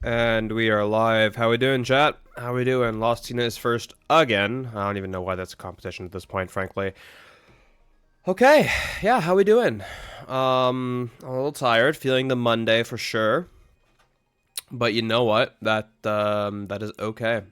And we are live. How we doing, chat? How we doing? Lost Tina is first again. I don't even know why that's a competition at this point, frankly. Okay, yeah, how we doing? A little tired, feeling the Monday for sure. But you know what? That is okay.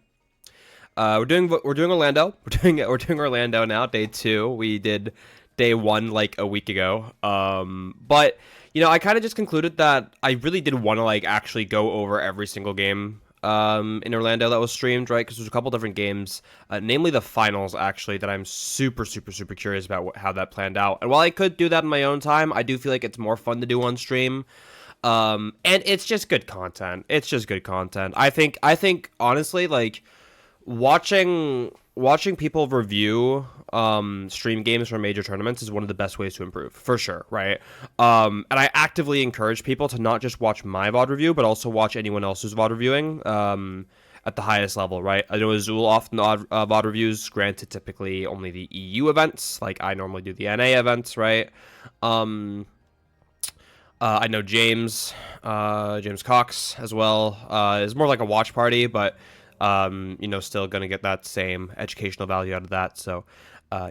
We're doing Orlando. We're doing Orlando now, day 2. We did day 1 like a week ago. But you know, I kind of just concluded that I really did want to like actually go over every single game in Orlando that was streamed, right? Because there's a couple different games, namely the finals, actually, that I'm super curious about how that planned out. And while I could do that in my own time, I do feel like it's more fun to do on stream. And it's just good content. It's just good content. I think honestly, like watching people review stream games from major tournaments is one of the best ways to improve, for sure, right? And I actively encourage people to not just watch my VOD review, but also watch anyone else's VOD reviewing at the highest level, right? I know Azul often VOD reviews, granted typically only the EU events, like I normally do the NA events, right? I know James Cox as well is more like a watch party, but you know, still gonna get that same educational value out of that. So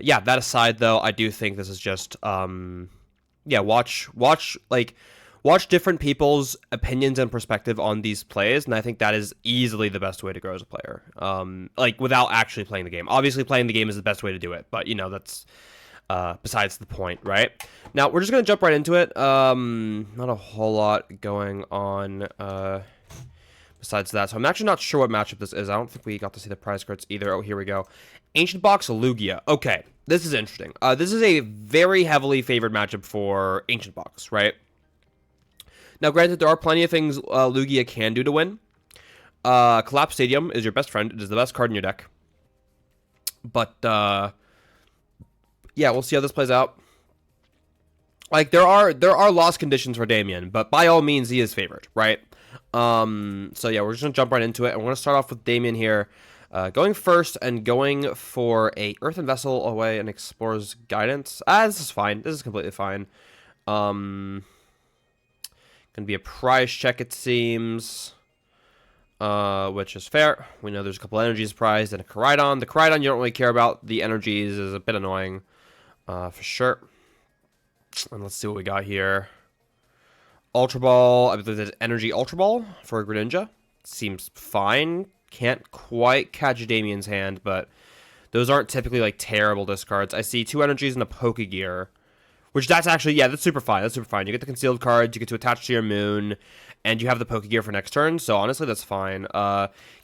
yeah, that aside though, I do think this is just yeah, watch different people's opinions and perspective on these plays, and I think that is easily the best way to grow as a player. Like without actually playing the game. Obviously playing the game is the best way to do it, but you know, that's besides the point, right? Now we're just gonna jump right into it. Not a whole lot going on besides that. So I'm actually not sure what matchup this is. I don't think we got to see the prize cards either. Oh, here we go. Ancient Box Lugia. Okay, this is interesting. This is a very heavily favored matchup for Ancient Box, right? Now, granted, there are plenty of things Lugia can do to win. Collapse Stadium is your best friend. It is the best card in your deck. But, yeah, we'll see how this plays out. Like, there are loss conditions for Damien, but by all means, he is favored, right? So yeah, we're just gonna jump right into it, and we're gonna start off with Damien here, going first and going for a Earthen Vessel away and Explorer's Guidance. This is fine. This is completely fine. Gonna be a prize check, it seems, which is fair. We know there's a couple energies prized and a Charizard. The Charizard you don't really care about. The energies is a bit annoying, for sure. And let's see what we got here. Ultra Ball, I believe there's Energy Ultra Ball for a Greninja. Seems fine. Can't quite catch Damien's hand, but those aren't typically like terrible discards. I see 2 energies and a Pokegear, which that's actually, yeah, that's super fine. That's super fine. You get the concealed cards, you get to attach to your moon, and you have the Pokegear for next turn, so honestly, that's fine.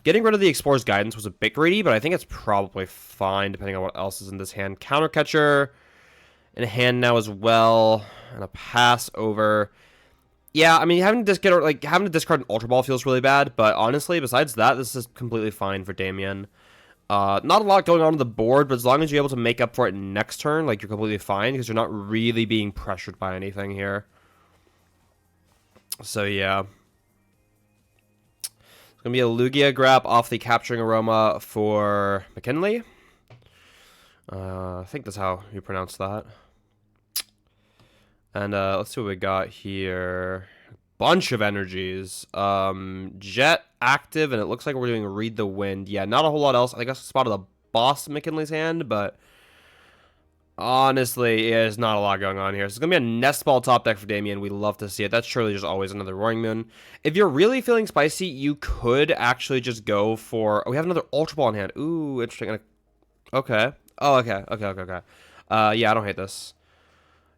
Getting rid of the Explorer's Guidance was a bit greedy, but I think it's probably fine, depending on what else is in this hand. Counter Catcher in hand now as well, and a Pass over. Yeah, I mean, having to discard an Ultra Ball feels really bad, but honestly, besides that, this is completely fine for Damien. Not a lot going on the board, but as long as you're able to make up for it next turn, like, you're completely fine, because you're not really being pressured by anything here. So, yeah. It's going to be a Lugia grab off the Capturing Aroma for McKinley. I think that's how you pronounce that. And let's see what we got here. Bunch of energies. Jet active, and it looks like we're doing Read the Wind. Yeah, not a whole lot else. I guess I spotted the boss McKinley's hand, but honestly, there's not a lot going on here. So it's going to be a Nest Ball top deck for Damien. We love to see it. That's surely just always another Roaring Moon. If you're really feeling spicy, you could actually just go for... Oh, we have another Ultra Ball in hand. Ooh, interesting. Okay. Oh, okay. Yeah, I don't hate this.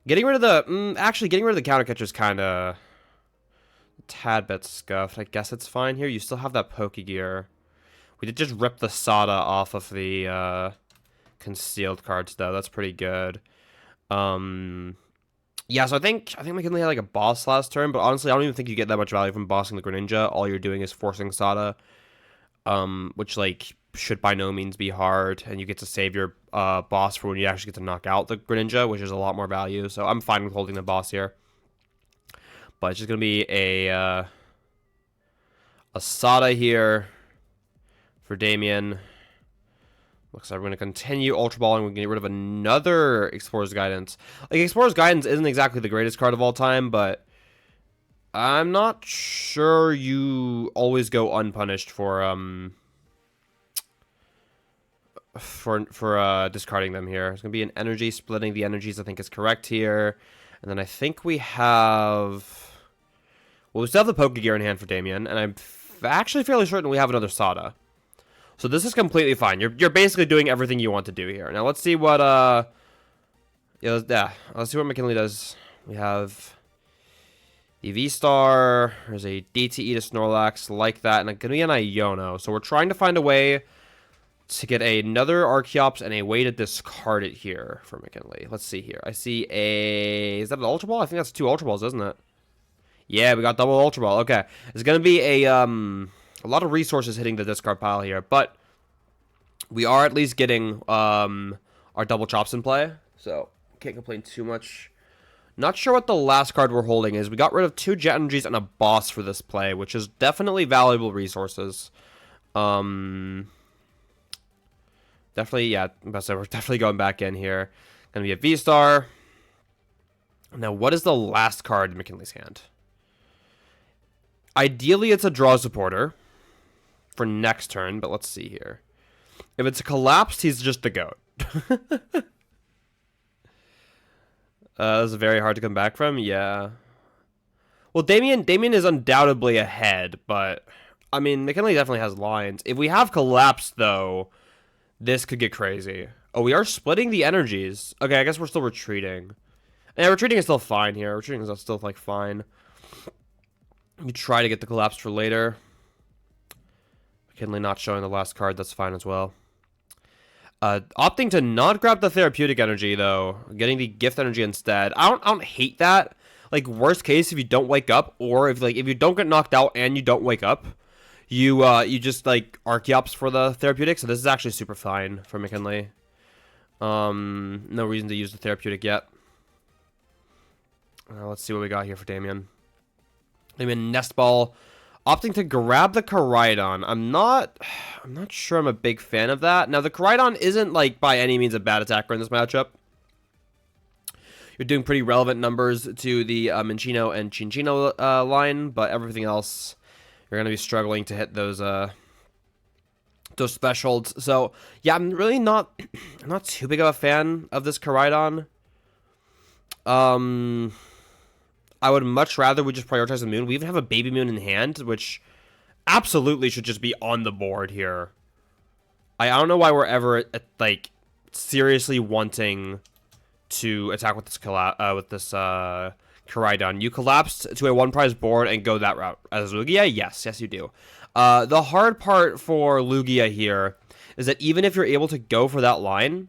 Getting rid of the... actually, getting rid of the counter catcher is kind of a tad bit scuffed. I guess it's fine here. You still have that Pokegear. We did just rip the Sada off of the concealed cards, though. That's pretty good. Yeah, so I think McKinley had like a boss last turn, but honestly, I don't even think you get that much value from bossing the Greninja. All you're doing is forcing Sada, which like should by no means be hard, and you get to save your boss for when you actually get to knock out the Greninja, which is a lot more value. So I'm fine with holding the boss here, but it's just gonna be a Sada here for Damien. Looks like we're going to continue Ultra Ball, and we're going to get rid of another Explorer's Guidance. Like, Explorer's Guidance isn't exactly the greatest card of all time, but I'm not sure you always go unpunished for discarding them here. It's going to be an energy. Splitting the energies, I think, is correct here. And then I think we have... Well, we still have the Pokegear in hand for Damien, and I'm actually fairly certain we have another Sada. So this is completely fine. You're basically doing everything you want to do here. Now let's see what let's see what McKinley does. We have the V-Star. There's a DTE to Snorlax like that, and it's gonna be an Iono. So we're trying to find a way to get another Archeops and a way to discard it here for McKinley. Let's see here. I see is that an Ultra Ball? I think that's 2 Ultra Balls, isn't it? Yeah, we got double Ultra Ball. Okay, it's gonna be a lot of resources hitting the discard pile here, but we are at least getting our double chops in play, so can't complain too much. Not sure what the last card we're holding is. We got rid of 2 Jet Energies and a boss for this play, which is definitely valuable resources. Definitely, yeah, we're definitely going back in here. Gonna be a V-Star. Now, what is the last card in McKinley's hand? Ideally, it's a draw supporter for next turn, but let's see here. If it's a collapsed, he's just the GOAT. This is very hard to come back from, yeah. Well, Damien is undoubtedly ahead, but I mean, McKinley definitely has lines. If we have collapsed, though, this could get crazy. Oh, we are splitting the energies. Okay, I guess we're still retreating. Yeah, retreating is still fine here. Retreating is still like fine. We try to get the collapse for later. McKinley not showing the last card, that's fine as well. Opting to not grab the therapeutic energy, though. Getting the gift energy instead. I don't hate that. Like, worst case, if you don't wake up, or if you don't get knocked out and you don't wake up, you just, like, Archeops for the therapeutic. So this is actually super fine for McKinley. No reason to use the therapeutic yet. Let's see what we got here for Damien. Damien Nest Ball. Opting to grab the Koraidon. I'm not sure I'm a big fan of that. Now, the Koraidon isn't, like, by any means a bad attacker in this matchup. You're doing pretty relevant numbers to the Minccino and Chinchino line, but everything else, you're going to be struggling to hit those thresholds. So, yeah, I'm really not too big of a fan of this Koraidon. I would much rather we just prioritize the moon. We even have a baby moon in hand, which absolutely should just be on the board here. I don't know why we're ever like seriously wanting to attack with this Koraidon. You collapsed to a 1-prize board and go that route as Lugia. Yes, you do. The hard part for Lugia here is that even if you're able to go for that line,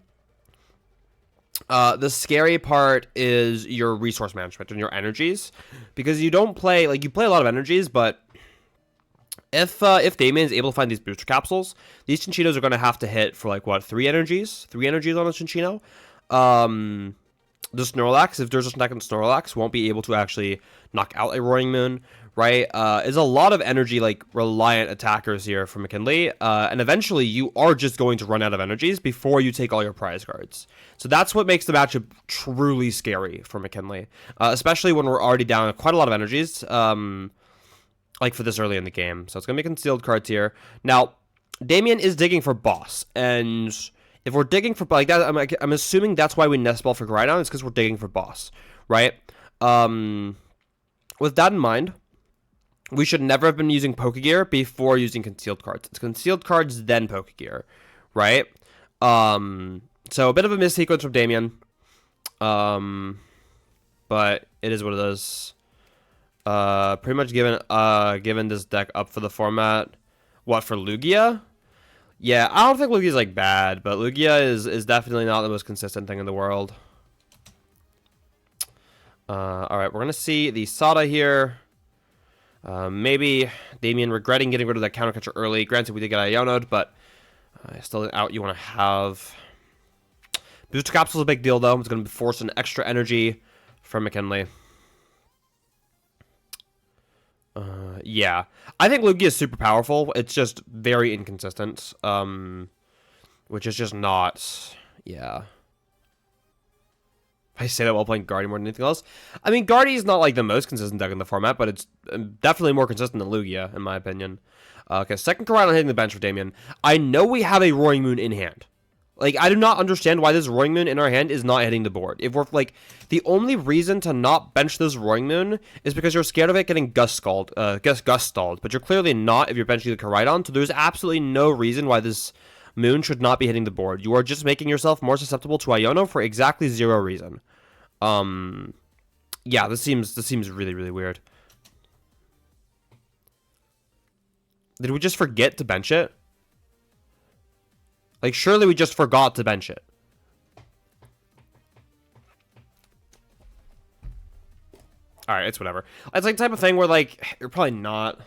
the scary part is your resource management and your energies, because you don't play, like, you play a lot of energies, but if Damien is able to find these booster capsules, these Chinchinos are going to have to hit for, like, what, 3 energies? 3 energies on a Chinchino? The Snorlax, if there's a second Snorlax, won't be able to actually knock out a Roaring Moon, right? Is a lot of energy, like, reliant attackers here for McKinley, and eventually you are just going to run out of energies before you take all your prize cards. So that's what makes the matchup truly scary for McKinley, especially when we're already down quite a lot of energies, like for this early in the game. So it's going to be concealed cards here. Now, Damien is digging for boss, and if we're digging for, like, that, I'm assuming that's why we nest ball for Koraidon, is because we're digging for boss, right? With that in mind, we should never have been using Pokegear before using concealed cards. It's concealed cards, then Pokegear, right? So a bit of a missequence from Damien. But it is what it is. Pretty much given this deck up for the format. What, for Lugia? Yeah, I don't think Lugia's like bad, but Lugia is definitely not the most consistent thing in the world. Alright, we're gonna see the Sada here. Maybe Damien regretting getting rid of that counter catcher early. Granted, we did get Iono'd, but still an out you want to have. Booster Capsule's a big deal, though. It's going to force an extra energy from McKinley. Yeah. I think Lugia is super powerful. It's just very inconsistent. Which is just not... Yeah. I say that while playing Guardy more than anything else. I mean, Guardy is not like the most consistent deck in the format, but it's definitely more consistent than Lugia, in my opinion. Okay, second Koraidon hitting the bench for Damien. I know we have a Roaring Moon in hand. Like, I do not understand why this Roaring Moon in our hand is not hitting the board. If we're, like, the only reason to not bench this Roaring Moon is because you're scared of it getting Gust stalled, but you're clearly not if you're benching the Koraidon, so there's absolutely no reason why this Moon should not be hitting the board. You are just making yourself more susceptible to Iono for exactly zero reason. Yeah, this seems really, really weird. Did we just forget to bench it? Like, surely we just forgot to bench it. Alright, it's whatever. It's like the type of thing where, like, you're probably not...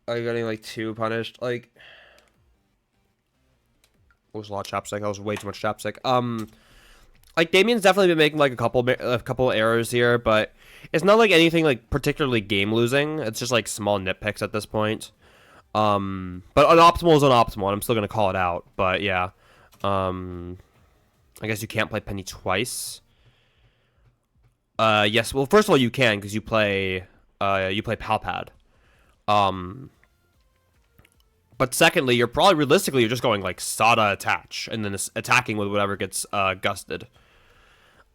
Are you getting, like, too punished? Like... It was a lot of chapstick. That was way too much chapstick. Like, Damien's definitely been making, like, a couple errors here, but it's not, like, anything, like, particularly game-losing. It's just, like, small nitpicks at this point. But unoptimal is unoptimal, and I'm still gonna call it out. But, yeah. I guess you can't play Penny twice. Yes, well, first of all, you can, because you play Palpad. But secondly, you're probably, realistically, you're just going, like, Sada attach, and then attacking with whatever gets, gusted.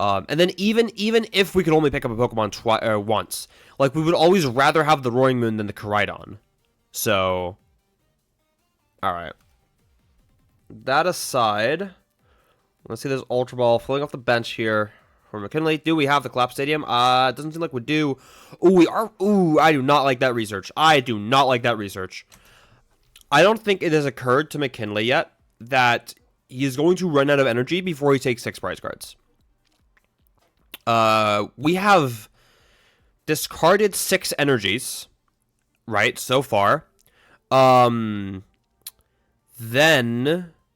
And then even if we could only pick up a Pokemon once, like, we would always rather have the Roaring Moon than the Koraidon. So, alright. That aside, let's see this Ultra Ball filling off the bench here for McKinley. Do we have the Collapse Stadium? It doesn't seem like we do. Ooh, we are. Ooh, I do not like that research. I do not like that research. I don't think it has occurred to McKinley yet that he is going to run out of energy before he takes 6 prize cards. We have discarded 6 energies, right, so far. Then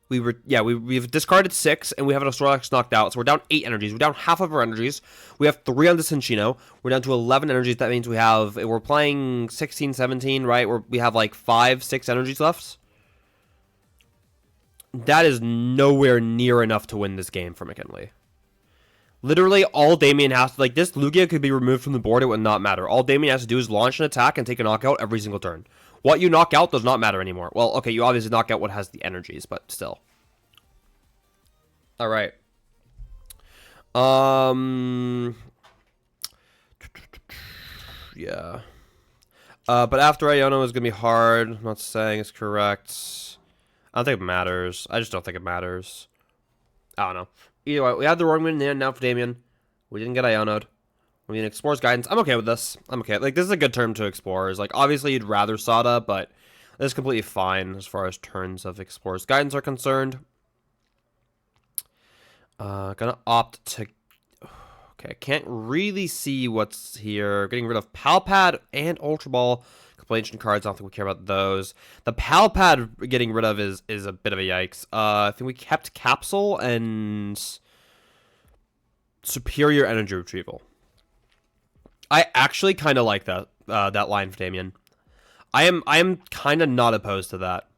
we've discarded 6, and we have an Snorlax knocked out, so we're down 8 energies. We're down half of our energies. We have 3 on the Cinccino. We're down to 11 energies. That means we're playing 16, 17, right? We have like 5, 6 energies left. That is nowhere near enough to win this game for McKinley. Literally, all Damien has to, like, this Lugia could be removed from the board, it would not matter. All Damien has to do is launch an attack and take a knockout every single turn. What you knock out does not matter anymore. Well, okay, you obviously knock out what has the energies, but still. Alright. Yeah. But after Iono is going to be hard. I'm not saying it's correct. I don't think it matters. I just don't think it matters. I don't know. Either way, we have the Roaring Moon in the end now for Damien. We didn't get Iono'd. I mean, Explorer's Guidance. I'm okay with this. I'm okay. Like, this is a good turn to Explorers. Like, obviously, you'd rather Sada, but this is completely fine as far as turns of Explorer's Guidance are concerned. Gonna opt to... Okay, I can't really see what's here. Getting rid of Palpad and Ultra Ball. Completion cards, I don't think we care about those. The Palpad getting rid of is a bit of a yikes. I think we kept Capsule and Superior Energy Retrieval. I actually kind of like that that line for Damien. I am kind of not opposed to that.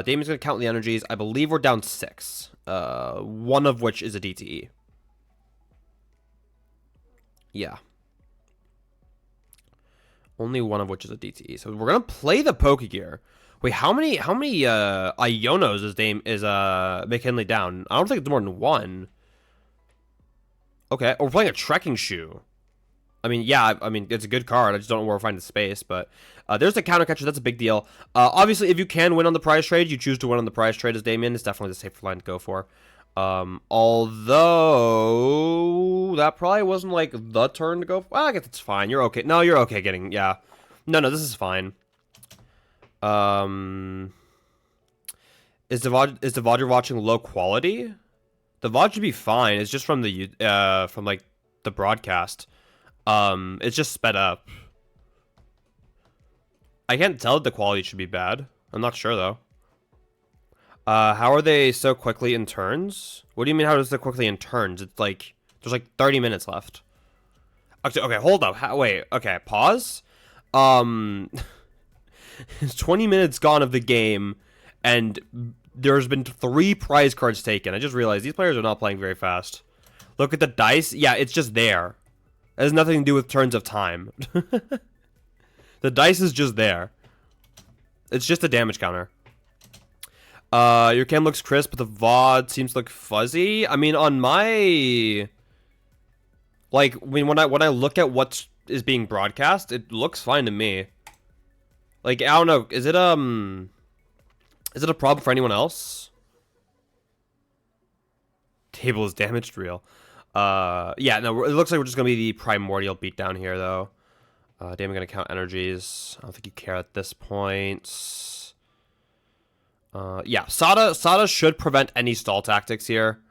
Damien's gonna count the energies. I believe we're down 6. One of which is a DTE. Yeah. Only one of which is a DTE. So we're gonna play the Pokegear. Wait, how many Ionos is McKinley down? I don't think it's more than 1. Okay, we're playing a Trekking Shoe. I mean, yeah, I mean, it's a good card. I just don't know where we'll find the space, but there's the counter catcher. That's a big deal. Obviously, if you can win on the prize trade, you choose to win on the prize trade as Damien. It's definitely the safer line to go for. Although that probably wasn't like the turn to go for. Well, I guess it's fine. You're okay. No, you're okay getting, yeah. No, this is fine. Is the VOD you're watching low quality? The VOD should be fine. It's just from the from like the broadcast. It's just sped up. I can't tell if the quality should be bad. I'm not sure though. How are they so quickly in turns? What do you mean how is it quickly in turns? It's like there's like 30 minutes left. Okay, hold up. Wait, okay, pause. It's 20 minutes gone of the game, and there's been 3 prize cards taken. I just realized these players are not playing very fast. Look at the dice. Yeah, it's just there. It has nothing to do with turns of time. The dice is just there. It's just a damage counter. Your cam looks crisp, but the VOD seems to look fuzzy. I mean, on my... Like, when I look at what is being broadcast, it looks fine to me. Like, I don't know. Is it a problem for anyone else? Table is damaged real. Yeah, no, it looks like we're just gonna be the primordial beatdown here, though. Damn, I'm gonna count energies. I don't think you care at this point. Yeah, Sada should prevent any stall tactics here,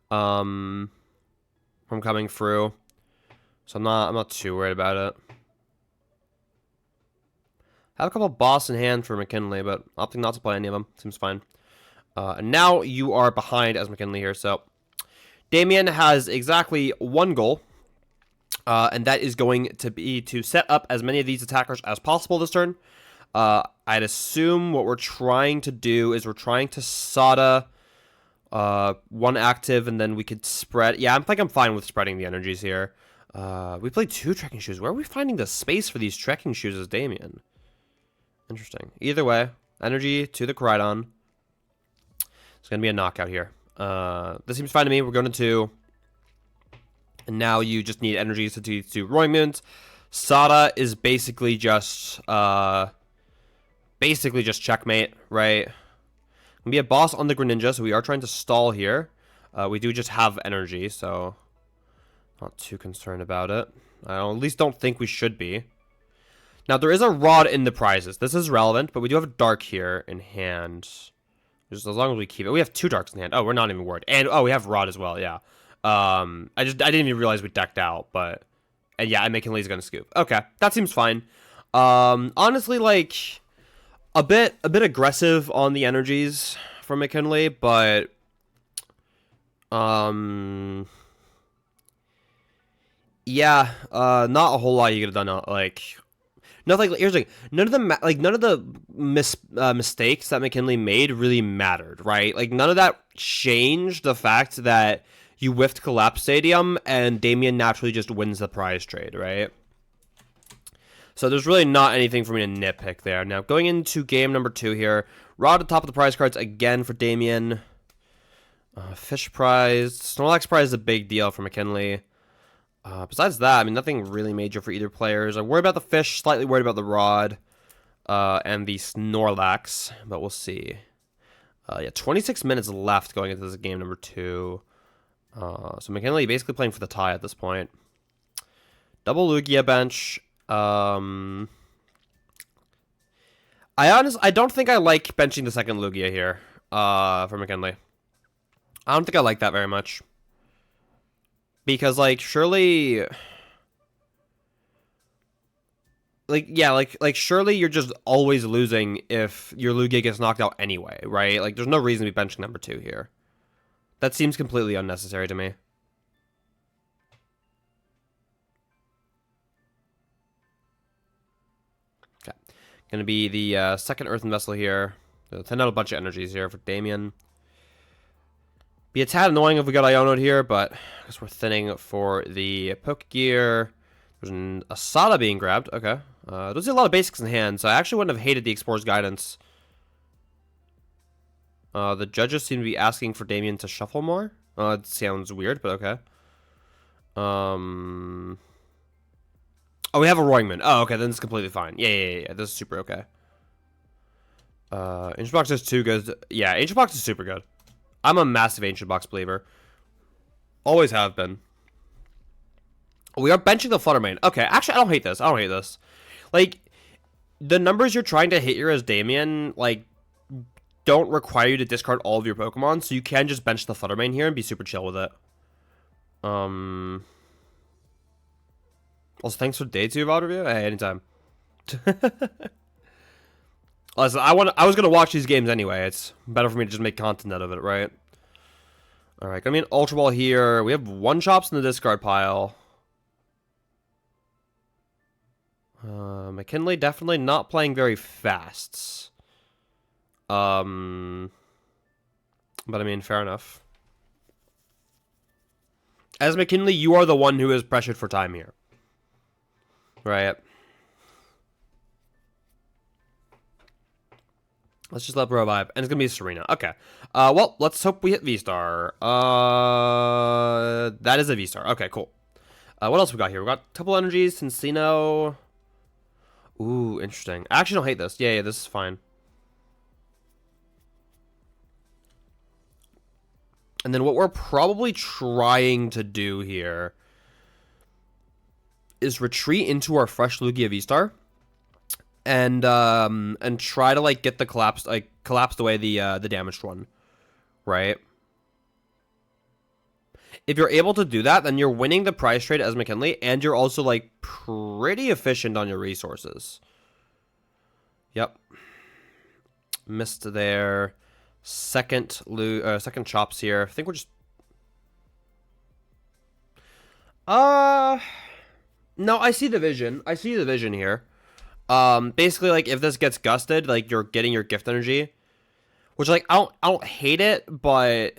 from coming through. So I'm not too worried about it. I have a couple of boss in hand for McKinley, but opting not to play any of them. Seems fine. And now you are behind as McKinley here, so Damien has exactly 1 goal, and that is going to be to set up as many of these attackers as possible this turn. I'd assume what we're trying to do is we're trying to Sada 1 active, and then we could spread. Yeah, I think I'm fine with spreading the energies here. We played 2 trekking shoes. Where are we finding the space for these trekking shoes as Damien? Interesting. Either way, energy to the Koridon. It's going to be a knockout here. This seems fine to me. We're going to 2. And now you just need energies to do Roaring Moons. Sada is basically just checkmate, right? Gonna be a boss on the Greninja, so we are trying to stall here. We do just have energy, so not too concerned about it. I at least don't think we should be. Now, there is a Rod in the prizes. This is relevant, but we do have a Dark here in hand. Just as long as we keep it. We have 2 Darks in hand. Oh, we're not even worried. And, oh, we have Rod as well, yeah. I didn't even realize we decked out, but... And yeah, McKinley's gonna scoop. Okay, that seems fine. Honestly, like... A bit aggressive on the energies for McKinley, but... Yeah, not a whole lot you could have done, like... Nothing. Here's the thing. None of the mistakes that McKinley made really mattered, right? Like none of that changed the fact that you whiffed Collapse Stadium and Damien naturally just wins the prize trade, right? So there's really not anything for me to nitpick there. Now going into game number 2 here, Rod at the top of the prize cards again for Damien. Fish prize, Snorlax prize is a big deal for McKinley. Besides that, I mean, nothing really major for either players. I'm worried about the fish, slightly worried about the Rod, and the Snorlax, but we'll see. Yeah, 26 minutes left going into this game number 2. So McKinley basically playing for the tie at this point. Double Lugia bench. I don't think I like benching the second Lugia here, for McKinley. I don't think I like that very much. Because, like, surely... surely you're just always losing if your Lugia gets knocked out anyway, right? Like, there's no reason to be benching number 2 here. That seems completely unnecessary to me. Okay. Gonna be the second Earthen Vessel here. They'll send out a bunch of energies here for Damien. Be a tad annoying if we got Iono'd here, but I guess we're thinning for the Poke Gear. There's a Sada being grabbed. Okay. There's a lot of basics in hand, so I actually wouldn't have hated the Explorer's Guidance. The judges seem to be asking for Damien to shuffle more. It sounds weird, but okay. Oh, we have a Roaring Moon. Oh, okay, then it's completely fine. Yeah. This is super okay. Ancient Box is too good. Yeah, Ancient Box is super good. I'm a massive Ancient Box believer. Always have been. We are benching the Fluttermane. Okay, actually, I don't hate this. Like, the numbers you're trying to hit here as Damien, like, don't require you to discard all of your Pokemon, so you can just bench the Fluttermane here and be super chill with it. Also, thanks for day 2 of Odd Review. Hey, anytime. Listen, I was gonna watch these games anyway. It's better for me to just make content out of it, right? All right, gonna be an Ultra Ball here. We have 1-Chops in the discard pile. McKinley definitely not playing very fast. But I mean, fair enough. As McKinley, you are the one who is pressured for time here. Right. Let's just let Bro vibe. And it's going to be Serena. Okay. Well, let's hope we hit V-Star. That is a V-Star. Okay, cool. What else we got here? We got a couple energies. Cincino. Ooh, interesting. I actually don't hate this. Yeah, this is fine. And then what we're probably trying to do here is retreat into our fresh Lugia V-Star. And try to like get the collapsed away the damaged one, right? If you're able to do that, then you're winning the prize trade as McKinley, and you're also like pretty efficient on your resources. Yep, missed there. Second chops here. I think we're just no, I see the vision. I see the vision here. Basically, like, if this gets gusted, like, you're getting your gift energy. Which, like, I don't hate it, but...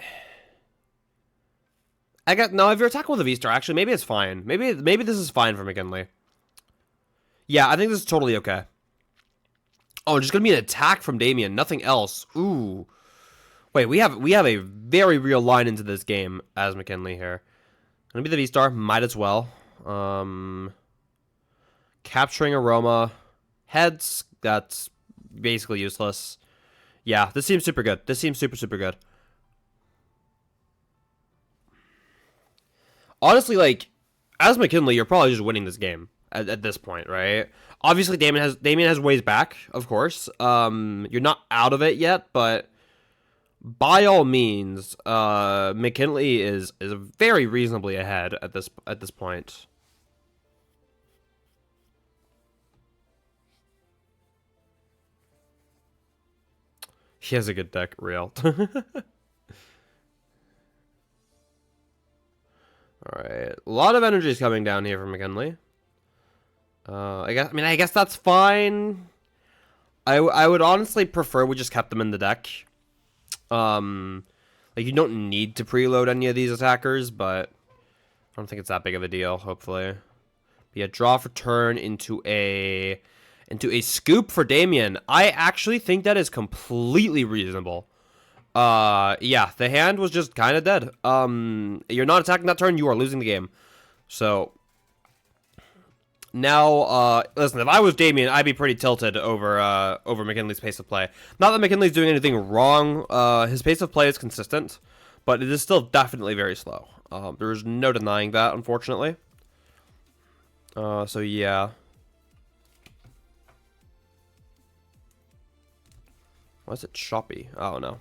No, if you're attacking with a V-Star, actually, maybe it's fine. Maybe this is fine for McKinley. Yeah, I think this is totally okay. Oh, just gonna be an attack from Damien, nothing else. Ooh. Wait, we have a very real line into this game as McKinley here. Gonna be the V-Star, might as well. Capturing Aroma. Heads, that's basically useless. Yeah, this seems super good. This seems super, super good. Honestly, like, as McKinley, you're probably just winning this game at this point, right? Obviously, Damien has ways back, of course. You're not out of it yet, but by all means, McKinley is very reasonably ahead at this point. He has a good deck, real. Alright. A lot of energy is coming down here from McKinley. I guess that's fine. I would honestly prefer we just kept them in the deck. Like, you don't need to preload any of these attackers, but I don't think it's that big of a deal, hopefully. Be a draw for turn into a scoop for Damien. I actually think that is completely reasonable. Yeah, the hand was just kind of dead. You're not attacking that turn, you are losing the game. So now, listen, if I was Damien, I'd be pretty tilted over McKinley's pace of play. Not that McKinley's doing anything wrong. His pace of play is consistent, but it is still definitely very slow. There's no denying that, unfortunately. So yeah. Why is it choppy? Oh, no.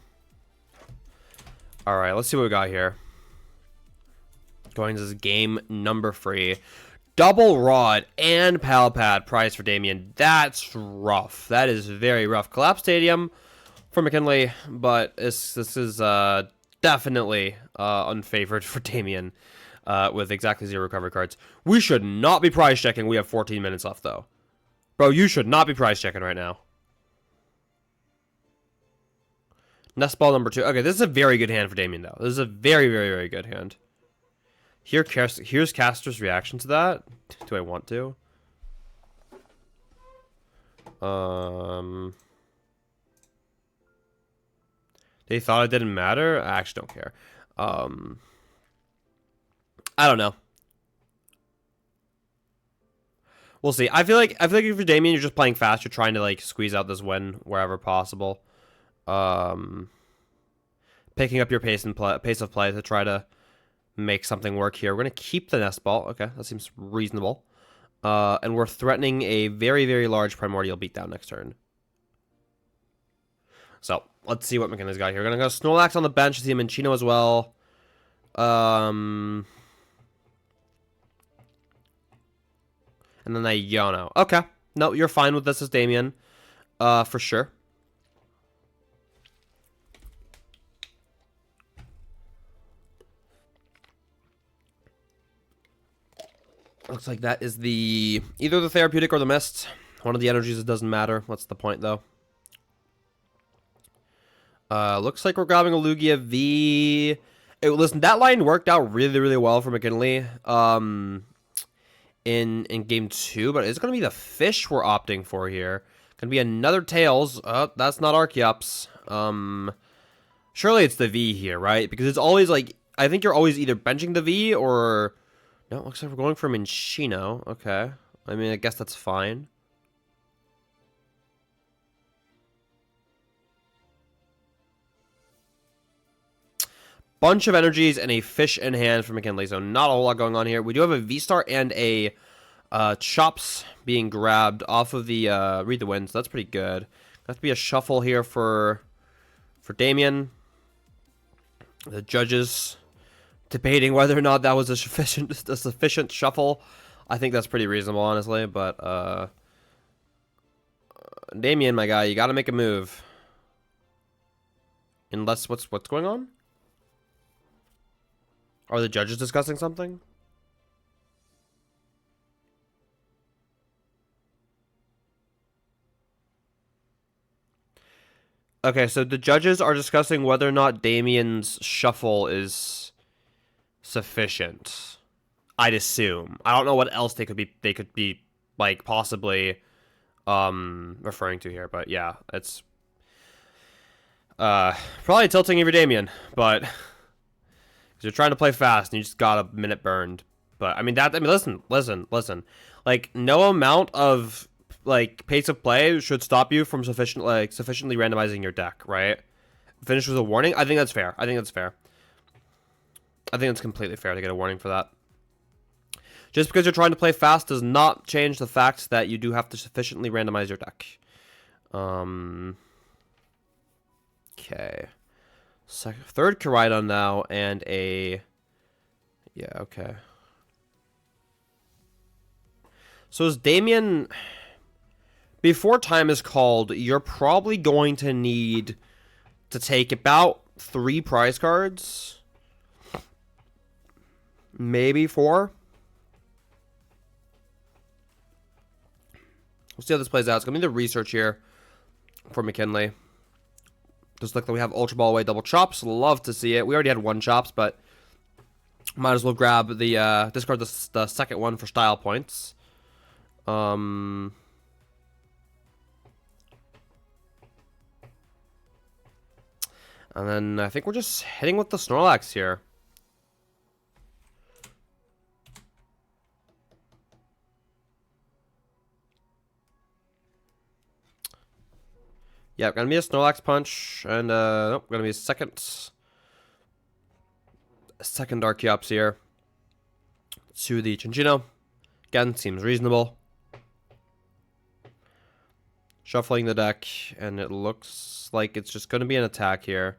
Alright, let's see what we got here. Going to this game number 3. Double Rod and Pal Pad prize for Damien. That's rough. That is very rough. Collapse Stadium for McKinley, but this is definitely unfavored for Damien with exactly 0 recovery cards. We should not be prize checking. We have 14 minutes left, though. Bro, you should not be prize checking right now. Nest Ball number 2. Okay, this is a very good hand for Damien, though. This is a very, very, very good hand. Here's Caster's reaction to that. Do I want to? They thought it didn't matter? I actually don't care. I don't know. We'll see. I feel like if for Damien, you're just playing fast. You're trying to like squeeze out this win wherever possible. Picking up your pace of play to try to make something work here. We're gonna keep the Nest Ball. Okay, that seems reasonable. And we're threatening a very, very large Primordial Beatdown next turn. So, let's see what McKinley's got here. We're going to go Snorlax on the bench. See him in Chino as well. And then a Yono. Okay. No, you're fine with this as Damien. For sure. Looks like that is either the Therapeutic or the Mist. One of the energies, it doesn't matter. What's the point, though? Looks like we're grabbing a Lugia V. Listen, that line worked out really, really well for McKinley in game 2, but it's going to be the fish we're opting for here. Going to be another Tails. That's not Arceus. Surely it's the V here, right? Because it's always like, I think you're always either benching the V or... No, it looks like we're going for Minchino. Okay. I mean, I guess that's fine. Bunch of energies and a fish in hand for McKinley, so not a whole lot going on here. We do have a V-Star and a Chops being grabbed off of the Read the Wind, so that's pretty good. Has to be a shuffle here for Damien. The judges debating whether or not that was a sufficient shuffle. I think that's pretty reasonable, honestly, but Damien, my guy, you got to make a move. Unless what's going on? Are the judges discussing something? Okay, so the judges are discussing whether or not Damien's shuffle is sufficient. I'd assume. I don't know what else they could be like possibly referring to here, but yeah, it's probably tilting over Damien, but you're trying to play fast and you just got a minute burned. But I mean listen. Like no amount of like pace of play should stop you from sufficiently randomizing your deck, right? Finish with a warning. I think that's fair. I think it's completely fair to get a warning for that. Just because you're trying to play fast does not change the fact that you do have to sufficiently randomize your deck. Okay. Third Koraidon now, and a... Yeah, okay. So is Damien... Before time is called, you're probably going to need to take about 3 prize cards. Maybe 4. We'll see how this plays out. It's going to be the research here for McKinley. Just look like we have Ultra Ball away double Chops. Love to see it. We already had 1 Chops, but might as well grab the discard the second one for style points. And then I think we're just hitting with the Snorlax here. Yeah, gonna be a Snorlax punch, and nope, gonna be a second Arceus here to the Chinchino. Again, seems reasonable. Shuffling the deck, and it looks like it's just gonna be an attack here.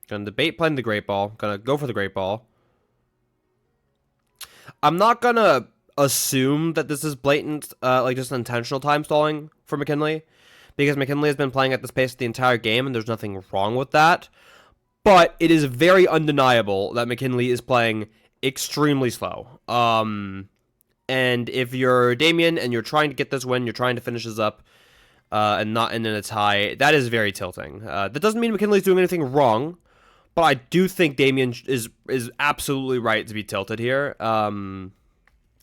Gonna debate playing the Great Ball. Gonna go for the Great Ball. I'm not gonna assume that this is blatant, like just intentional time stalling for McKinley, because McKinley has been playing at this pace the entire game, and there's nothing wrong with that. But it is very undeniable that McKinley is playing extremely slow. And if you're Damien and you're trying to get this win, you're trying to finish this up, and not end in a tie, that is very tilting. That doesn't mean McKinley's doing anything wrong, but I do think Damien is absolutely right to be tilted here,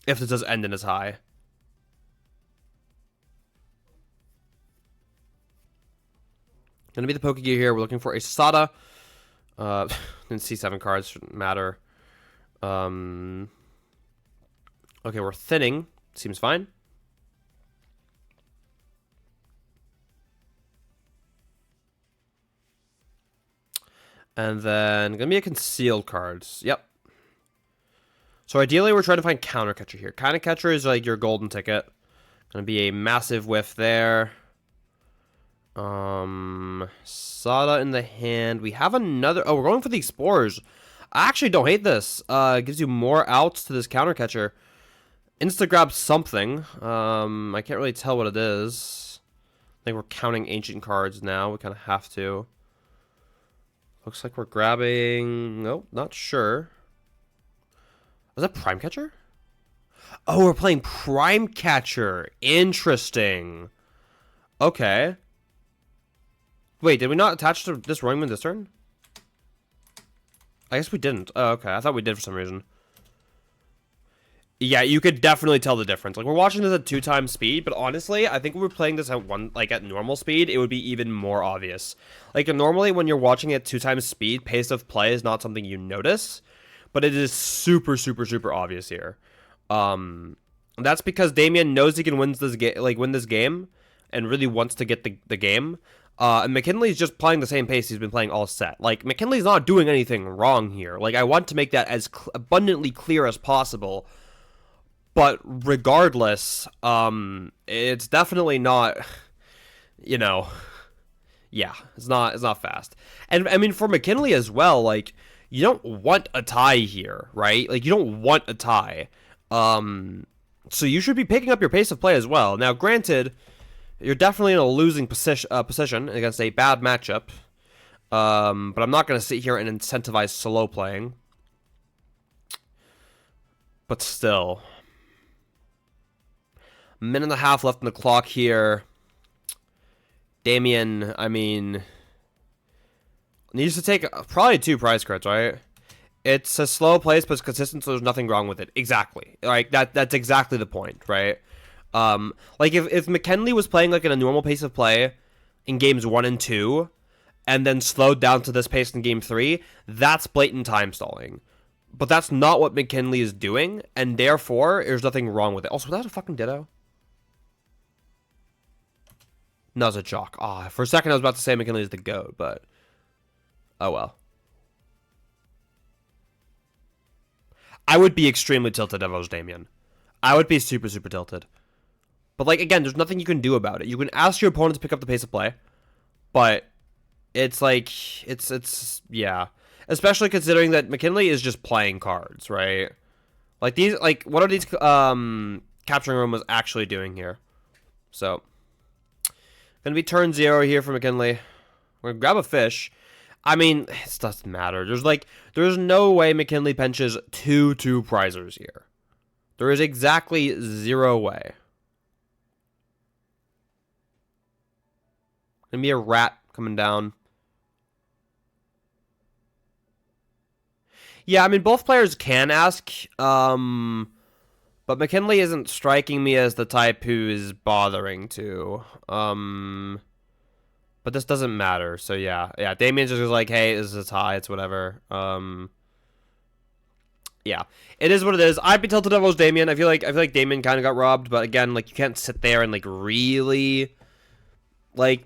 if this does end in a tie. Gonna be the Pokegear here. We're looking for a Sada. Didn't see 7 cards, shouldn't matter. Okay, we're thinning. Seems fine. And then gonna be a concealed cards. Yep. So ideally, we're trying to find Counter Catcher here. Counter Catcher is like your golden ticket. Gonna be a massive whiff there. Sada in the hand. We have another. Oh, we're going for the Explorers. I actually don't hate this. It gives you more outs to this Counter Catcher. Insta grab something. I can't really tell what it is. I think we're counting ancient cards now. We kind of have to. Looks like we're grabbing. Nope, not sure. Was that Prime Catcher? Oh, we're playing Prime Catcher. Interesting. Okay. Wait, did we not attach to this Roingman this turn? I guess we didn't. Oh, okay. I thought we did for some reason. Yeah, you could definitely tell the difference. Like, we're watching this at 2x speed, but honestly, I think if we were playing this at at normal speed, it would be even more obvious. Like, normally when you're watching it at 2x speed, pace of play is not something you notice, but it is super, super, super obvious here. That's because Damien knows he can win this game, and really wants to get the game. And McKinley's just playing the same pace he's been playing all set. Like, McKinley's not doing anything wrong here. Like, I want to make that as abundantly clear as possible. But regardless, it's definitely not, yeah, it's not fast. And I mean, for McKinley as well, like, you don't want a tie here, right? Like, you don't want a tie. So you should be picking up your pace of play as well. Now, granted, you're definitely in a losing position against a bad matchup. But I'm not going to sit here and incentivize slow playing. But still. Minute and a half left on the clock here. Damien, I mean, needs to take probably 2 prize cards, right? It's a slow place, but it's consistent, so there's nothing wrong with it. Exactly. Like, that's exactly the point, right? Like, if McKinley was playing, like, in a normal pace of play in games 1 and 2, and then slowed down to this pace in game 3, that's blatant time stalling. But that's not what McKinley is doing, and therefore, there's nothing wrong with it. Also, was that a fucking Ditto? No, it's a Jock. Ah, for a second I was about to say McKinley is the GOAT, but oh well. I would be extremely tilted if I was Damien. I would be super, super tilted. But, like, again, there's nothing you can do about it. You can ask your opponent to pick up the pace of play, but it's like, yeah. Especially considering that McKinley is just playing cards, right? Like, what are these, capturing rumors actually doing here? So, gonna be turn 0 here for McKinley. We're gonna grab a fish. I mean, it doesn't matter. There's no way McKinley pinches 2 prizers here. There is exactly 0 way. Gonna be a rat coming down. Yeah, I mean, both players can ask, but McKinley isn't striking me as the type who is bothering to. But this doesn't matter, so yeah. Yeah, Damien's just like, hey, this is a tie, it's whatever. Yeah. It is what it is. I'd be tilted if I was Damien. I feel like Damien kind of got robbed, but again, like, you can't sit there and, like, really, like,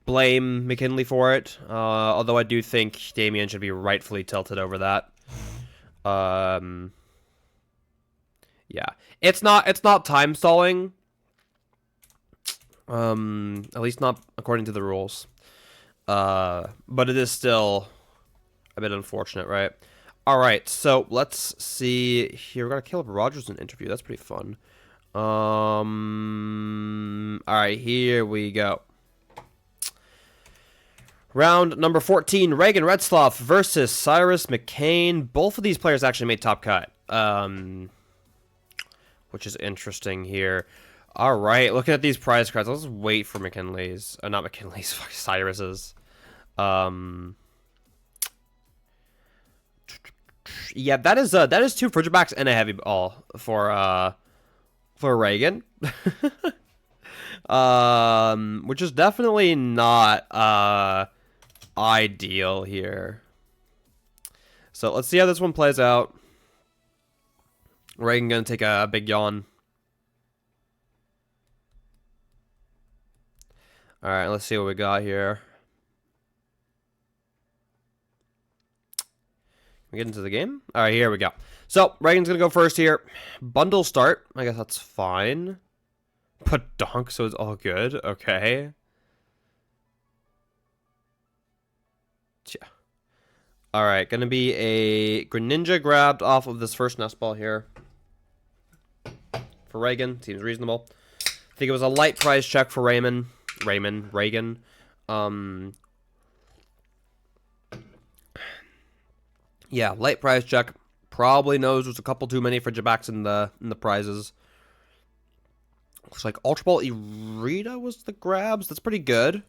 blame McKinley for it. Although I do think Damien should be rightfully tilted over that. Yeah. It's not time stalling. At least not according to the rules. But it is still a bit unfortunate, right? Alright, so let's see here. We're gonna Caleb Rogers in an interview. That's pretty fun. Alright, here we go. Round number 14, Reagan Redsloff versus Cyrus McCain. Both of these players actually made top cut. Which is interesting here. Alright, looking at these prize cards, let's wait for McKinley's. Not McKinley's, fuck, Cyrus's. Yeah, that is 2 Frigibacks and a heavy ball for Reagan. Which is definitely not ideal here. So let's see how this one plays out. Reagan gonna take a big yawn. Alright, let's see what we got here. We get into the game? Alright, here we go. So, Reagan's gonna go first here. Bundle start. I guess that's fine. Put donk, so it's all good. Okay. Yeah. Alright, gonna be a Greninja grabbed off of this first nest ball here. For Reagan. Seems reasonable. I think it was a light price check for Reagan. Yeah, light price check. Probably knows there's a couple too many Frigibacks in the prizes. Looks like Ultra Ball Irida was the grabs. That's pretty good.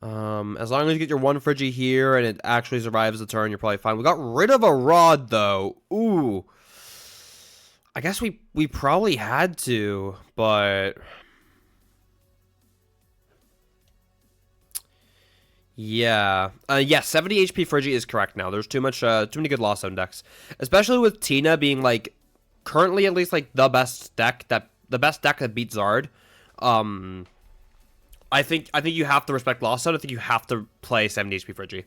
As long as you get your one Frigi here and it actually survives the turn, you're probably fine. We got rid of a Rod, though. Ooh. I guess we probably had to, but... Yeah. Yeah, 70 HP Frigi is correct now. There's too many good Lost Zone decks. Especially with Tina being, like, currently at least, like, the best deck that beats Zard. I think you have to respect Lost Zone. I think you have to play 70 HP Frigi.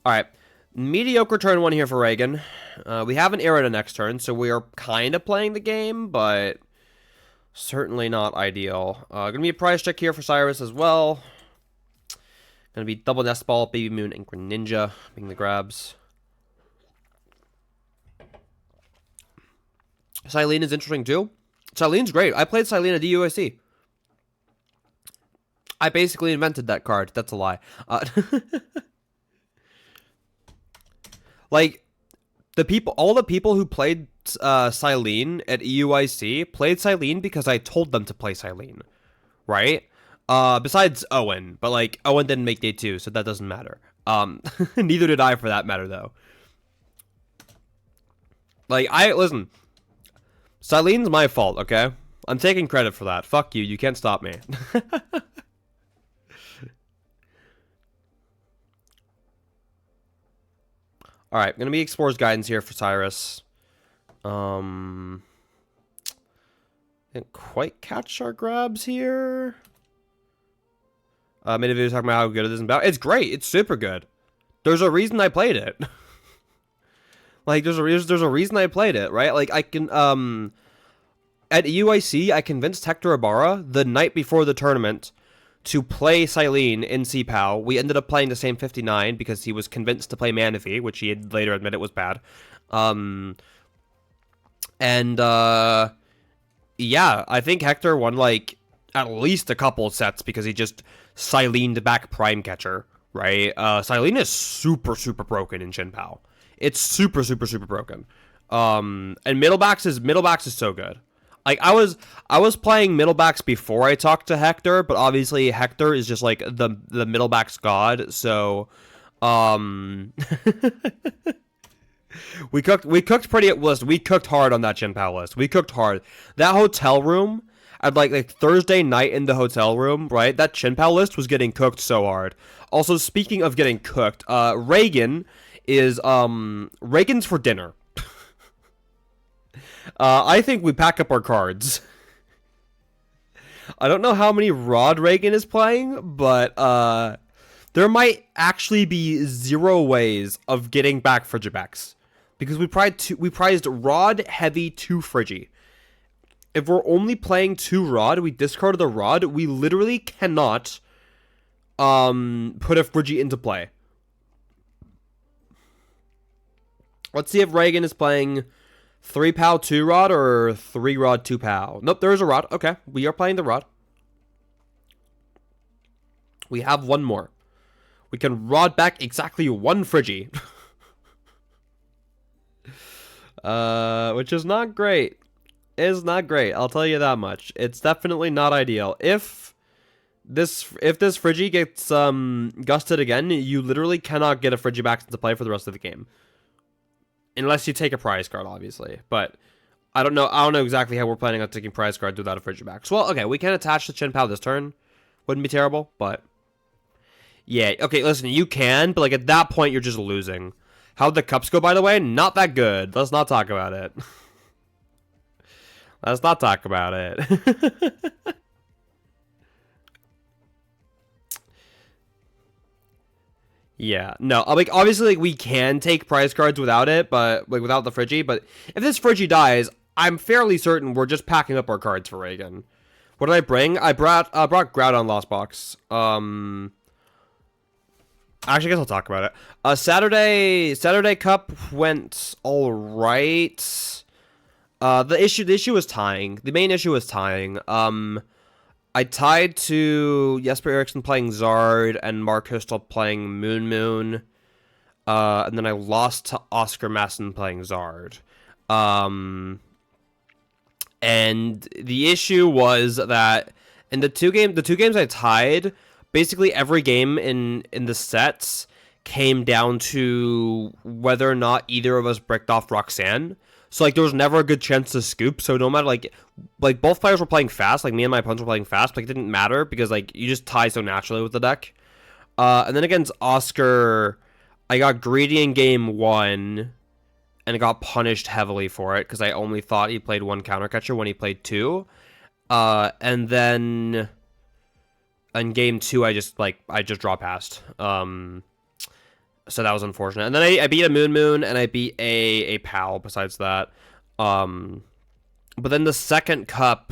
Alright. Mediocre turn 1 here for Reagan. We have an Irida next turn, so we are kind of playing the game, but certainly not ideal. Gonna be a prize check here for Cyrus as well. Gonna be double Nest Ball, Baby Moon, and Greninja being the grabs. Silene is interesting too. Silene's great. I played Silene at DUSC. I basically invented that card. That's a lie. Like, all the people who played Silene at EUIC played Silene because I told them to play Silene, right? Besides Owen, but like Owen didn't make day 2, so that doesn't matter. Neither did I, for that matter, though. Like, listen, Silene's my fault, okay? I'm taking credit for that. Fuck you. You can't stop me. Alright, gonna be Explorer's Guidance here for Cyrus. Didn't quite catch our grabs here. Many of you talking about how good it is in battle. It's great. It's super good. There's a reason I played it. Like, there's a reason I played it, right? Like, I can, at UIC, I convinced Hector Ibarra the night before the tournament to play Silene in Chien-Pao. We ended up playing the same 59 because he was convinced to play Manaphy, which he had later admitted was bad. Yeah, I think Hector won, like, at least a couple sets because he just Silened back Prime Catcher, right? Silene is super, super broken in Chien-Pao. It's super, super, super broken. And Middlebacks is so good. Like, I was playing Middlebacks before I talked to Hector, but obviously Hector is just like the Middlebacks god, so we cooked pretty at list. We cooked hard on that Chien-Pao list. We cooked hard. That hotel room at like Thursday night in the hotel room, right? That Chien-Pao list was getting cooked so hard. Also, speaking of getting cooked, Reagan is Reagan's for dinner. I think we pack up our cards. I don't know how many Rod Reagan is playing, but there might actually be 0 ways of getting back Frigibacks. Because we prized Rod, Heavy, 2 Frigi. If we're only playing 2 Rod, we discarded the Rod, we literally cannot put a Frigi into play. Let's see if Reagan is playing 3 Pao, 2 Rod, or 3 Rod, 2 Pao. Nope, there is a Rod. Okay, we are playing the Rod. We have 1 more. We can Rod back exactly 1 Frigi. Which is not great. It is not great, I'll tell you that much. It's definitely not ideal. If this Frigi gets gusted again, you literally cannot get a Frigiback into play for the rest of the game. Unless you take a prize card, obviously. But I don't know exactly how we're planning on taking prize cards without a Frigiback. So, well, okay, we can attach the Chien-Pao this turn. Wouldn't be terrible, but yeah, okay, listen, you can, but like at that point you're just losing. How'd the cups go, by the way? Not that good. Let's not talk about it. Let's not talk about it. Yeah, no, like obviously like we can take prize cards without it, but like without the Friggy. But if this Friggy dies, I'm fairly certain we're just packing up our cards for Reagan. What did I bring? I brought Groudon Lost Box. Actually, I guess I'll talk about it. Saturday Cup went all right. The issue was tying. The main issue was tying. I tied to Jesper Eriksson playing Zard and Mark Hustel playing Moon Moon. And then I lost to Oscar Masson playing Zard. And the issue was that in the two games I tied, basically every game in the sets came down to whether or not either of us bricked off Roxanne. So like there was never a good chance to scoop. So no matter like both players were playing fast, like me and my opponents were playing fast, but like, it didn't matter because like you just tie so naturally with the deck. And then against Oscar, I got greedy in game 1 and got punished heavily for it because I only thought he played 1 counter catcher when he played 2. And then in game 2 I just draw past. So that was unfortunate. And then I beat a Moon and I beat a Pal besides that. But then the second cup,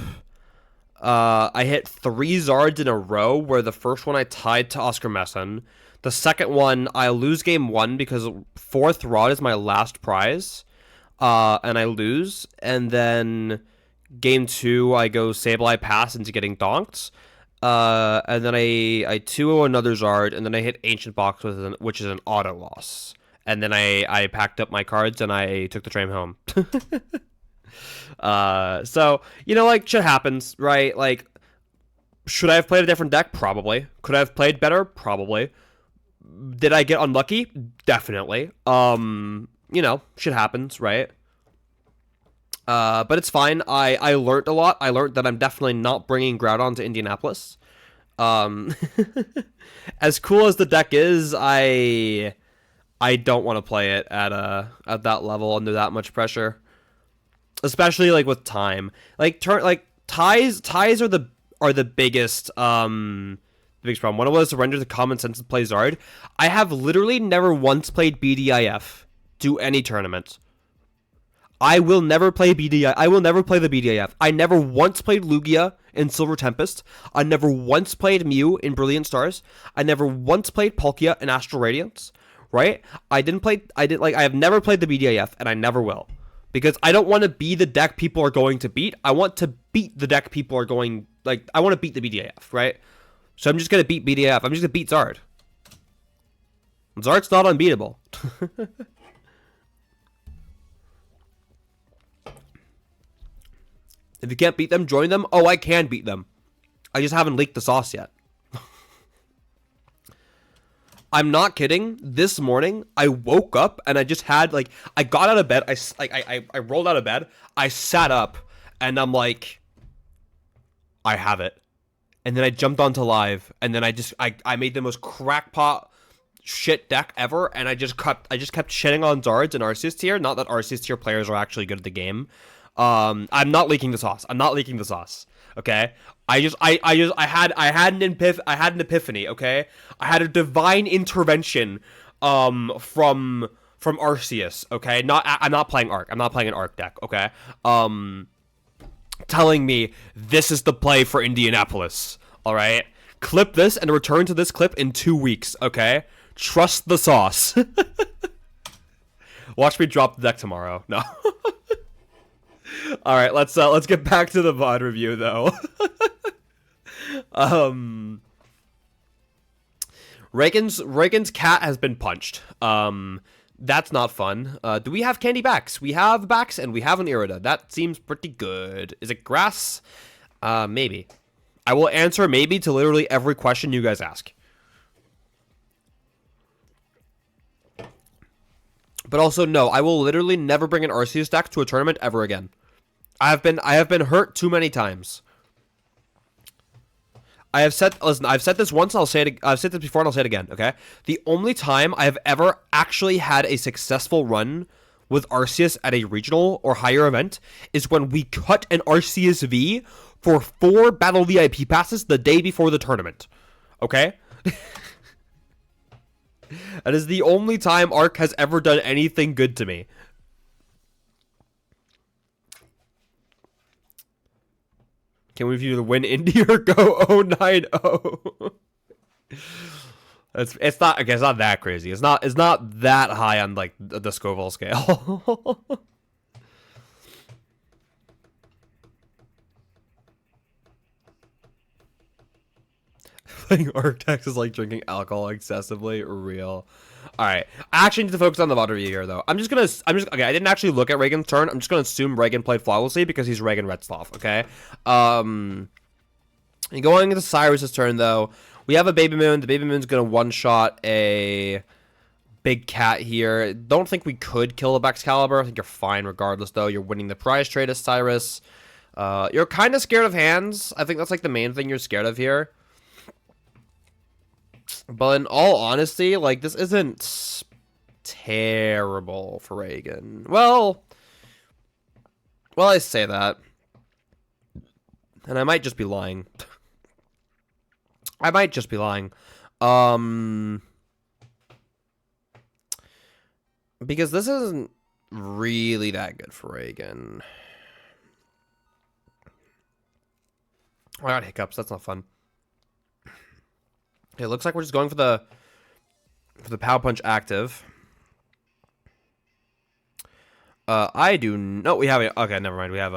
I hit 3 Zards in a row, where the first one I tied to Oscar Messon. The second one, I lose game 1 because 4th Rod is my last prize. And I lose. And then game 2, I go Sableye pass into getting donked. And then I 2-0 another Zard, and then I hit Ancient Box, which is an auto loss. And then I packed up my cards, and I took the train home. So, you know, like, shit happens, right? Like, should I have played a different deck? Probably. Could I have played better? Probably. Did I get unlucky? Definitely. You know, shit happens, right? But it's fine. I learned a lot. I learned that I'm definitely not bringing Groudon to Indianapolis. As cool as the deck is, I don't want to play it at that level under that much pressure, especially like with time. Like ties are the biggest problem. One was surrender to common sense and play Zard. I have literally never once played BDIF to any tournament. I will never play BDI. I will never play the BDIF. I never once played Lugia in Silver Tempest. I never once played Mew in Brilliant Stars. I never once played Palkia in Astral Radiance. Right? I have never played the BDIF, and I never will. Because I don't want to be the deck people are going to beat. I want to beat the deck people are going... Like, I want to beat the BDIF, right? So I'm just going to beat BDIF. I'm just going to beat Zard. Zard's not unbeatable. If you can't beat them, join them. Oh, I can beat them. I just haven't leaked the sauce yet. I'm not kidding. This morning, I woke up and I just had, like, I got out of bed. I rolled out of bed. I sat up and I'm like, I have it. And then I jumped onto live and then I made the most crackpot shit deck ever. And I just kept shitting on Zards and Arceus tier. Not that Arceus tier players are actually good at the game. I'm not leaking the sauce. Okay. I had an epiphany. Okay. I had a divine intervention, from Arceus. Okay. I'm not playing Arc. I'm not playing an Arc deck. Okay. Telling me this is the play for Indianapolis. All right. Clip this and return to this clip in 2 weeks. Okay. Trust the sauce. Watch me drop the deck tomorrow. No. All right, let's get back to the VOD review though. Reagan's cat has been punched. That's not fun. Do we have candy backs? We have backs and we have an Irida. That seems pretty good. Is it grass? Maybe. I will answer maybe to literally every question you guys ask. But also no, I will literally never bring an Arceus deck to a tournament ever again. I have been hurt too many times. I've said this once, I've said this before and I'll say it again, okay? The only time I have ever actually had a successful run with Arceus at a regional or higher event is when we cut an Arceus V for 4 Battle VIP passes the day before the tournament. Okay? That is the only time Arc has ever done anything good to me. Can we view the win indie or go 090? It's not, okay, it's not that crazy. It's not that high on like the Scoville scale. Playing Arctex is like drinking alcohol excessively. Real. All right. I actually need to focus on the VOD review here, though. Okay, I didn't actually look at Reagan's turn. I'm just gonna assume Reagan played flawlessly because he's Reagan Retzloff. Okay. Going into Cyrus's turn, though, we have a Baby Moon. The Baby Moon's gonna one-shot a big cat here. Don't think we could kill the Excalibur. I think you're fine regardless, though. You're winning the prize trade as Cyrus. You're kind of scared of hands. I think that's like the main thing you're scared of here. But in all honesty, like, this isn't terrible for Reagan. Well, I say that. And I might just be lying. I might just be lying. Because this isn't really that good for Reagan. I got hiccups. That's not fun. It looks like we're just going for the Power Punch active. I do no. We have it. Okay, never mind. We have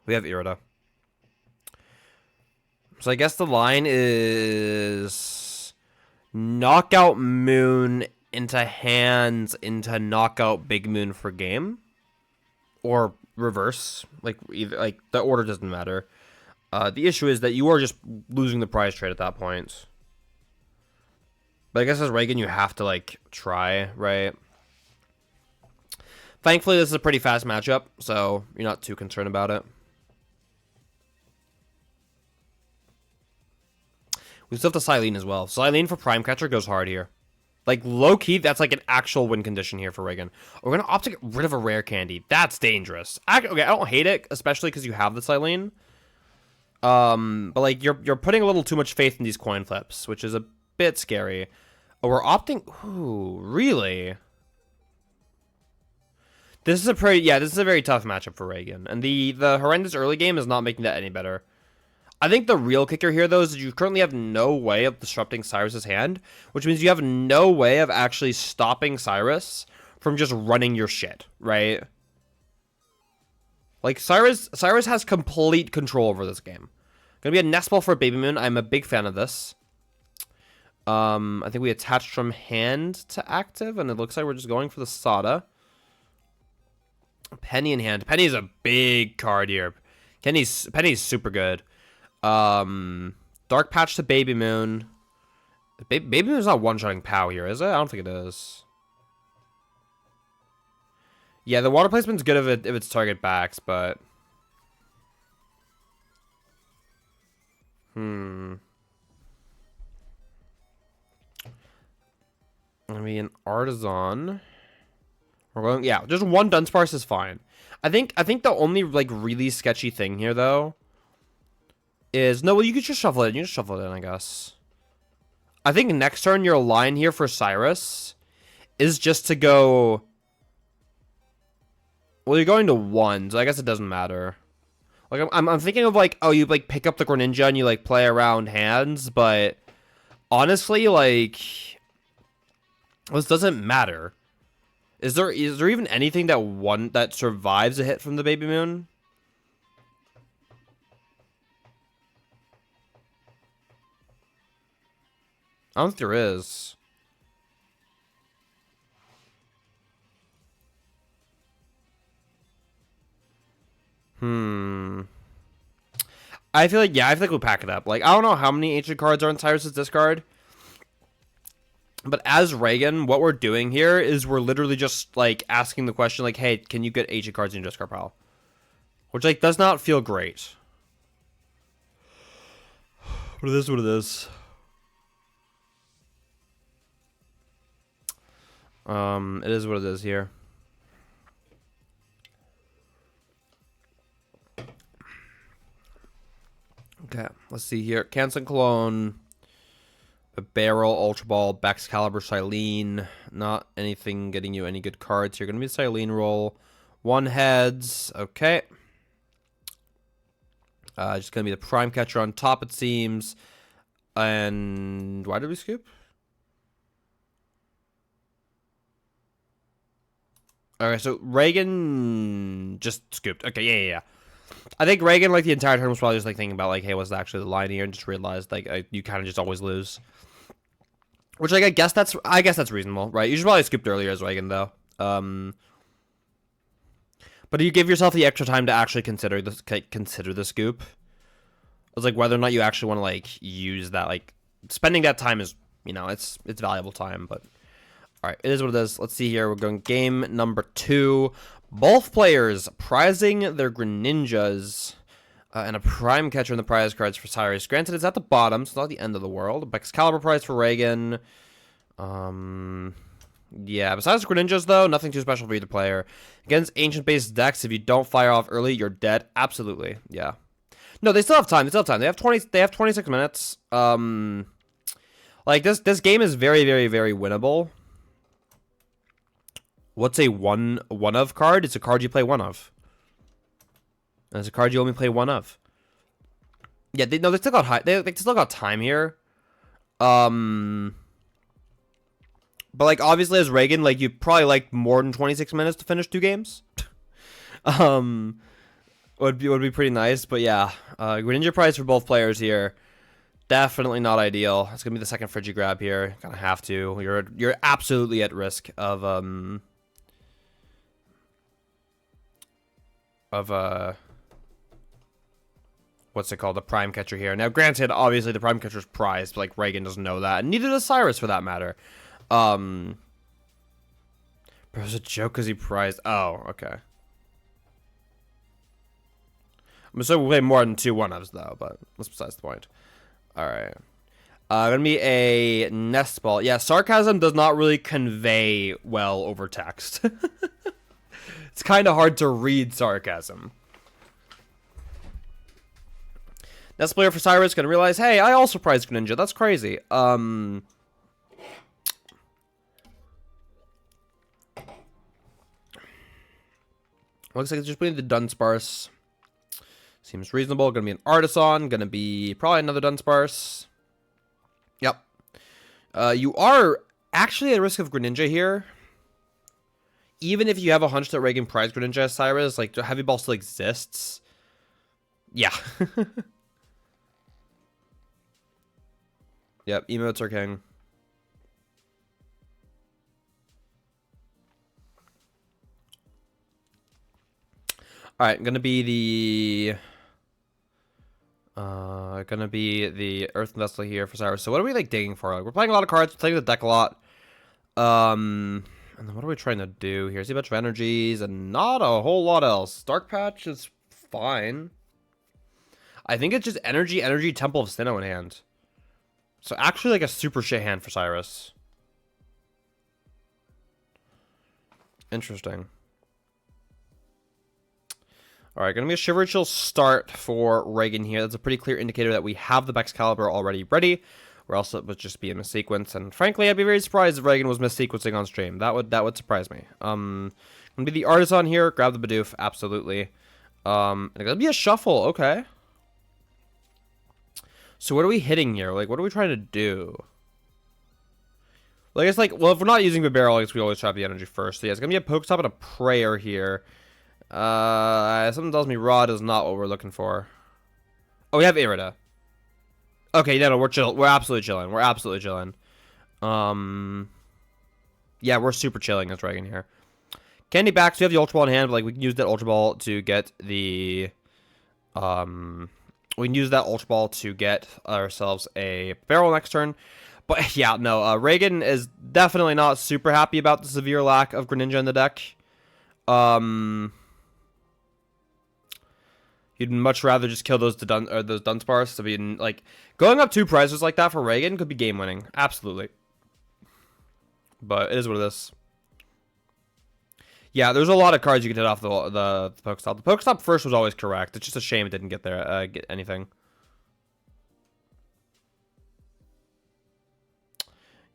Irida. So I guess the line is knockout Moon into hands into knockout Big Moon for game, or reverse. Like either, like the order doesn't matter. The issue is that you are just losing the prize trade at that point. But I guess as Reagan, you have to, like, try, right? Thankfully, this is a pretty fast matchup, so you're not too concerned about it. We still have to Silene as well. Silene for Prime Catcher goes hard here. Like, low-key, that's, like, an actual win condition here for Reagan. We're going to opt to get rid of a rare candy. That's dangerous. Okay, I don't hate it, especially because you have the Silene. But, like, you're putting a little too much faith in these coin flips, which is a bit scary. Oh, we're opting. Ooh, really? This is a very tough matchup for Reagan. And the horrendous early game is not making that any better. I think the real kicker here, though, is that you currently have no way of disrupting Cyrus's hand, which means you have no way of actually stopping Cyrus from just running your shit, right? Like, Cyrus has complete control over this game. Gonna be a nest ball for Baby Moon. I'm a big fan of this. I think we attached from hand to active, and it looks like we're just going for the Sada. Penny in hand. Penny is a big card here. Penny's super good. Dark Patch to Baby Moon. Baby Moon's not one-shotting Pow here, is it? I don't think it is. Yeah, the water placement's good if it's target backs, but... I mean, Artisan. We're going, yeah, just one Dunsparce is fine. I think the only, like, really sketchy thing here, though, is... No, well, you could just shuffle it. You just shuffle it in, I guess. I think next turn, your line here for Cyrus is just to go... Well, you're going to 1, so I guess it doesn't matter. Like, I'm thinking of, like, oh, you, like, pick up the Greninja and you, like, play around hands, but... Honestly, like... This doesn't matter. Is there even anything that survives a hit from the Baby Moon? I don't think there is. I feel like we'll pack it up. Like, I don't know how many ancient cards are in Cyrus's discard. But as Reagan, what we're doing here is we're literally just, like, asking the question, like, hey, can you get ancient cards in your discard pile? Which, like, does not feel great. But it is what it is. It is what it is here. Okay, let's see here. Canson Cologne. A Barrel, Ultra Ball, Excalibur, Silene. Not anything getting you any good cards here. Going to be a Silene roll. 1 heads. Okay. Just going to be the Prime Catcher on top, it seems. And why did we scoop? Alright, so Reagan just scooped. Okay, yeah. I think Reagan, like, the entire turn was probably just, like, thinking about, like, hey, what's actually the line here? And just realized, like, you kind of just always lose. Which, like, I guess that's reasonable, right? You should probably scooped earlier as Reagan, though. But you give yourself the extra time to actually consider the scoop. It's like whether or not you actually want to, like, use that, like, spending that time is, you know, it's valuable time, but all right, it is what it is. Let's see here. We're going game number 2. Both players prizing their Greninjas and a Prime Catcher in the prize cards for Cyrus. Granted, it's at the bottom, so it's not the end of the world. Excalibur prize for Reagan. Yeah, besides Greninjas, though, nothing too special for either player. Against ancient-based decks, if you don't fire off early, you're dead. Absolutely, yeah. No, they still have time. They have 26 minutes. Like this game is very, very, very winnable. What's a one of card? It's a card you play one of. And it's a card you only play one of. Yeah, they still got they still got time here. But like obviously as Reagan, like you probably like more than 26 minutes to finish 2 games. Would be pretty nice, but yeah. Greninja prize for both players here. Definitely not ideal. It's gonna be the second Frigi grab here. Gonna have to. You're absolutely at risk of what's it called? The Prime Catcher here. Now, granted, obviously the Prime Catcher's prized, but like Reagan doesn't know that, and neither does Cyrus for that matter. But it was a joke because he prized. Oh, okay. I'm assuming we'll play more than 2 1-ofs though, but that's besides the point. Alright. Gonna be a Nest Ball. Yeah, sarcasm does not really convey well over text. It's kind of hard to read sarcasm. Nest player for Cyrus gonna realize, hey, I also prized Greninja. That's crazy. Looks like it's just putting the Dunsparce. Seems reasonable. Gonna be an Artisan. Gonna be probably another Dunsparce. Yep. You are actually at risk of Greninja here. Even if you have a hunch that Reagan prized Greninja as Cyrus, like, Heavy Ball still exists. Yeah. Yep, emotes are king. Alright, gonna be the Earth Vessel here for Cyrus. So what are we like digging for? Like, we're playing a lot of cards, we're playing the deck a lot. And then what are we trying to do here? See a bunch of energies and not a whole lot else. Dark Patch is fine. I think it's just energy, Temple of Sinnoh in hand. So actually like a super shit hand for Cyrus. Interesting. Alright, gonna be a Shiver Chill start for Reagan here. That's a pretty clear indicator that we have the Excalibur already ready. Or else it would just be a missequence. And frankly, I'd be very surprised if Reagan was missequencing on stream. That would surprise me. Gonna be the Artisan here. Grab the Bidoof, absolutely. And it's gonna be a Shuffle, okay. So what are we hitting here? Like, what are we trying to do? Well, I guess, like, well, if we're not using the barrel, I guess we always try the energy first. So yeah, it's gonna be a Pokestop and a Prayer here. Something tells me Rod is not what we're looking for. Oh, we have Irida. Okay, no, we're chill. We're absolutely chilling. We're absolutely chilling. Yeah, we're super chilling as Reagan here. Candy back. So we have the Ultra Ball in hand, but like we can use that Ultra Ball to get the we can use that Ultra Ball to get ourselves a barrel next turn. But yeah, no, Reagan is definitely not super happy about the severe lack of Greninja in the deck. You'd much rather just kill those Dunsparce. I mean, like, going up 2 prizes like that for Reagan could be game-winning. Absolutely. But it is what it is. Yeah, there's a lot of cards you can hit off the Pokestop. The Pokestop first was always correct. It's just a shame it didn't get there, get anything.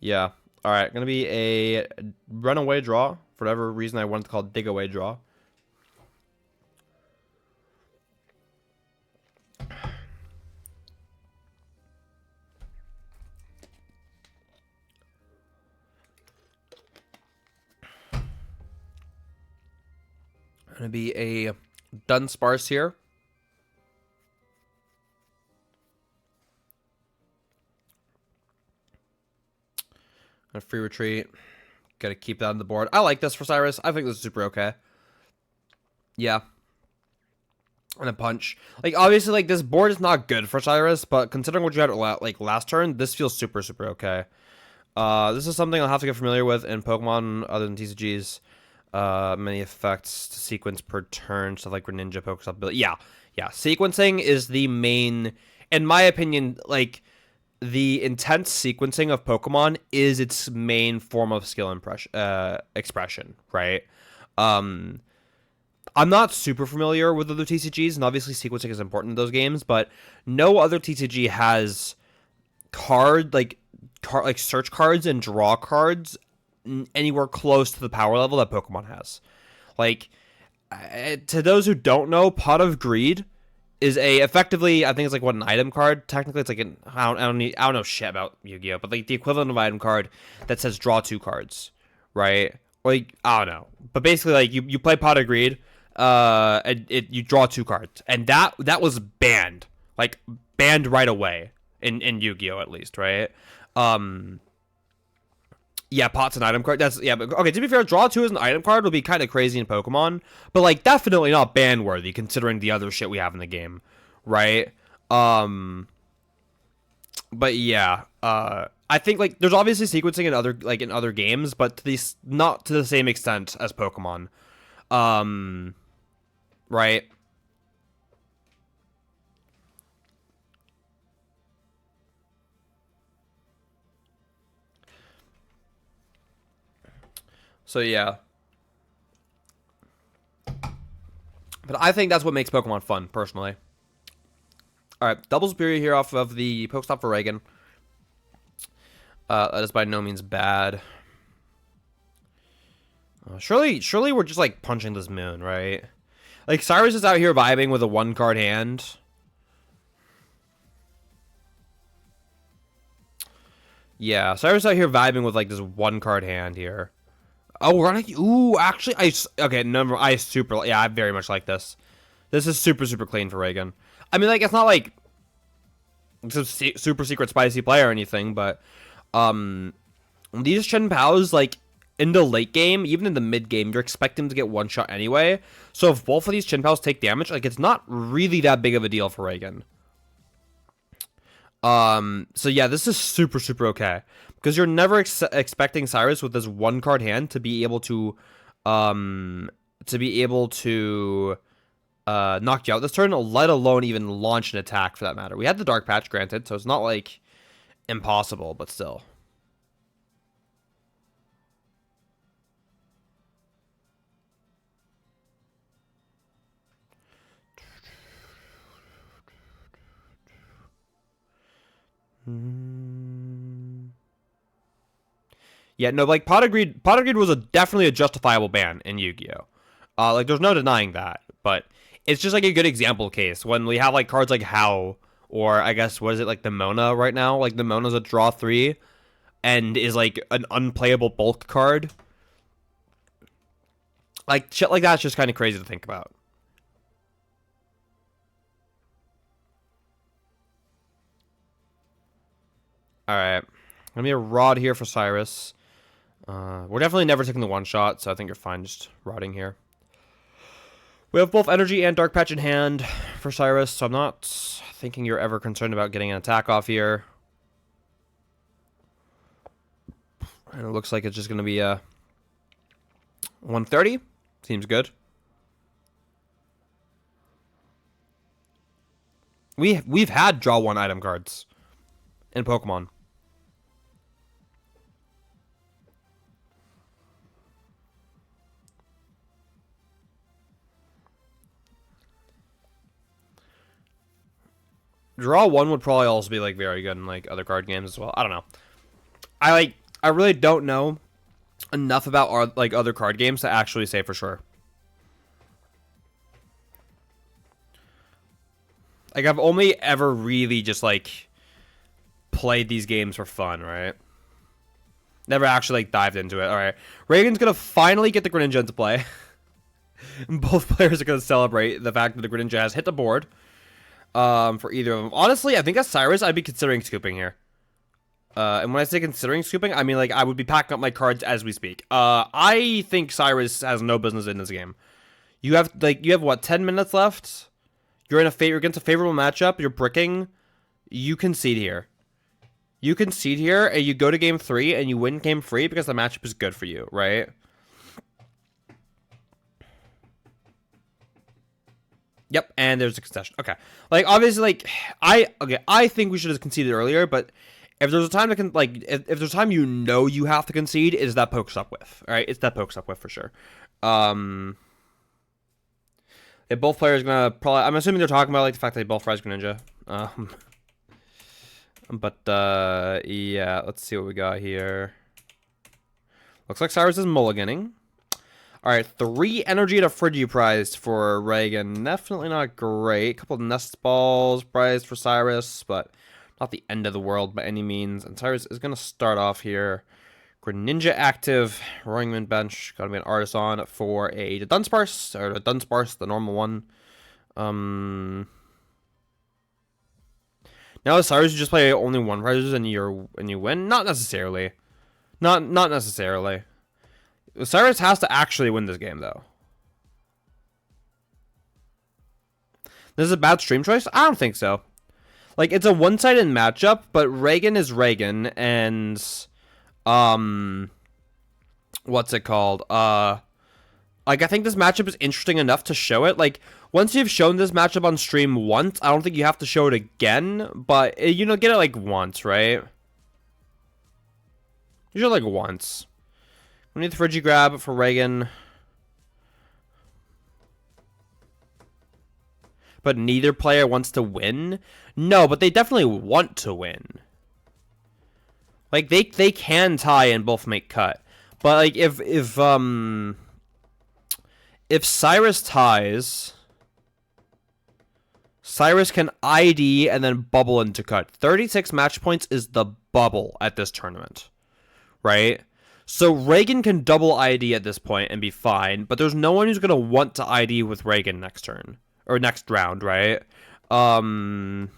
Yeah. All right. Gonna be a runaway draw. For whatever reason, I wanted to call it dig away draw. Gonna be a Dunsparce here. A free retreat. Gotta keep that on the board. I like this for Cyrus. I think this is super okay. Yeah. And a punch. Like, obviously, like, this board is not good for Cyrus, but considering what you had, like, last turn, this feels super, super okay. This is something I'll have to get familiar with in Pokemon other than TCGs. Many effects to sequence per turn, stuff like Greninja, Pokestop ability. Yeah. Sequencing is the main, in my opinion, like, the intense sequencing of Pokemon is its main form of skill expression, right? I'm not super familiar with other TCGs, and obviously sequencing is important in those games, but no other TCG has like search cards and draw cards anywhere close to the power level that Pokemon has. Like, to those who don't know, Pot of Greed is effectively, I think it's like what, an item card. Technically, it's like I don't know shit about Yu-Gi-Oh, but like the equivalent of an item card that says draw 2 cards, right? Like, I don't know, but basically, like you play Pot of Greed, and you draw 2 cards, and that was banned, like banned right away in Yu-Gi-Oh, at least, right? Yeah, pot's an item card. But okay, to be fair, draw 2 as an item card would be kind of crazy in Pokemon, but like definitely not ban worthy considering the other shit we have in the game, right? But yeah, I think like there's obviously sequencing in other games, but not to the same extent as Pokemon. Right? So yeah. But I think that's what makes Pokemon fun, personally. Alright, double superior here off of the Pokestop for Reagan. That is by no means bad. Surely we're just like punching this moon, right? Like Cyrus is out here vibing with a 1-card hand. Yeah, Cyrus out here vibing with like this 1-card hand here. Oh, we're on a... Ooh, actually, I very much like this. This is super, super clean for Reagan. I mean, like, it's not like it's a super secret spicy play or anything, but these Chien-Paos, like, in the late game, even in the mid game, you're expecting them to get one shot anyway. So if both of these Chien-Paos take damage, like, it's not really that big of a deal for Reagan. So yeah, this is super, super okay. Because you're never expecting Cyrus with this 1-card hand to be able to knock you out this turn, let alone even launch an attack for that matter. We had the Dark Patch, granted, so it's not like impossible, but still. Yeah, no, like Pot of Greed was definitely a justifiable ban in Yu-Gi-Oh. Like there's no denying that, but it's just like a good example case when we have like cards like How, or I guess what is it, like the Mona right now? Like the Mona's a draw 3 and is like an unplayable bulk card. Like shit like that's just kind of crazy to think about. All right, gonna be a Rod here for Cyrus. We're definitely never taking the 1-shot, so I think you're fine just Rodding here. We have both Energy and Dark Patch in hand for Cyrus, so I'm not thinking you're ever concerned about getting an attack off here. And it looks like it's just going to be a 130. Seems good. We've had draw 1 item cards in Pokemon. Draw 1 would probably also be like very good in like other card games as well. I don't know. I really don't know enough about our, like, other card games to actually say for sure. Like, I've only ever really just, like, played these games for fun, right? Never actually, like, dived into it. All right. Reagan's going to finally get the Greninja into play. And both players are going to celebrate the fact that the Greninja has hit the board for either of them. Honestly, I think as Cyrus, I'd be considering scooping here. And when I say considering scooping, I mean, like, I would be packing up my cards as we speak. I think Cyrus has no business in this game. You have, what, 10 minutes left? You're against a favorable matchup. You're bricking. You concede here. You concede here, and you go to game 3, and you win game 3 because the matchup is good for you, right? Yep, and there's a concession. Okay. Like, obviously, like, I think we should have conceded earlier, but if there's a time to, if there's a time you know you have to concede, it's that pokes up with. All right? It's that pokes up with for sure. If both players gonna probably, I'm assuming they're talking about, like, the fact that they both rise Greninja. Yeah, let's see what we got here. Looks like Cyrus is mulliganing. Alright, 3 energy and a Friggy prize for Reagan. Definitely not great. A couple of Nest Balls prized for Cyrus, but not the end of the world by any means. And Cyrus is going to start off here. Greninja active. Roaring Wind bench. Got to be an Artisan for a Dunsparce. Or a Dunsparce, the normal one. Now with Cyrus, you just play only 1 prizes and you win? Not necessarily. Not necessarily. Cyrus has to actually win this game, though. This is a bad stream choice? I don't think so. Like, it's a one-sided matchup, but Reagan is Reagan, and, what's it called? Like, I think this matchup is interesting enough to show it. Like, once you've shown this matchup on stream once, I don't think you have to show it again, but, you know, get it, like, once, right? Usually, like, once. We need the Friggy grab for Reagan. But neither player wants to win? No, but they definitely want to win. Like, they can tie and both make cut. But, like, if Cyrus ties, Cyrus can ID and then bubble into cut. 36 match points is the bubble at this tournament. Right? So Reagan can double ID at this point and be fine, but there's no one who's going to want to ID with Reagan next turn. Or next round, right? So,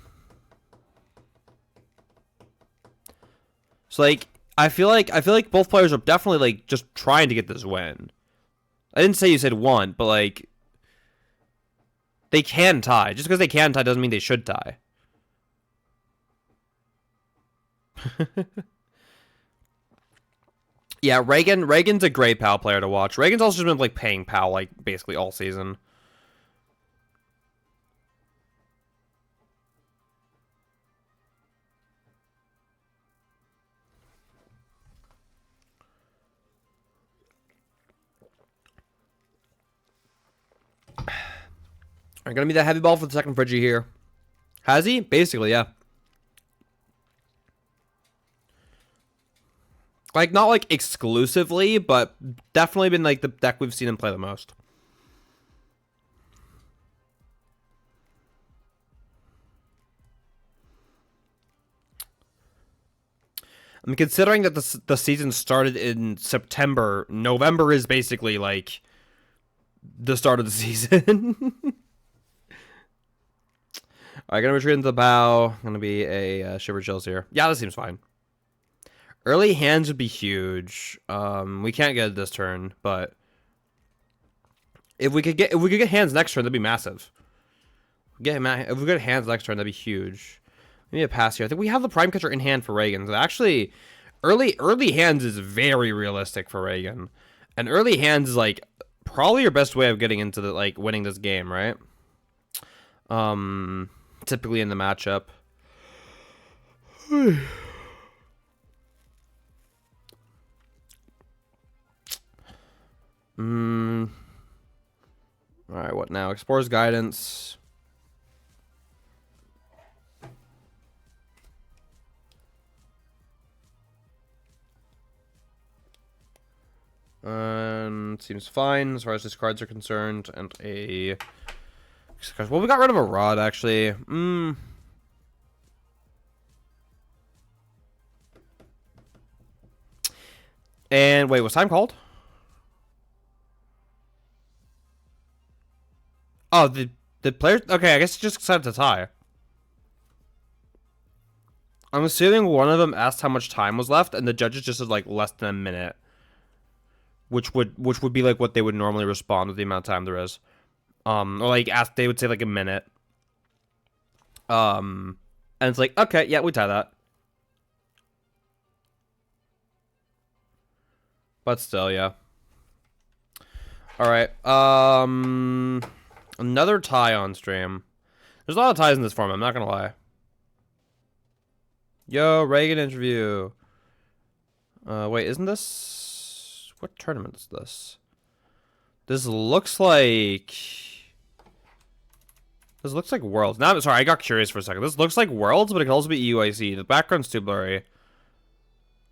like, I feel like both players are definitely, like, just trying to get this win. I didn't say you said want, but, like, they can tie. Just because they can tie doesn't mean they should tie. Yeah, Reagan's a great PAL player to watch. Reagan's also just been, like, paying PAL, like, basically all season. Alright, gonna be that heavy ball for the second Friggy here. Has he? Basically, yeah. Like, not, like, exclusively, but definitely been, like, the deck we've seen him play the most. I mean, considering that the season started in September, November is basically, like, the start of the season. Alright, gonna retreat into the bow. Gonna be a Shiver Chills here. Yeah, this seems fine. Early hands would be huge. We can't get it this turn, but if we could get hands next turn, that'd be massive. If we get hands next turn, that'd be huge. We need a pass here. I think we have the Prime Catcher in hand for Reagan. So actually, early hands is very realistic for Reagan, and early hands is like probably your best way of getting into the like winning this game, right? Typically in the matchup. Alright, what now? Explorer's Guidance. Seems fine as far as his cards are concerned. And a... Well, we got rid of a rod, actually. And wait, was time called? Oh, the players... Okay, I guess it just decided to tie. I'm assuming one of them asked how much time was left, and the judges just said, like, less than a minute. Which would be, like, what they would normally respond with the amount of time there is. Or, like, they would say, like, a minute. And it's like, okay, yeah, we tie that. But still, yeah. Alright, another tie on stream. There's a lot of ties in this form, I'm not gonna lie. Yo, Reagan interview. Wait, isn't this... What tournament is this? This looks like... This looks like Worlds. Now, sorry, I got curious for a second. This looks like Worlds, but it can also be EUIC. The background's too blurry.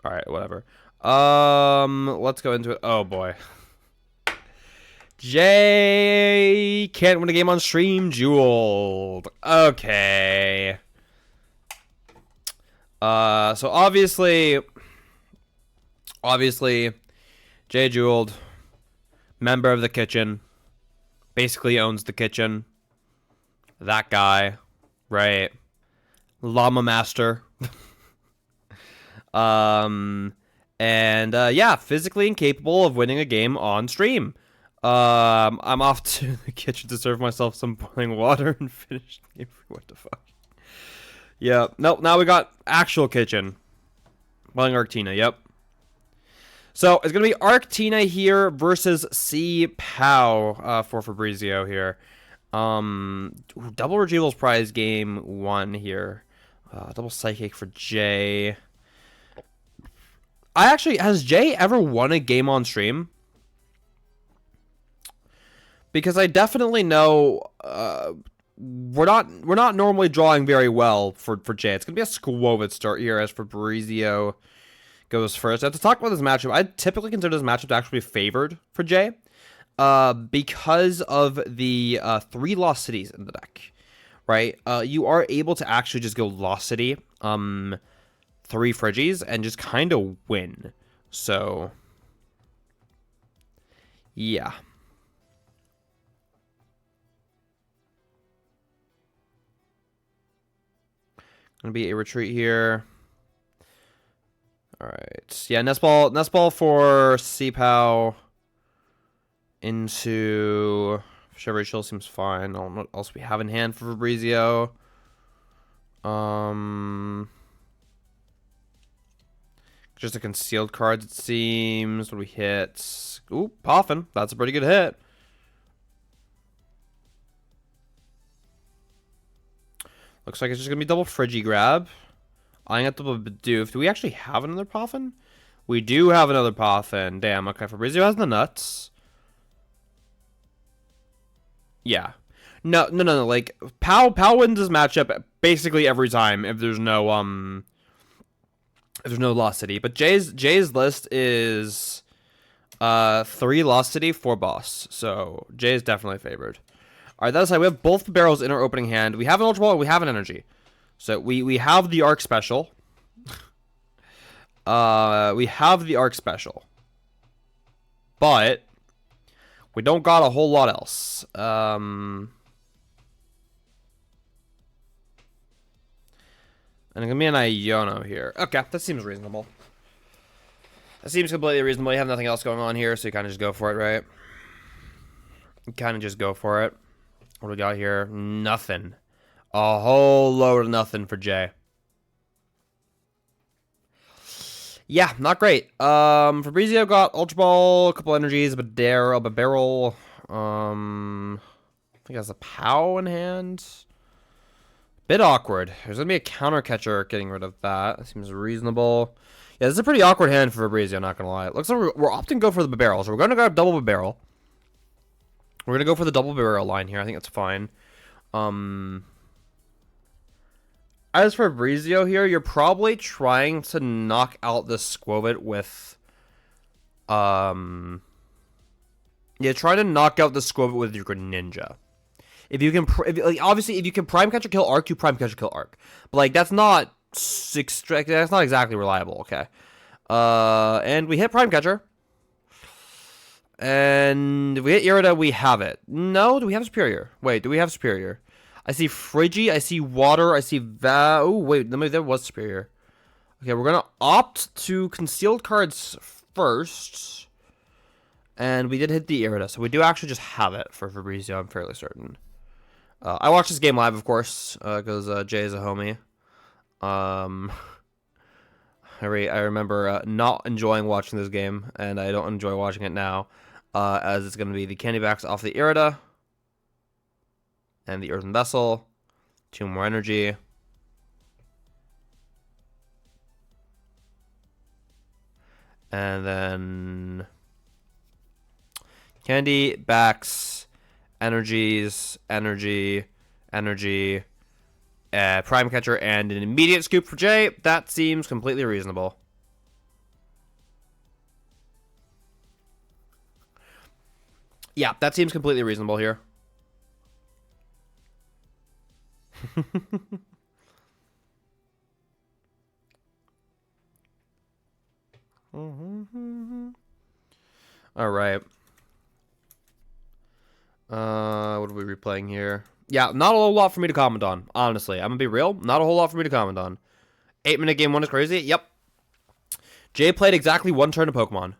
Alright, whatever. Let's go into it. Oh, boy. Jay can't win a game on stream. Jeweled. Okay. So obviously, Jay Jeweled, member of the kitchen, basically owns the kitchen. That guy, right? Llama Master. Yeah, physically incapable of winning a game on stream. I'm off to the kitchen to serve myself some boiling water and finish the game. What the fuck? Yeah, nope, now we got actual kitchen. Playing Arctina, yep. So, it's going to be Arctina here versus Chien-Pao for Fabrizio here. Double Retrieval's prize game 1 here. Double Psychic for Jay. Has Jay ever won a game on stream? Because I definitely know, we're not normally drawing very well for Jay. It's gonna be a Squovit start here as Fabrizio goes first. I have to talk about this matchup. I typically consider this matchup to actually be favored for Jay, because of the 3 Lost Cities in the deck, right? You are able to actually just go Lost City, 3 Friggies, and just kind of win. So, yeah. Gonna be a retreat here. All right. Yeah, nest ball for Chien-Pao into Chevrolet Shield seems fine. I don't know what else we have in hand for Fabrizio. Just a concealed cards, it seems. What do we hit? Ooh, Poffin. That's a pretty good hit. Looks like it's just going to be double Friggy grab. Eyeing at double Bidoof. Do we actually have another Poffin? We do have another Poffin. Damn, okay. Fabrizio has the nuts. Yeah. No. Like, Pao wins this matchup basically every time if there's no, Lost City. But Jay's list is 3 Lost City, 4 boss. So, Jay is definitely favored. All right, that aside, we have both the barrels in our opening hand. We have an Ultra Ball and we have an Energy. So we have the Arc Special. We have the Arc Special. But we don't got a whole lot else. And it's gonna be an Iono here. Okay, that seems reasonable. That seems completely reasonable. You have nothing else going on here, so you kind of just go for it, right? You kind of just go for it. What do we got here? Nothing. A whole load of nothing for Jay. Yeah, not great. Fabrizio got Ultra Ball, a couple energies, a barrel. I think has a Pow in hand. Bit awkward. There's gonna be a counter catcher getting rid of that. That seems reasonable. Yeah, this is a pretty awkward hand for Fabrizio, not gonna lie. It looks like we're opting to go for the barrel. So we're gonna go double barrel. We're gonna go for the double barrel line here. I think that's fine. As for Fabrizio here, you're probably trying to knock out this Squovit with Yeah, try to knock out the Squirtle with your Greninja. If you can, obviously, if you can Prime Catcher kill Arc, you Prime Catcher kill Arc. But like, that's not exactly reliable. Okay. And we hit Prime Catcher. And if we hit Irida, we have it. No, do we have Superior? Wait, do we have Superior? I see Friggy, I see Water, I see Oh, wait, there was Superior. Okay, we're gonna opt to concealed cards first. And we did hit the Irida, so we do actually just have it for Fabrizio, I'm fairly certain. I watched this game live, of course, because Jay is a homie. I remember not enjoying watching this game, and I don't enjoy watching it now, as it's going to be the Candy Backs off the Irida, and the Earthen Vessel, 2 more energy. And then Candy Backs, energies, energy, Prime Catcher, and an immediate scoop for Jay. That seems completely reasonable. Yeah, that seems completely reasonable here. All right. What are we replaying here? Yeah, not a whole lot for me to comment on, honestly. I'm gonna be real. Not a whole lot for me to comment on. 8-minute game 1 is crazy. Yep. Jay played exactly 1 turn of Pokemon.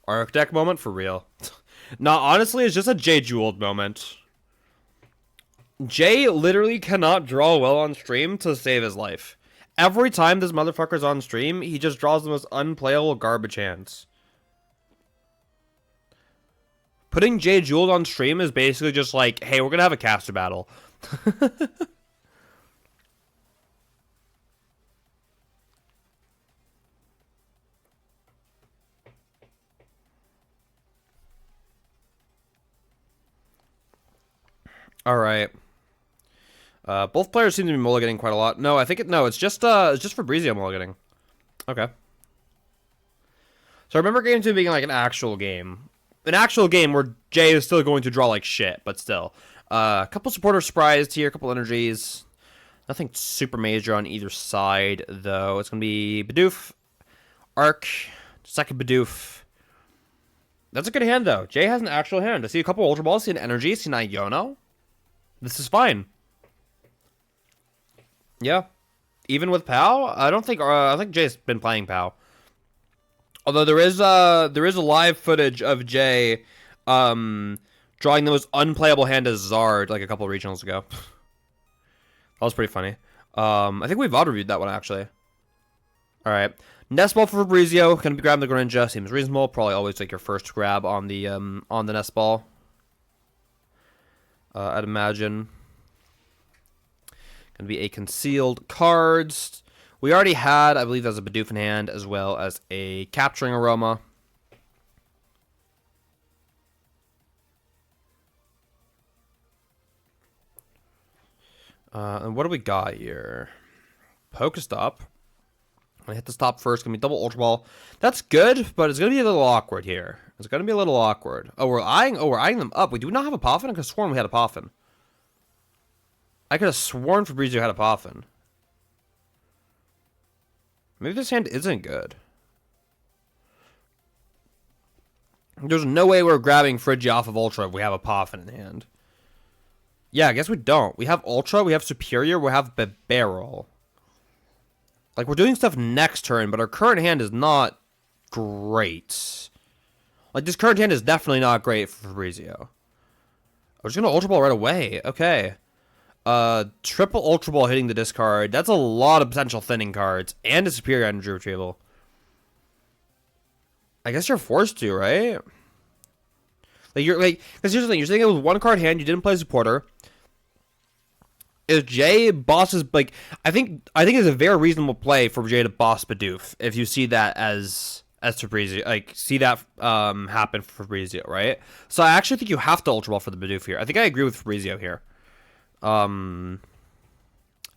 Arc deck moment for real. Nah, honestly, it's just a Jay Jeweled moment. Jay literally cannot draw well on stream to save his life. Every time this motherfucker's on stream, he just draws the most unplayable garbage hands. Putting Jay Jeweled on stream is basically just like, hey, we're gonna have a caster battle. All right. Both players seem to be mulliganing quite a lot. No, I think it's just Fabrizio mulliganing. Okay. So I remember Game 2 being like an actual game. An actual game where Jay is still going to draw like shit, but still. A couple supporters surprised here, a couple energies. Nothing super major on either side, though. It's going to be Bidoof, Arc, second Bidoof. That's a good hand, though. Jay has an actual hand. I see a couple Ultra Balls, see an energy, see an Iono. This is fine. Yeah. Even with Pao, I think Jay's been playing Pao. Although there is a live footage of Jay drawing the most unplayable hand as Zard like a couple of regionals ago. That was pretty funny. I think we've auto-reviewed that one actually. Alright. Nest Ball for Fabrizio, gonna be grabbing the Greninja, seems reasonable. Probably always like your first grab on the Nest Ball. I'd imagine. Gonna be a concealed cards. We already had, I believe, there's a Bidoof in hand, as well as a Capturing Aroma. And what do we got here? Pokestop. I'm gonna hit the stop first. Gonna be double Ultra Ball. That's good, but it's gonna be a little awkward here. It's gonna be a little awkward. Oh, we're eyeing them up. Wait, do we not have a Poffin? I could have sworn we had a Poffin. I could have sworn Fabrizio had a Poffin. Maybe this hand isn't good. There's no way we're grabbing Friggy off of Ultra if we have a Poffin in hand. Yeah, I guess we don't. We have Ultra, we have Superior, we have Barrel. Like, we're doing stuff next turn, but our current hand is not great. Like, this current hand is definitely not great for Fabrizio. We're just gonna Ultra Ball right away. Okay. Triple Ultra Ball hitting the discard. That's a lot of potential thinning cards. And a Superior Energy Retrieval. I guess you're forced to, right? Like, because here's the thing. You're saying it was one card hand, you didn't play Supporter. If Jay bosses, like, I think it's a very reasonable play for Jay to boss Bidoof if you see that as Fabrizio, like, see that happen for Fabrizio, right? So I actually think you have to Ultra Ball for the Bidoof here. I think I agree with Fabrizio here.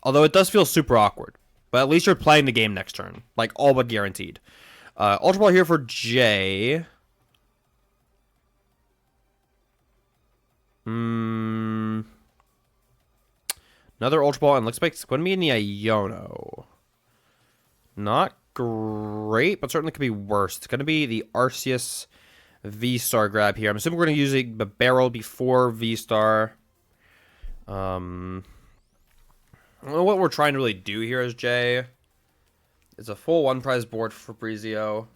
Although it does feel super awkward. But at least you're playing the game next turn. Like, all but guaranteed. Ultra Ball here for Jay. Another Ultra Ball, and looks like it's going to be in the Iono. Not great, but certainly could be worse. It's going to be the Arceus V-Star grab here. I'm assuming we're going to use the barrel before V-Star. I don't know what we're trying to really do here as Jay. It's a full one prize board for Fabrizio.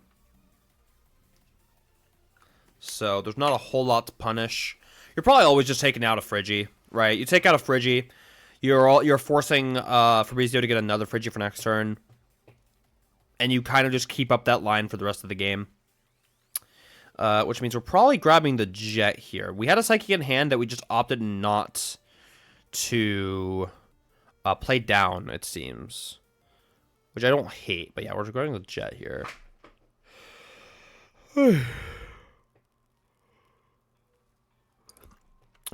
So there's not a whole lot to punish. You're probably always just taking out a Friggy, right? You take out a Friggy. You're forcing Fabrizio to get another Friggy for next turn. And you kind of just keep up that line for the rest of the game. Which means we're probably grabbing the Jet here. We had a Psychic in hand that we just opted not to play down, it seems. Which I don't hate, but yeah, we're going the Jet here.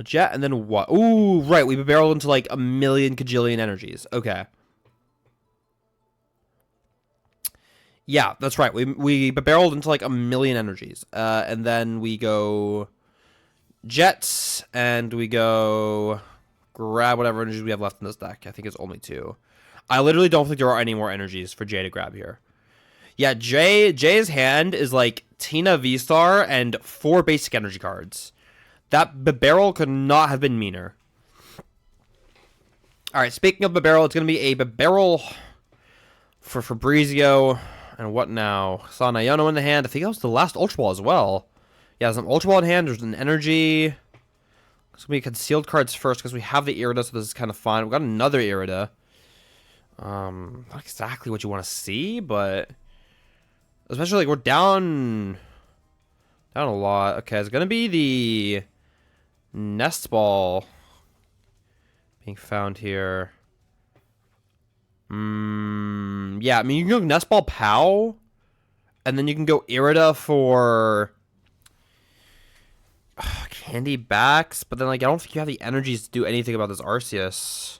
Jet, and then what? Ooh, right, we barreled into like a million kajillion energies. Okay. Yeah, that's right. We barreled into like a million energies. And then we go Jets, and we go grab whatever energies we have left in this deck. I think it's only 2. I literally don't think there are any more energies for Jay to grab here. Yeah, Jay's hand is like Tina V-Star and 4 basic energy cards. That barrel could not have been meaner. Alright, speaking of barrel, it's going to be a barrel for Fabrizio. And what now? Saw an Iono in the hand. I think that was the last Ultra Ball as well. Yeah, there's an Ultra Ball in hand. There's an energy. It's going to be concealed cards first because we have the Irida, so this is kind of fun. We've got another Irida. Not exactly what you want to see, but especially like we're down a lot. Okay, it's going to be the Nest Ball being found here. Yeah, I mean, you can go Nest Ball Pow, and then you can go Irida for Candy Backs, but then, like, I don't think you have the energies to do anything about this Arceus.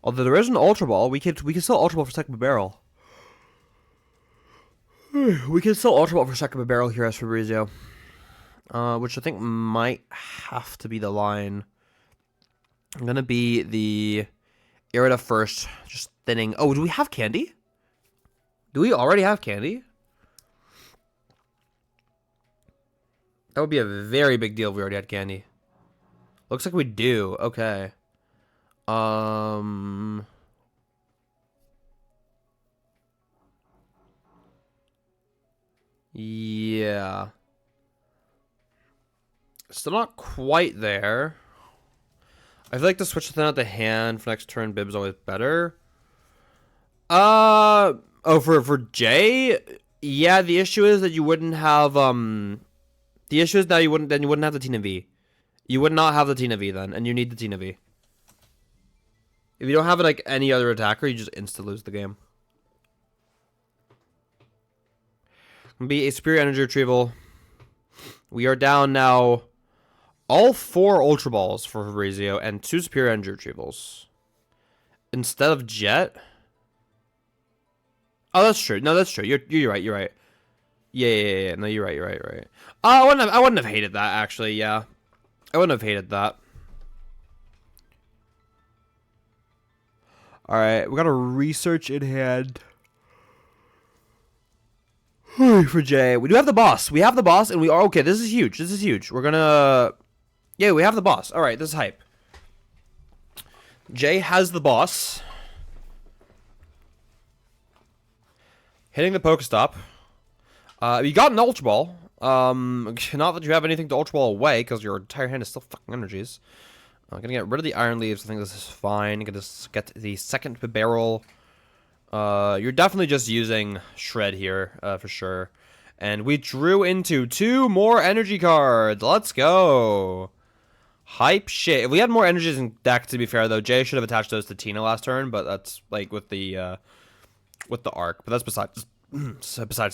Although there is an Ultra Ball, we could still Ultra Ball for second barrel. We can still Ultra Ball for second barrel here as Fabrizio. Which I think might have to be the line. I'm gonna be the Irida first, just thinning. Oh, do we have Candy? Do we already have Candy? That would be a very big deal if we already had Candy. Looks like we do. Okay. Yeah. Still not quite there. I feel like to switch something out the hand for next turn bib is always better. Oh, for Jay? Yeah, the issue is that you wouldn't have the issue is that you wouldn't have the Tina V. You would not have the Tina V then, and you need the Tina V. If you don't have it like any other attacker, you just insta lose the game. Gonna be a Superior Energy Retrieval. We are down now all 4 Ultra Balls for Fabrizio and 2 Superior Energy Retrievals. Instead of Jet. Oh, that's true. No, that's true. You're right. You're right. Yeah. No, you're right. I wouldn't have hated that, actually. Yeah, I wouldn't have hated that. All right, we got a research in hand for Jay. We do have the boss. We have the boss, and we are okay. This is huge. We're gonna. Yeah, we have the boss. All right, this is hype. Jay has the boss. Hitting the Pokestop. You got an Ultra Ball. Not that you have anything to Ultra Ball away, because your entire hand is still fucking energies. I'm gonna get rid of the Iron Leaves. I think this is fine. Gonna just get the second barrel. You're definitely just using Shred here, for sure. And we drew into 2 more energy cards. Let's go. Hype shit. If we had more energies in deck, to be fair, though, Jay should have attached those to Tina last turn, but that's, like, with the arc. But that's besides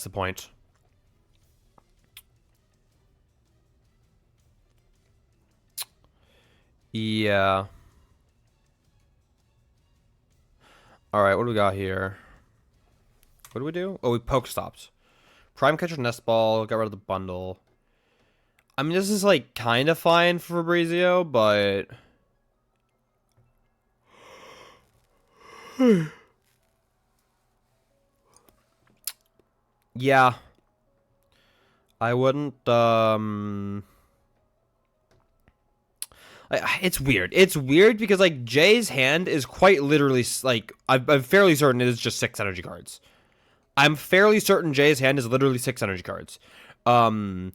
the point. Yeah. Alright, what do we got here? What do we do? Oh, we Pokestopped. Prime Catcher Nest Ball, got rid of the bundle. I mean, this is, like, kind of fine for Fabrizio, but... yeah. I wouldn't, it's weird. It's weird because, like, Jay's hand is quite literally, like, I'm fairly certain it is just 6 energy cards. I'm fairly certain Jay's hand is literally 6 energy cards. But,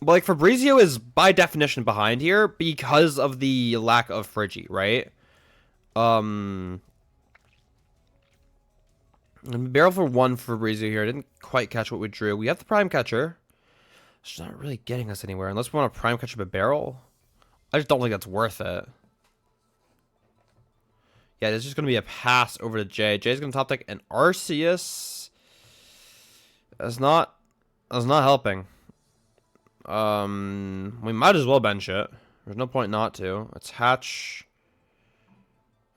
like, Fabrizio is, by definition, behind here because of the lack of Friggy, right? Barrel for 1 for Fabrizio here. I didn't quite catch what we drew. We have the Prime Catcher. It's not really getting us anywhere unless we want to Prime Catcher a barrel. I just don't think that's worth it. Yeah, there's just going to be a pass over to Jay. Jay's going to top deck an Arceus. That's not helping. We might as well bench it. There's no point not to. Let's hatch.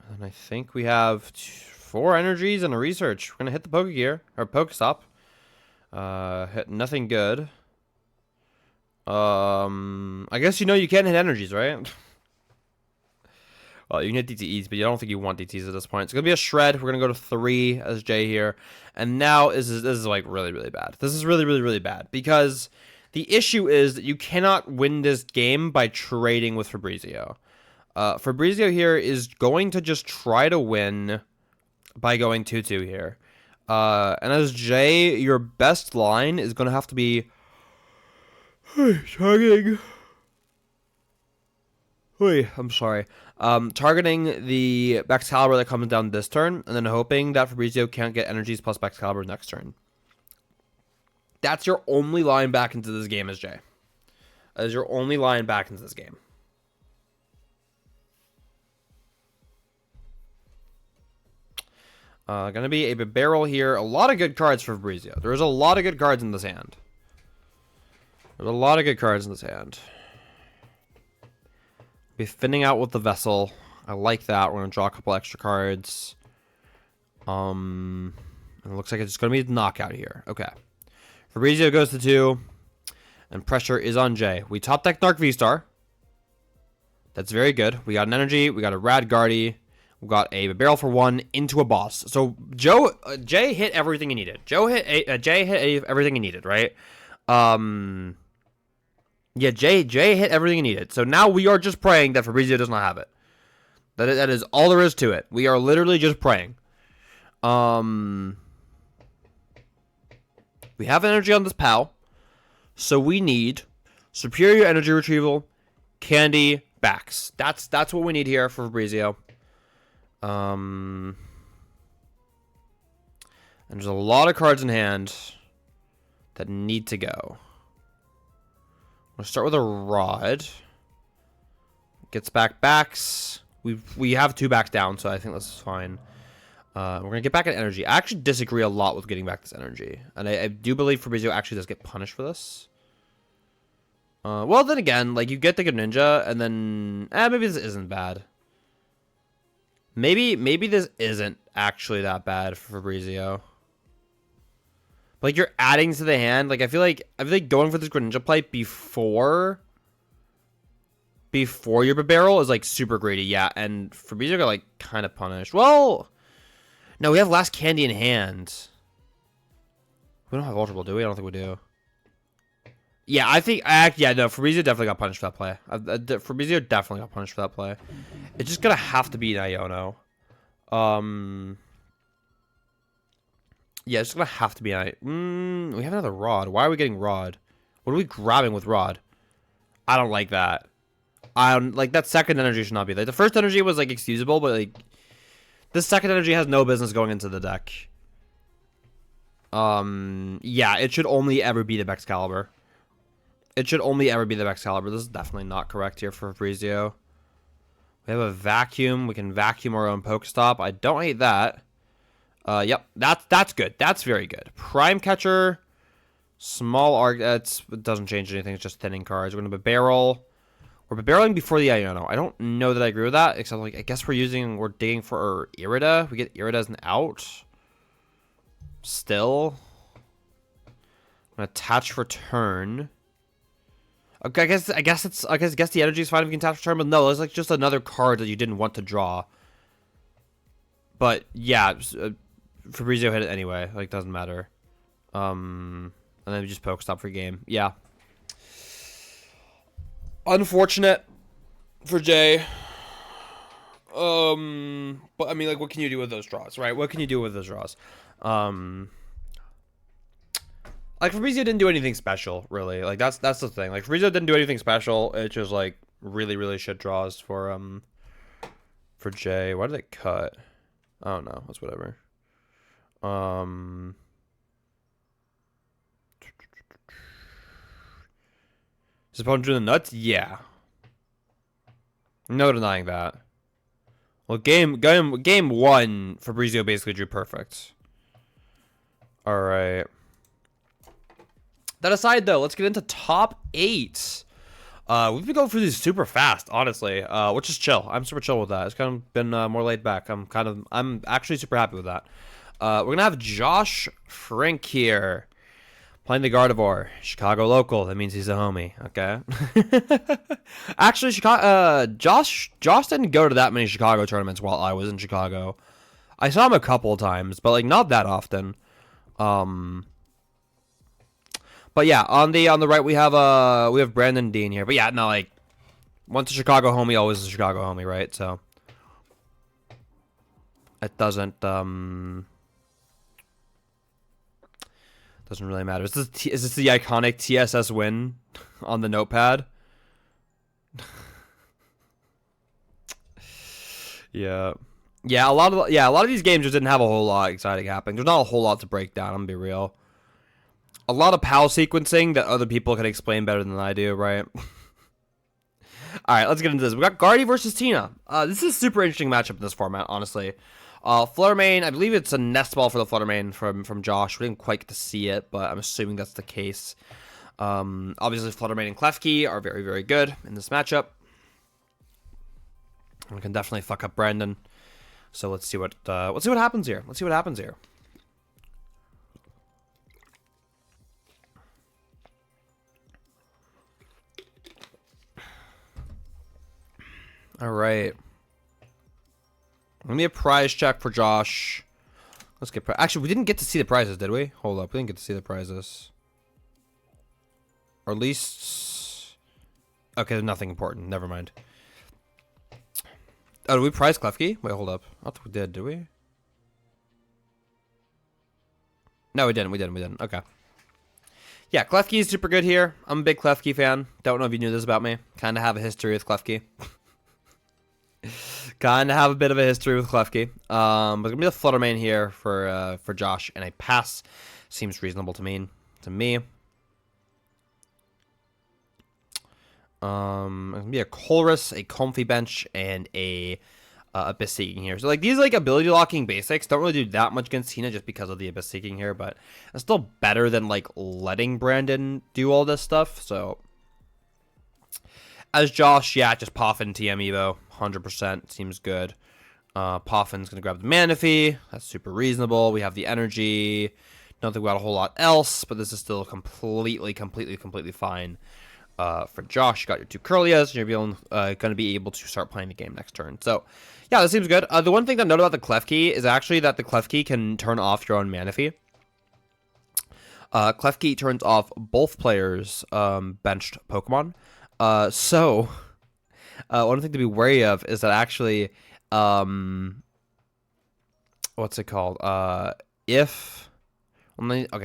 And I think we have 4 energies and a research. We're gonna hit the Pokegear or Pokestop. Hit nothing good. I guess you can't hit energies, right? Well, you can hit DTEs, but you don't think you want DTs at this point. It's gonna be a shred. We're gonna go to 3 as Jay here, and now this is like really bad. This is really bad because the issue is that you cannot win this game by trading with Fabrizio. Fabrizio here is going to just try to win by going 2-2 here. And as Jay, your best line is going to have to be targeting. I'm sorry. Targeting the Excalibur that comes down this turn, and then hoping that Fabrizio can't get energies plus Excalibur next turn. That's your only line back into this game, as Jay. That is your only line back into this game. Gonna be a barrel here. A lot of good cards for Fabrizio. There's a lot of good cards in this hand. There's a lot of good cards in this hand. Be thinning out with the Vessel. I like that. We're gonna draw a couple extra cards. And it looks like it's just gonna be a knockout here. Okay. Fabrizio goes to 2. And pressure is on Jay. We top deck Narc V-Star. That's very good. We got an energy. We got a Rad Guardy. We got a barrel for 1 into a boss. So Jay hit everything he needed. Jay hit everything he needed, right? Yeah, Jay hit everything he needed. So now we are just praying that Fabrizio does not have it. That is all there is to it. We are literally just praying. We have energy on this PAL. So we need superior energy retrieval, candy, backs. That's what we need here for Fabrizio. And there's a lot of cards in hand that need to go. We'll start with a Rod. Gets back backs. We have 2 backs down, so I think this is fine. We're going to get back an energy. I actually disagree a lot with getting back this energy. And I do believe Fabrizio actually does get punished for this. Well, then again, like, you get the good ninja, and then... maybe this isn't bad. Maybe this isn't actually that bad for Fabrizio. Like, you're adding to the hand. Like, I feel like going for this Greninja play before your barrel is, like, super greedy. Yeah, and Fabrizio got, like, kind of punished. Well, no, we have last candy in hand. We don't have Ultra Ball, do we? I don't think we do. Yeah, no, Fabrizio definitely got punished for that play. Fabrizio definitely got punished for that play. It's just gonna have to be an Iono. Yeah, it's gonna have to be an we have another Rod. Why are we getting Rod? What are we grabbing with Rod? I don't like that. I don't like that second energy should not be there. The first energy was like excusable, but like this second energy has no business going into the deck. Yeah, it should only ever be the Excalibur. It should only ever be the Excalibur. This is definitely not correct here for Fabrizio. We have a vacuum. We can vacuum our own Pokestop. I don't hate that. Yep, that's good. That's very good. Prime Catcher, small arc. It doesn't change anything. It's just thinning cards. We're gonna have a barrel. We're barreling before the Iono. I don't know that I agree with that, except like I guess we're digging for Irida. We get Irida as an out. Still. I'm gonna attach for turn. Okay, I guess the energy is fine if you can attach for turn, but no, it's like just another card that you didn't want to draw. But yeah, Fabrizio hit it anyway. Like, doesn't matter. And then we just Pokestop for game. Yeah. Unfortunate for Jay. But I mean, like, what can you do with those draws, right? What can you do with those draws? Like, Fabrizio didn't do anything special, really. Like, that's the thing. Like, Fabrizio didn't do anything special. It's just like really, really shit draws for Jay. Why did they cut? I don't know. That's whatever. Is opponent doing the nuts? Yeah. No denying that. Well, game one, Fabrizio basically drew perfect. All right. That aside, though, let's get into top 8. We've been going through these super fast, honestly, which is chill. I'm super chill with that. It's kind of been more laid back. I'm actually super happy with that. We're gonna have Josh Frink here playing the Gardevoir, Chicago local. That means he's a homie. Okay. Actually, Josh didn't go to that many Chicago tournaments while I was in Chicago. I saw him a couple of times, but like not that often. But yeah, on the right we have Brandon Dean here. But yeah, no, like once a Chicago homie, always a Chicago homie, right? So it doesn't really matter. Is this the iconic TSS win on the notepad? Yeah. Yeah, a lot of these games just didn't have a whole lot exciting happening. There's not a whole lot to break down, I'm gonna be real. A lot of PAL sequencing that other people can explain better than I do, right? Alright, let's get into this. We got Gardy versus Tina. This is a super interesting matchup in this format, honestly. Fluttermane, I believe it's a nest ball for the Fluttermane from Josh. We didn't quite get to see it, but I'm assuming that's the case. Obviously, Fluttermane and Klefki are very, very good in this matchup. We can definitely fuck up Brandon. So let's see what happens here. Let's see what happens here. All right. Let me a prize check for Josh. Let's get actually, we didn't get to see the prizes, did we? Hold up, we didn't get to see the prizes. Or at least, okay, there's nothing important. Never mind. Oh, did we prize Klefki? Wait, hold up. I thought we did we? No, we didn't. We didn't. Okay. Yeah, Klefki is super good here. I'm a big Klefki fan. Don't know if you knew this about me. Kind of have a history with Klefki. Kind of have a bit of a history with Klefki. But gonna be the Fluttermane here for Josh, and a pass seems reasonable to me. Gonna be a Colress, a Comfy Bench, and a Abyss Seeking here. So like these like ability locking basics don't really do that much against Tina just because of the Abyss Seeking here, but it's still better than like letting Brandon do all this stuff. So as Josh, yeah, just Poffin TM Evo, 100% seems good. Poffin's gonna grab the Manaphy. That's super reasonable. We have the energy. Don't think we got a whole lot else, but this is still completely fine. For Josh, you got your 2 Curlias, and you're going to be able to start playing the game next turn. So, yeah, that seems good. The one thing to note about the Klefki is actually that the Klefki can turn off your own Manaphy. Klefki turns off both players' benched Pokemon. So, one thing to be wary of is that actually, what's it called? Okay,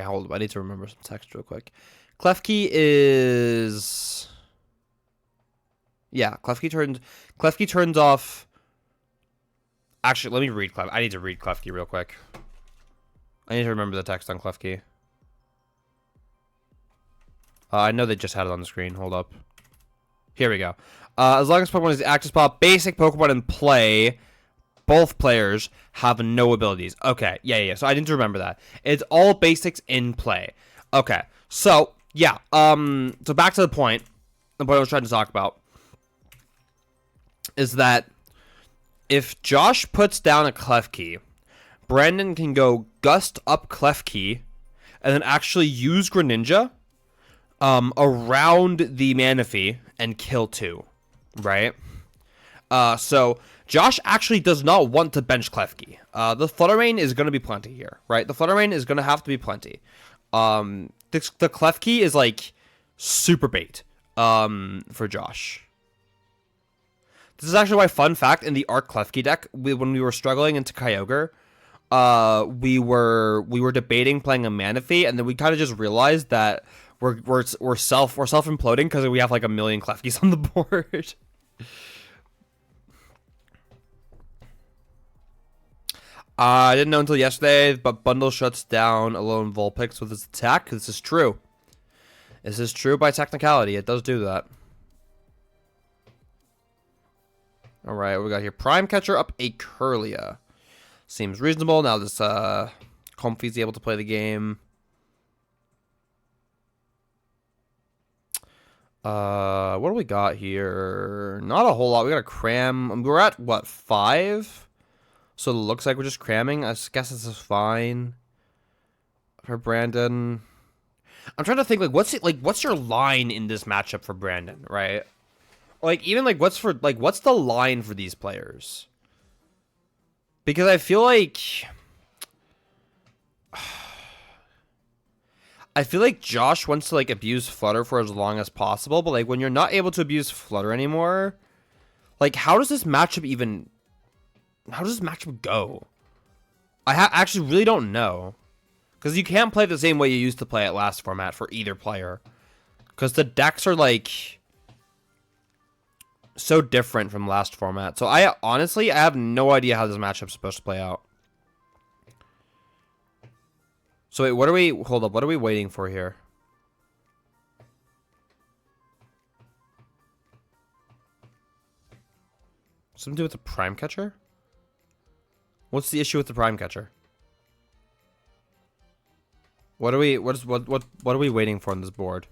hold up. I need to remember some text real quick. Klefki is... Yeah, Klefki turns off... Actually, let me read Klefki. I need to read Klefki real quick. I need to remember the text on Klefki. I know they just had it on the screen. Hold up. Here we go. As long as Pokemon is active spot, basic Pokemon in play, both players have no abilities. Okay, yeah. So I need to remember that. It's all basics in play. Okay, so... Yeah, so back to the point I was trying to talk about. is that if Josh puts down a Klefki, Brandon can go Gust up Klefki and then actually use Greninja around the Manaphy and kill 2, right? So Josh actually does not want to bench Klefki. The Flutter Mane is going to be plenty here, right? The Flutter Mane is going to have to be plenty. The Klefki is like super bait for Josh. This is actually why, fun fact, in the Arc Klefki deck, when we were struggling into Kyogre, we were debating playing a Manaphy, and then we kind of just realized that we're self-imploding because we have like a million Klefkis on the board. I didn't know until yesterday, but Bundle shuts down Alone Vulpix with his attack. This is true. This is true by technicality. It does do that. Alright, what we got here? Prime Catcher up a Curlia. Seems reasonable. Now this Comfy's able to play the game. What do we got here? Not a whole lot. We got a cram. We're at, what, 5? So it looks like we're just cramming. I guess this is fine for Brandon. I'm trying to think, what's your line in this matchup for Brandon, right? Like, even, like, what's the line for these players? Because I feel like... Josh wants to, like, abuse Flutter for as long as possible, but, like, when you're not able to abuse Flutter anymore, like, how does this matchup go? I actually really don't know. Because you can't play the same way you used to play at last format for either player. Because the decks are, like... so different from last format. So I have no idea how this matchup's supposed to play out. So wait, hold up, what are we waiting for here? Something to do with the Prime Catcher? What's the issue with the Prime Catcher? What are we waiting for on this board?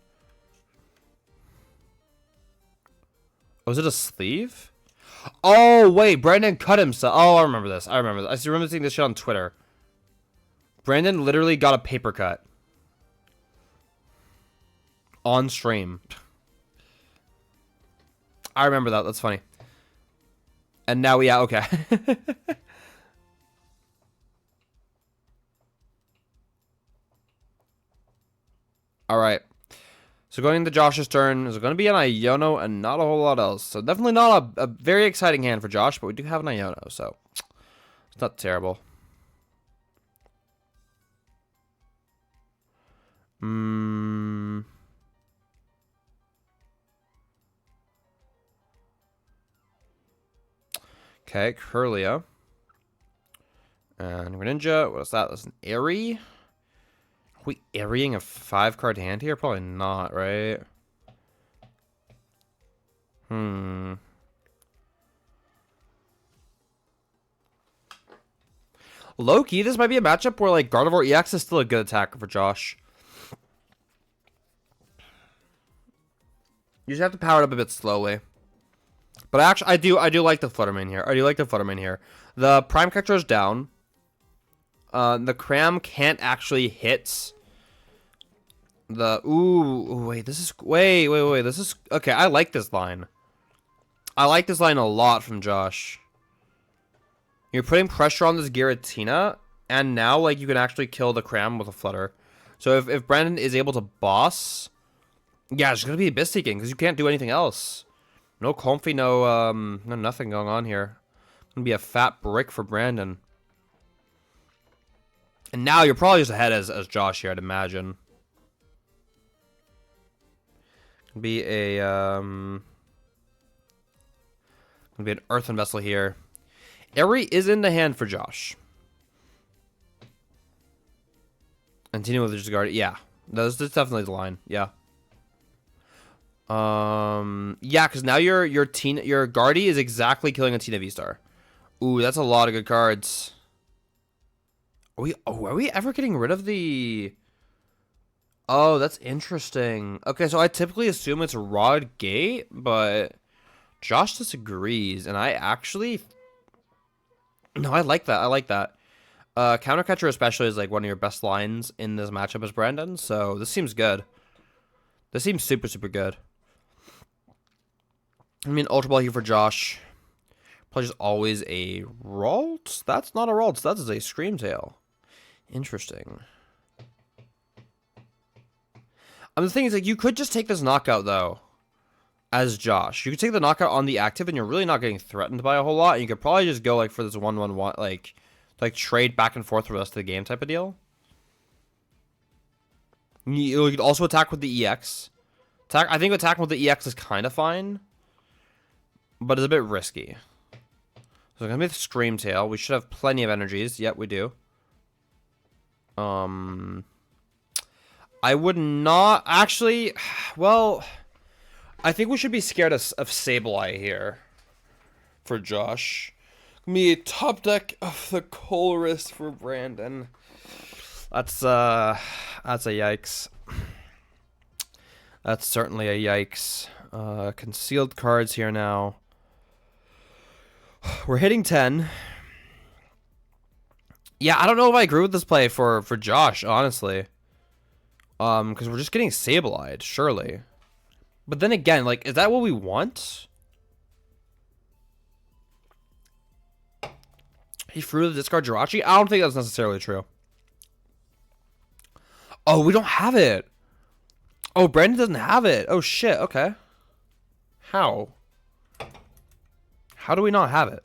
Was it a sleeve? Oh, wait, Brandon cut himself. Oh, I remember this. I remember seeing this shit on Twitter. Brandon literally got a paper cut. On stream. I remember that. That's funny. And now, yeah, okay. Alright. So going into Josh's turn, is going to be an Iono and not a whole lot else. So definitely not a very exciting hand for Josh, but we do have an Iono, so it's not terrible. Okay, Curlia. And Greninja, what is that? That's an Airy. Are we Airying a 5-card hand here? Probably not, right? Low-key, this might be a matchup where, like, Gardevoir EX is still a good attacker for Josh. You just have to power it up a bit slowly. But actually, I do like the Flutter Mane here. The Prime Catcher is down. The Cram can't actually hit the... Ooh, wait, this is... Wait. This is... Okay, I like this line. I like this line a lot from Josh. You're putting pressure on this Giratina, and now, like, you can actually kill the Cram with a Flutter. So if Brandon is able to boss... Yeah, it's going to be Abyss Seeking, because you can't do anything else. No Comfy, no nothing going on here. Gonna be a fat brick for Brandon. And now you're probably just ahead as Josh here, I'd imagine. Gonna be a gonna be an Earthen Vessel here. Airy is in the hand for Josh. And Tina with just guard. Yeah, that's definitely the line. Yeah. Yeah, because now your Guardy is exactly killing a Tina V-Star. Ooh, that's a lot of good cards. Are we ever getting rid of the... Oh, that's interesting. Okay, so I typically assume it's Rod Gate, but Josh disagrees, and I actually... No, I like that. I like that. Counter Catcher especially is like one of your best lines in this matchup as Brandon, so this seems good. This seems super, super good. I mean, Ultra Ball here for Josh. Probably just always a Ralt? That's not a Ralt. That is a Scream Tail. Interesting. The thing is, like, you could just take this knockout, though, as Josh. You could take the knockout on the active, and you're really not getting threatened by a whole lot. And you could probably just go, like, for this 1-1-1, like trade back and forth for the rest of the game type of deal. You could also attack with the EX. I think attacking with the EX is kind of fine, but it's a bit risky. So we're going to be the Scream Tail. We should have plenty of energies. Yep, we do. I would not... Actually, well... I think we should be scared of Sableye here. For Josh. Me, top deck of the Colress for Brandon. That's a yikes. That's certainly a yikes. Concealed cards here now. We're hitting 10. Yeah, I don't know if I agree with this play for Josh, honestly. Because we're just getting Sableye, surely. But then again, like, is that what we want? He threw the discard Jirachi? I don't think that's necessarily true. Oh, we don't have it. Oh, Brandon doesn't have it. Oh, shit. Okay. How? How do we not have it?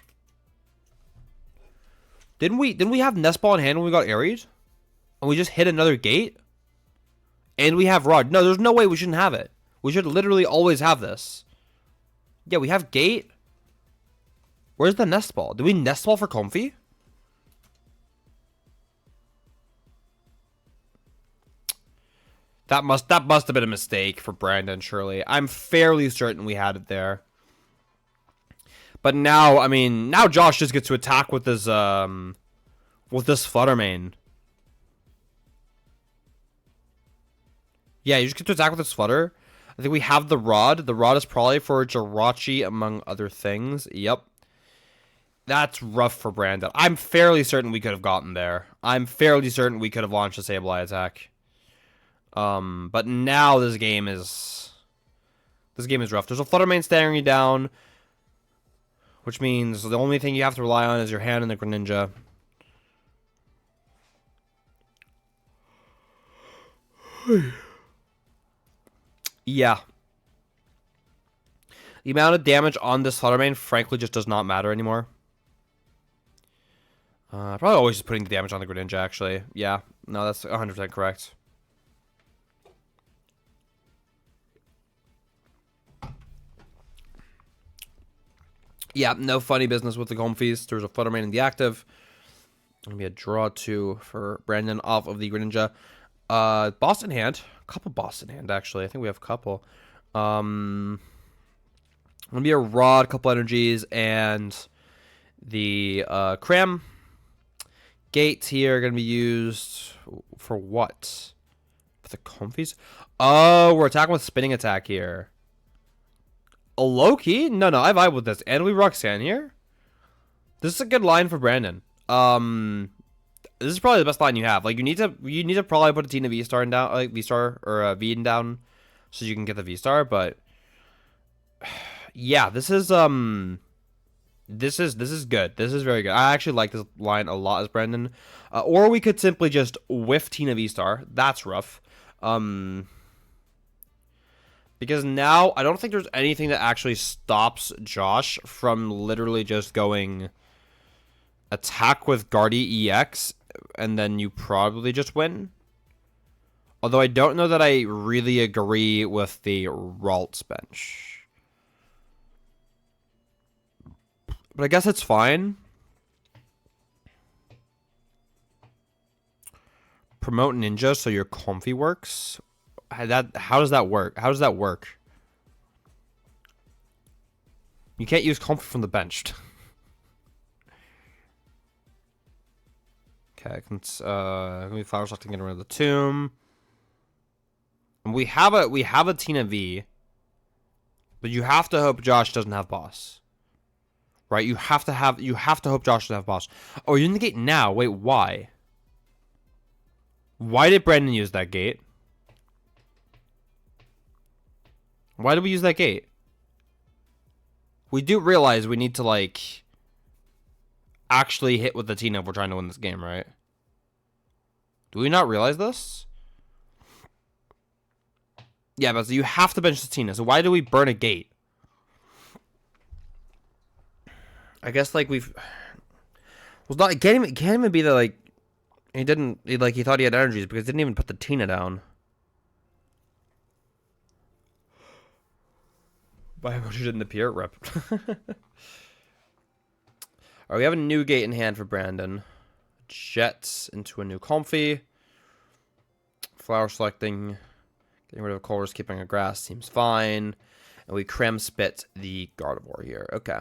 Didn't we have Nest Ball in hand when we got Aries? And we just hit another gate? And we have Rod. No, there's no way we shouldn't have it. We should literally always have this. Yeah, we have Gate. Where's the Nest Ball? Did we Nest Ball for Comfy? That must have been a mistake for Brandon, surely. I'm fairly certain we had it there. But now, I mean, now Josh just gets to attack with this Flutter Mane. Yeah, you just get to attack with this Flutter. I think we have the Rod. The Rod is probably for Jirachi, among other things. Yep. That's rough for Brandon. I'm fairly certain we could have gotten there. I'm fairly certain we could have launched a Sableye attack. But now this game is rough. There's a Flutter Mane staring you down, which means the only thing you have to rely on is your hand and the Greninja. Yeah. The amount of damage on this Flutter Mane, frankly, just does not matter anymore. Probably always just putting the damage on the Greninja, actually. Yeah. No, that's 100% correct. Yeah, no funny business with the Comfies. There's a Flutter Mane in the active. Gonna be a draw 2 for Brandon off of the Greninja. Boss in hand. A couple boss in hand, actually. I think we have a couple. Gonna be a Rod, couple energies, and the Cram. Gates here are gonna be used for what? For the Comfies? Oh, we're attacking with Spinning Attack here. A Loki? No, I vibe with this. And we Roxanne here. This is a good line for Brandon. This is probably the best line you have. Like, you need to probably put a Tina V-Star in down, like V-Star or a V in down, so you can get the V-Star. But yeah, this is good. This is very good. I actually like this line a lot as Brandon. Or we could simply just whiff Tina V-Star. That's rough. Because now I don't think there's anything that actually stops Josh from literally just going attack with Guardy EX and then you probably just win. Although I don't know that I really agree with the Ralts bench. But I guess it's fine. Promote Ninja so your Comfy works. How does that work? How does that work? You can't use Comfy from the bench. Okay, let me Flower Select and get rid of the Tomb. And we have a Tina V. But you have to hope Josh doesn't have boss. Right? You have to hope Josh doesn't have boss. Oh, you're in the gate now. Wait, why? Why did Brandon use that gate? Why did we use that gate? We do realize we need to, like, actually hit with the Tina if we're trying to win this game, right? Do we not realize this? Yeah, but you have to bench the Tina. So why do we burn a gate? I guess, like, we've... Well, not, it can't even be that, like, he thought he had energies because he didn't even put the Tina down. My emoji didn't appear. Rip. Alright, we have a new gate in hand for Brandon. Jets into a new Comfy. Flower selecting. Getting rid of colors, keeping a grass seems fine. And we Creme Spit the Gardevoir here. Okay.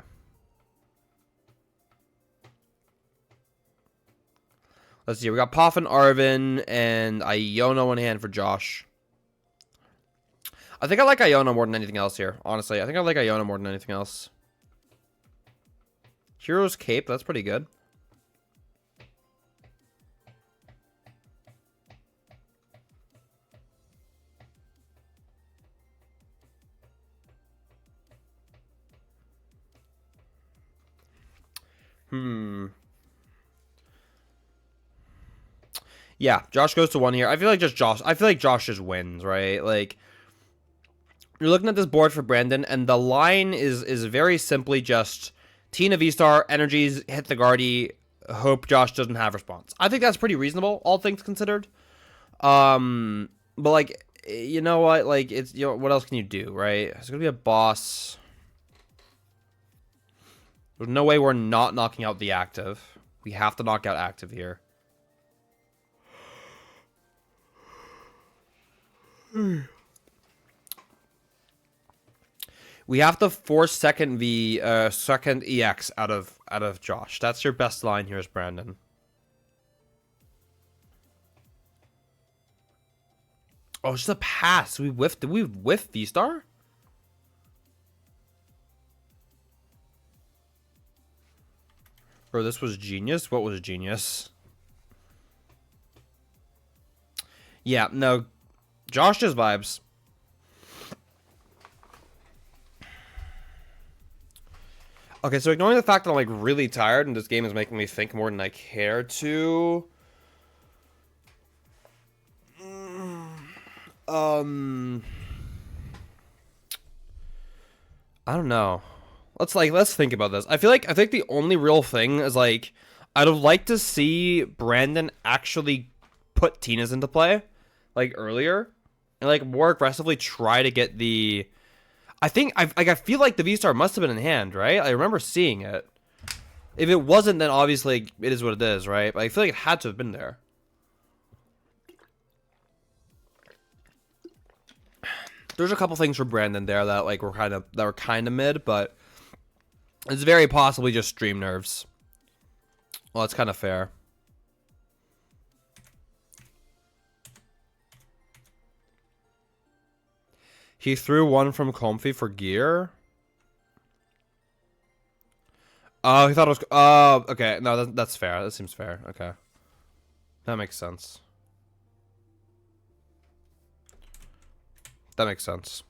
Let's see. We got Poffin, Arvin, and Iono in hand for Josh. I think I like Iono more than anything else here. Honestly, I think I like Iono more than anything else. Hero's Cape. That's pretty good. Yeah, Josh goes to 1 here. I feel like Josh just wins, right? Like, you're looking at this board for Brandon, and the line is very simply just Tina V-Star, energies, hit the Guardy, hope Josh doesn't have response. I think that's pretty reasonable, all things considered. But, like, you know what? Like, it's, you know, what else can you do, right? It's gonna be a boss. There's no way we're not knocking out the active. We have to knock out active here. We have to force second EX out of Josh. That's your best line here, is Brandon. Oh, it's just a pass. We whiffed. Did we whiff V-Star? Bro, this was genius. What was genius? Yeah, no. Josh just vibes. Okay, so ignoring the fact that I'm, like, really tired and this game is making me think more than I care to. I don't know. Let's think about this. I think the only real thing is, like, I'd have liked to see Brandon actually put Tina's into play, like, earlier, and, like, more aggressively try to get the... I feel like the V-Star must have been in hand, right? I remember seeing it. If it wasn't, then obviously it is what it is, right? But I feel like it had to have been there. There's a couple things for Brandon there that, like, were kind of mid, but it's very possibly just stream nerves. Well, that's kind of fair. He threw one from Comfy for gear. Oh, he thought it was... Oh, okay. No, that's fair. That seems fair. Okay. That makes sense. That makes sense.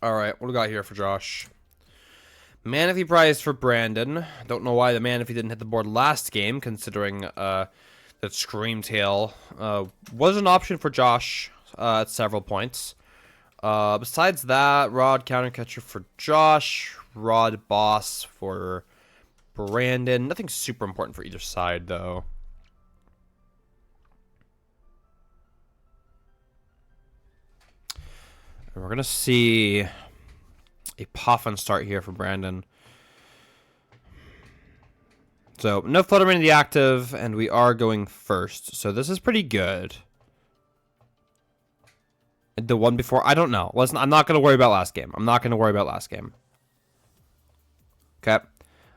All right, what do we got here for Josh? Manaphy prize for Brandon. Don't know why the Manaphy didn't hit the board last game, considering that Screamtail was an option for Josh at several points. Besides that, Rod Countercatcher for Josh, Rod Boss for Brandon. Nothing super important for either side, though. And we're going to see a Poffin start here for Brandon. So, no Flutterman in the active, and we are going first. So, this is pretty good. The one before, I don't know. Listen, I'm not going to worry about last game. Okay.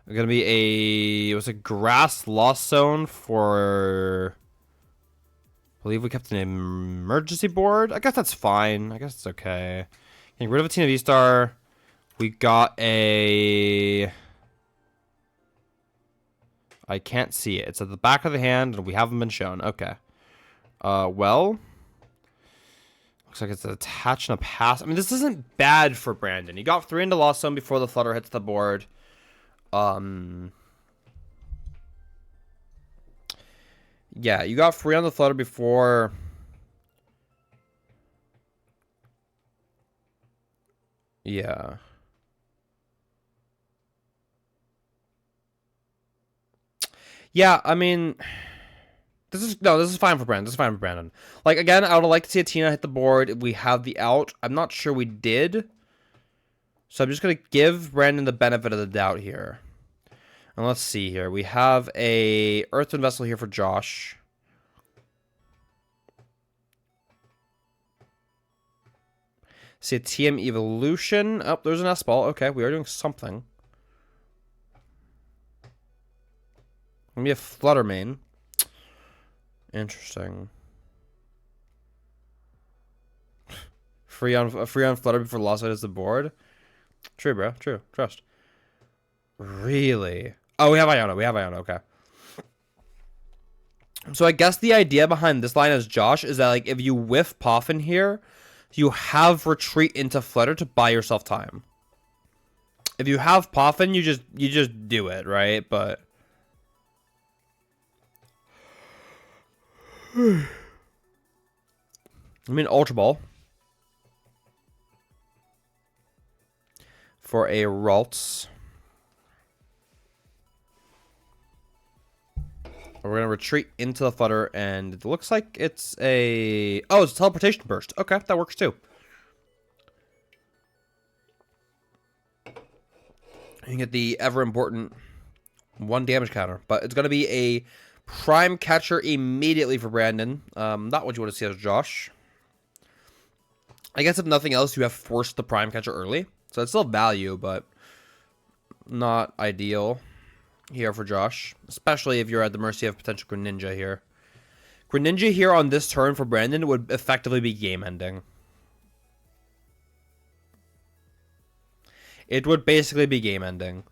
Gonna be it was a grass lost zone for, I believe we kept an emergency board. I guess that's fine. I guess it's okay. Getting rid of a Tina V-Star. We got a, I can't see it. It's at the back of the hand and we haven't been shown. Okay. Well, looks like it's an attach and a pass. I mean, this isn't bad for Brandon. He got 3 into lost zone before the flutter hits the board. Yeah, you got free on the flutter before. Yeah. Yeah, I mean, this is fine for Brandon. This is fine for Brandon. Like, again, I would like to see a Tina hit the board. We have the out. I'm not sure we did. So I'm just going to give Brandon the benefit of the doubt here. And let's see here. We have a Earthen Vessel here for Josh. See a TM Evolution. Oh, there's an S-Ball. Okay, we are doing something. Maybe a Flutter Mane. Interesting. Free on Flutter before lost side is the board. True, bro. True. Trust. Really? Oh, we have Iona. We have Iona. Okay. So I guess the idea behind this line as Josh is that, like, if you whiff Poffin here, you have retreat into Flutter to buy yourself time. If you have Poffin, you just do it, right? But I mean, Ultra Ball for a Ralts. We're going to retreat into the Flutter, and it looks like it's a... Oh, it's a Teleportation Burst. Okay, that works too. You can get the ever-important 1 damage counter, but it's going to be a Prime Catcher immediately for Brandon. Not what you want to see as Josh. I guess if nothing else, you have forced the Prime Catcher early. So it's still value, but not ideal here for Josh, especially if you're at the mercy of potential Greninja here. Greninja here on this turn for Brandon would effectively be game ending. It would basically be game ending.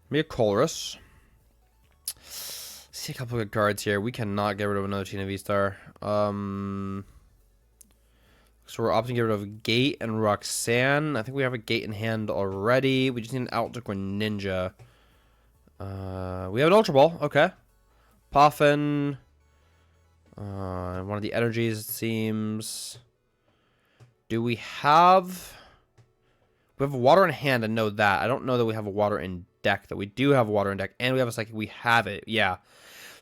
Maybe a Colress. See a couple of good cards here. We cannot get rid of another Tina V-Star. So we're opting to get rid of Gate and Roxanne. I think we have a Gate in hand already. We just need an out to Greninja. We have an Ultra Ball. Okay. Poffin. One of the energies, it seems. Do we have... We have a water in hand, I know that. I don't know that we have a water in deck. That we do have water in deck. And we have a psychic. We have it. Yeah.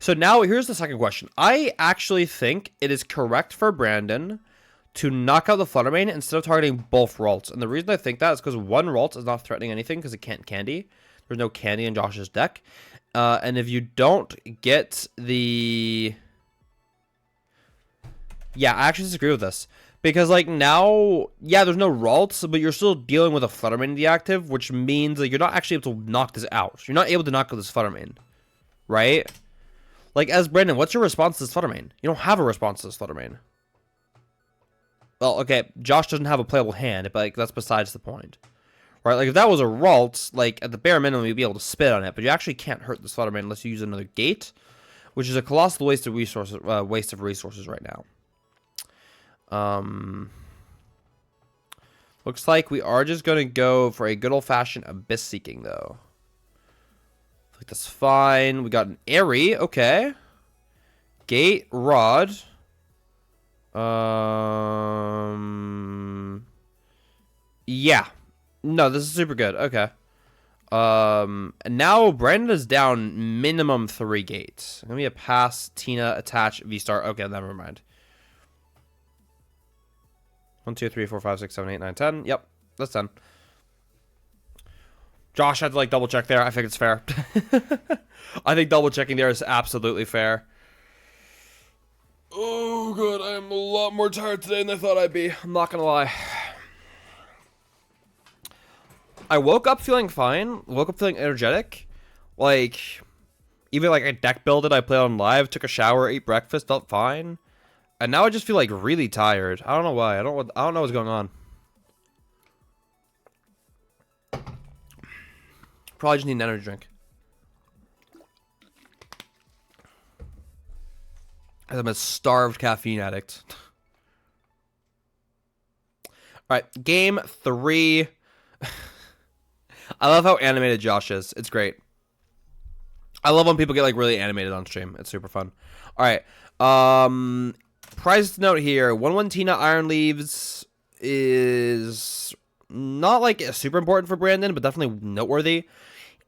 So now, here's the second question. I actually think it is correct for Brandon to knock out the Flutter Mane instead of targeting both Ralts. And the reason I think that is because one Ralt is not threatening anything because it can't candy. There's no candy in Josh's deck. And if you don't get the... Yeah, I actually disagree with this. Because, like, now, yeah, there's no Ralts, but you're still dealing with a Flutter Mane in the active, which means that you're not actually able to knock this out. You're not able to knock out this Flutter Mane. Right? Like, as Brandon, what's your response to this Flutter Mane? You don't have a response to this Flutter Mane. Well, okay, Josh doesn't have a playable hand, but, like, that's besides the point. Right? Like, if that was a Ralt, like, at the bare minimum, you'd be able to spit on it, but you actually can't hurt this Flutter Mane unless you use another Gate, which is a colossal waste of resources right now. Looks like we are just going to go for a good old-fashioned Abyss Seeking, though. I think that's fine. We got an Airy. Okay. Gate. Rod. Yeah. No, this is super good. Okay. And now Brandon is down minimum 3 gates. Gonna be a pass, Tina, attach, V-Star. Okay, never mind. 1, 2, 3, 4, 5, 6, 7, 8, 9, 10. Yep, that's 10. Josh had to, like, double check there. I think it's fair. I think double checking there is absolutely fair. Oh, good. I'm a lot more tired today than I thought I'd be. I'm not gonna lie. I woke up feeling fine. Woke up feeling energetic. Like, even like I deck builded, I played on live, took a shower, ate breakfast, felt fine. And now I just feel like really tired. I don't know why. I don't know what's going on. Probably just need an energy drink. I'm a starved caffeine addict. Alright, game 3. I love how animated Josh is. It's great. I love when people get like really animated on stream. It's super fun. Alright. Prizes to note here. 1-1 Tina Iron Leaves is not like super important for Brandon, but definitely noteworthy.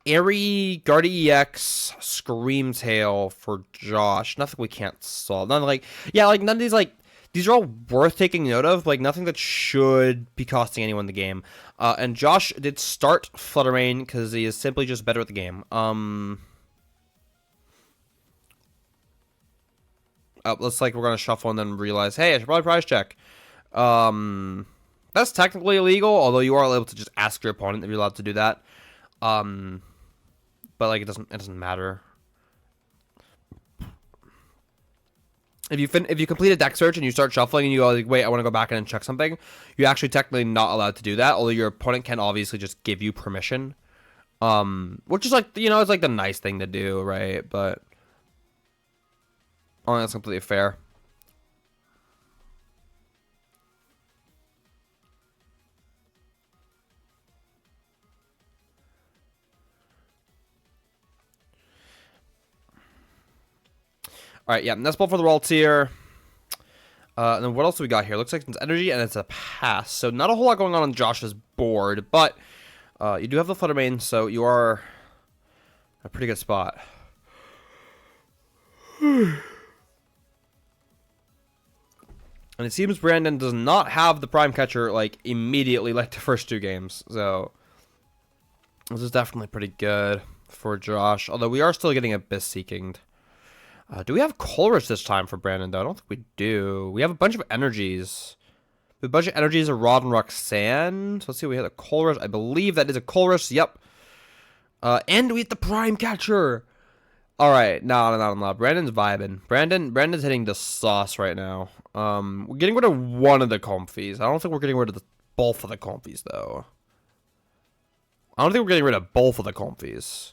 Airy, Guardy EX, Screamtail for Josh. Nothing we can't solve. None like, yeah, like none of these like, these are all worth taking note of. Like nothing that should be costing anyone the game. And Josh did start Fluttermane because he is simply just better at the game. Looks like we're gonna shuffle and then realize, hey, I should probably prize check. That's technically illegal, although you are able to just ask your opponent if you're allowed to do that. But like it doesn't matter. If you complete a deck search and you start shuffling and you go like, wait, I want to go back in and check something, you're actually technically not allowed to do that. Although your opponent can obviously just give you permission, which is like, you know, it's like the nice thing to do, right? But I think that's completely fair. Alright, yeah, that's both for the roll tier. And then what else do we got here? Looks like it's energy and it's a pass. So not a whole lot going on Josh's board, but you do have the Fluttermane, so you are in a pretty good spot. And it seems Brandon does not have the Prime Catcher, like, immediately like the first 2 games. So this is definitely pretty good for Josh. Although we are still getting Abyss Seeking. Do we have Colress this time for Brandon, though? I don't think we do. We have a bunch of energies. We have a bunch of energies of Rod and Roxanne. So let's see, we had a Colress. I believe that is a Colress. Yep. And we hit the Prime Catcher. All right. No. Brandon's vibing. Brandon's hitting the sauce right now. We're getting rid of one of the Comfies. I don't think we're getting rid of both of the Comfies, though. I don't think we're getting rid of both of the Comfies.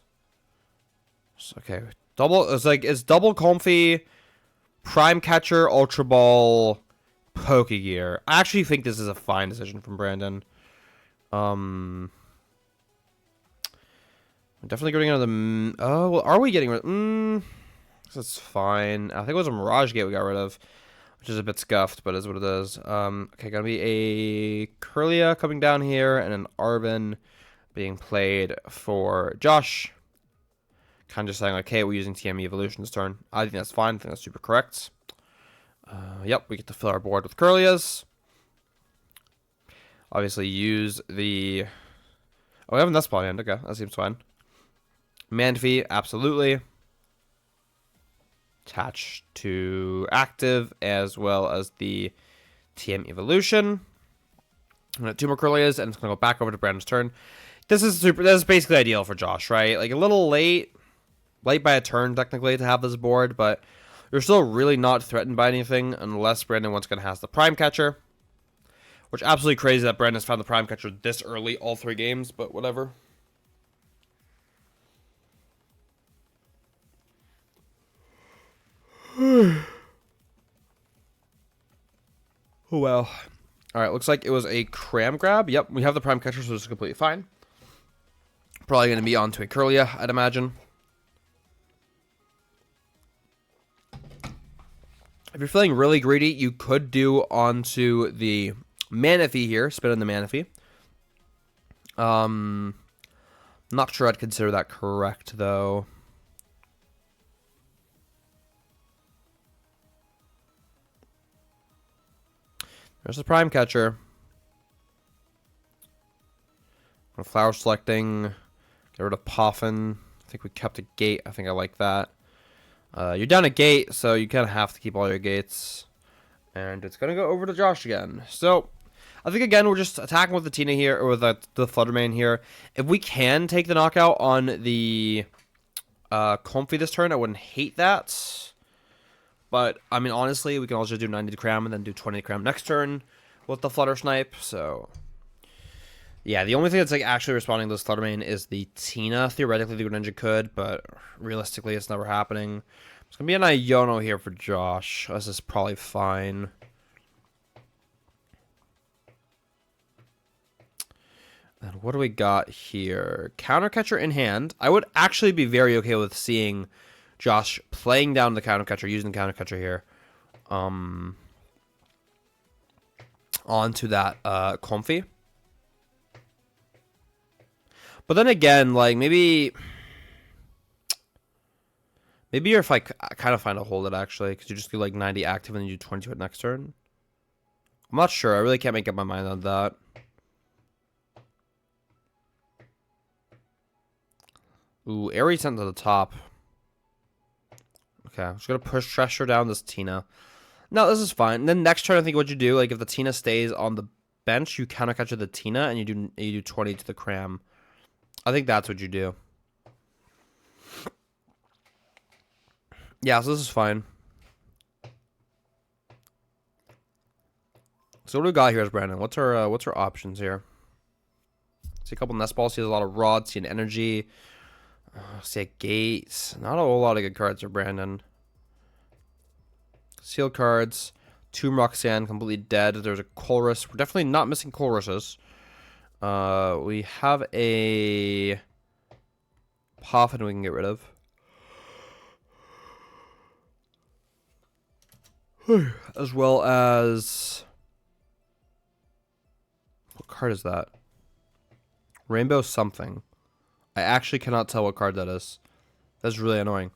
Okay. It's double Comfy, Prime Catcher, Ultra Ball, Pokegear. I actually think this is a fine decision from Brandon. I'm definitely getting rid of the. Oh, well, are we getting rid? That's fine. I think it was a Mirage Gate we got rid of, which is a bit scuffed, but is what it is. Okay, gonna be a Curlia coming down here and an Arven being played for Josh. Kind of just saying like, hey, we're using TM Evolution this turn. I think that's fine. I think that's super correct. Yep, we get to fill our board with Curlias. Obviously use the... Oh, we have a Nestball hand. Okay, that seems fine. Manphy, absolutely. Attached to active as well as the TM Evolution. I'm gonna 2 more Curlias and it's gonna go back over to Brandon's turn. This is basically ideal for Josh, right? Like a little late by a turn technically to have this board, but you're still really not threatened by anything unless Brandon once again has the Prime Catcher, which absolutely crazy that Brandon's found the Prime Catcher this early, all 3 games, but whatever. Oh well. Alright, looks like it was a Cram Grab. Yep, we have the Prime Catcher, so it's completely fine. Probably going to be onto a Curlia, I'd imagine. If you're feeling really greedy, you could do onto the Manaphy here. Spin on the Manaphy. Not sure I'd consider that correct, though. There's the Prime Catcher. Flower selecting. Get rid of Poffin. I think we kept a Gate. I think I like that. You're down a gate, so you kind of have to keep all your gates. And it's going to go over to Josh again. So, I think, again, we're just attacking with the Tina here, or with the Flutter Mane here. If we can take the knockout on the Comfy this turn, I wouldn't hate that. But, I mean, honestly, we can also do 90 to Cram and then do 20 to Cram next turn with the Flutter Snipe. So, yeah, the only thing that's like actually responding to this Flutter Mane is the Tina. Theoretically, the Greninja could, but realistically, it's never happening. It's going to be an Iono here for Josh. This is probably fine. And what do we got here? Counter Catcher in hand. I would actually be very okay with seeing Josh playing down the Counter Catcher, using the Counter Catcher here. Onto that Comfy. But then again, like, maybe you're if I kind of find a hold it, actually, because you just do, like, 90 active and then you do 20 to it next turn. I'm not sure. I really can't make up my mind on that. Ooh, Airy sent to the top. Okay, I'm just going to push pressure down this Tina. No, this is fine. And then next turn, I think what you do, like, if the Tina stays on the bench, you counter catch the Tina, and you do 20 to the Cram. I think that's what you do. Yeah, so this is fine. So what do we got here as Brandon? What's our options here? See a couple Nest Balls. See a lot of Rods. See an Energy. See a Gate. Not a whole lot of good cards for Brandon. Seal cards. Tomb Roxanne completely dead. There's a Colress. We're definitely not missing Colresses. We have a Poffin we can get rid of. As well as... What card is that? Rainbow something. I actually cannot tell what card that is. That's really annoying.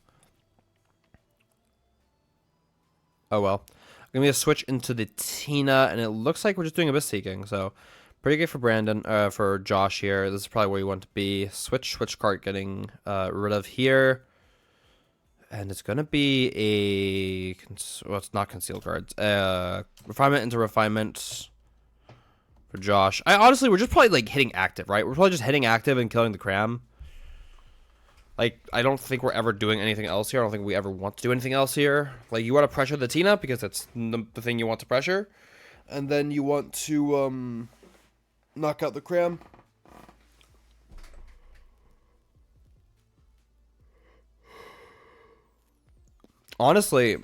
Oh well. I'm going to switch into the Tina, and it looks like we're just doing Abyss Seeking, so... Pretty good for Brandon, for Josh here. This is probably where you want to be. Switch card getting rid of here. And it's going to be a... Well, it's not concealed cards. Refinement into Refinement for Josh. Honestly, we're just probably, like, hitting active, right? We're probably just hitting active and killing the Cram. Like, I don't think we're ever doing anything else here. I don't think we ever want to do anything else here. Like, you want to pressure the Tina because that's the thing you want to pressure. And then you want to, knock out the Cram. Honestly,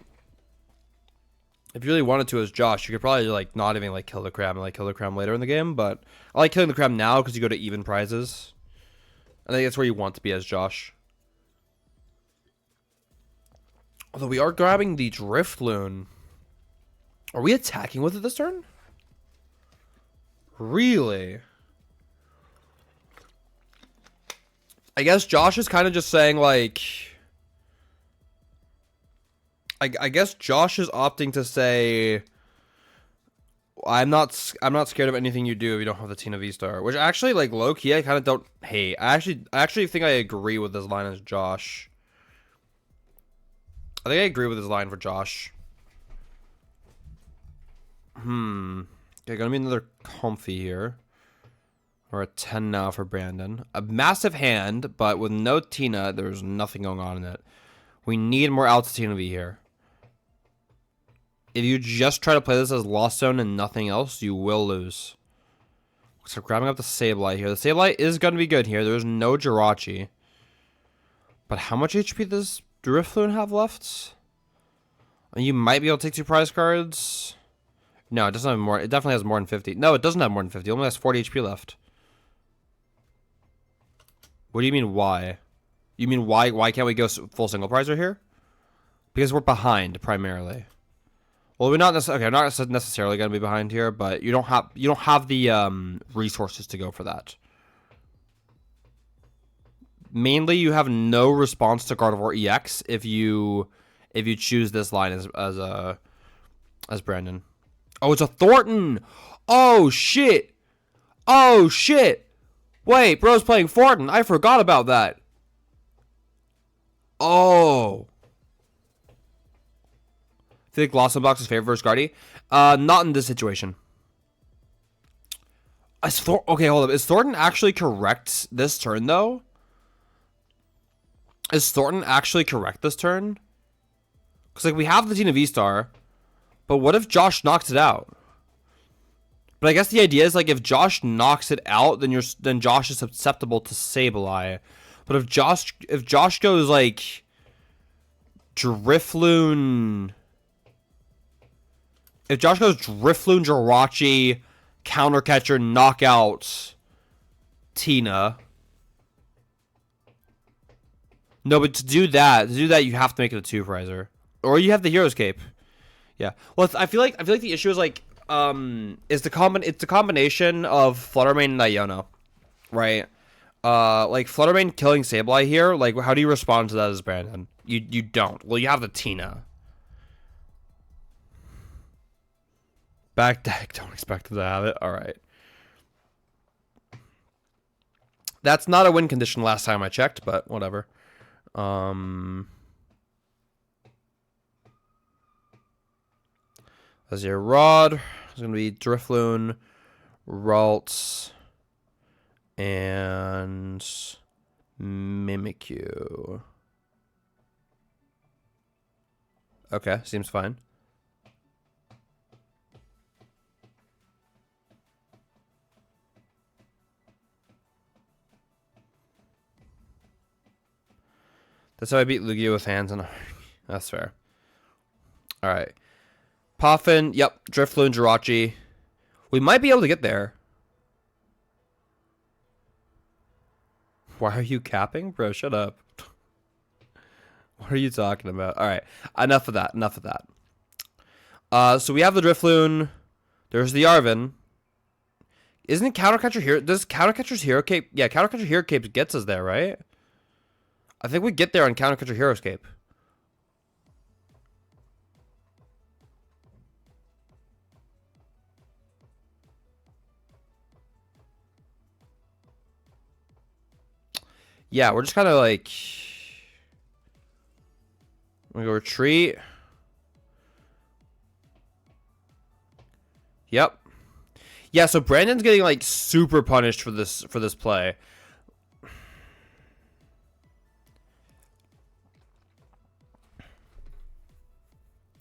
if you really wanted to as Josh, you could probably like not even like kill the Cram and like kill the Cram later in the game, but I like killing the Cram now because you go to even prizes. I think that's where you want to be as Josh. Although we are grabbing the Drifloon. Are we attacking with it this turn? Really? I guess Josh is kind of just saying, like... I guess Josh is opting to say... I'm not scared of anything you do if you don't have the Tina V-Star. Which actually, like, low-key, I kind of don't hate. I actually think I agree with this line as Josh. I think I agree with his line for Josh. Okay, gonna be another Comfy here. We're at 10 now for Brandon. A massive hand, but with no Tina, there's nothing going on in it. We need more Alta Tina V here. If you just try to play this as Lost Zone and nothing else, you will lose. So grabbing up the Sableye here. The Sableye is going to be good here. There's no Jirachi. But how much HP does Drifloon have left? You might be able to take 2 prize cards. No, it doesn't have more. It definitely has more than 50. No, it doesn't have more than 50. It only has 40 HP left. What do you mean, why? You mean, why can't we go full single prizer here? Because we're behind, primarily. Well, we're not necessarily... Okay, I'm not necessarily going to be behind here, but you don't have the resources to go for that. Mainly, you have no response to Gardevoir EX if you choose this line as Brandon. Oh, it's a Thornton! Oh, shit! Oh, shit! Wait, bro's playing Thornton. I forgot about that. Oh. think Blossom Box's favor versus Guardy? Not in this situation. Okay, hold up. Is Thornton actually correct this turn, though? Is Thornton actually correct this turn? Because, like, we have the Tina V-Star, but what if Josh knocks it out? But I guess the idea is, like, if Josh knocks it out, then Josh is susceptible to Sableye. But if Josh goes, like, Drifloon... If Josh goes Drifloon, Jirachi, Counter Catcher, Knockout, Tina... No, but to do that, you have to make it a 2-Frizer. Or you have the Hero's Cape. Yeah. Well, I feel like the issue is like it's the combination of Fluttermane and Iono, right? Like Fluttermane killing Sableye here, like how do you respond to that as Brandon? You don't. Well, you have the Tina. Back deck, don't expect to have it. All right. That's not a win condition last time I checked, but whatever. As your Rod, it's gonna be Drifloon, Ralts, and Mimikyu. Okay, seems fine. That's how I beat Lugia with hands and that's fair. Alright. Poffin, yep, Drifloon, Jirachi. We might be able to get there. Why are you capping? Bro, shut up. What are you talking about? Alright, enough of that, so we have the Drifloon. There's the Arven. Isn't it Countercatcher here? Does Countercatcher's Hero Cape... Yeah, Countercatcher Hero Cape gets us there, right? I think we get there on Countercatcher Hero Cape. Yeah, we're just kind of like... We go retreat. Yep. Yeah, so Brandon's getting like super punished for this play.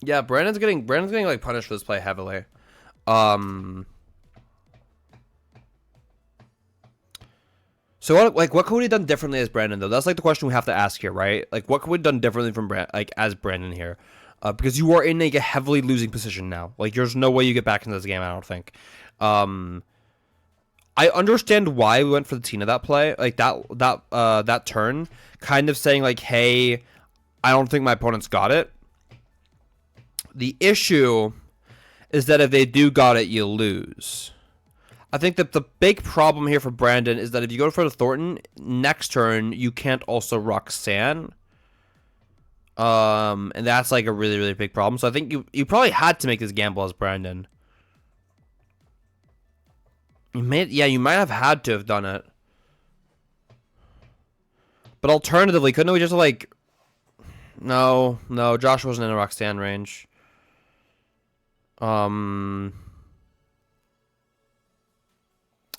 Yeah, Brandon's getting like punished for this play heavily. So what could we have done differently as Brandon though? That's like the question we have to ask here, right? Like what could we have done differently from as Brandon here? Because you are in like a heavily losing position now. Like there's no way you get back into this game, I don't think. I understand why we went for the Tina that play, like that turn, kind of saying like, hey, I don't think my opponent's got it. The issue is that if they do got it, you lose. I think that the big problem here for Brandon is that if you go for the Thornton, next turn, you can't also Roxanne. And that's like a really, really big problem. So I think you probably had to make this gamble as Brandon. You might have had to have done it. But alternatively, couldn't we just like... No, Josh wasn't in a Roxanne range.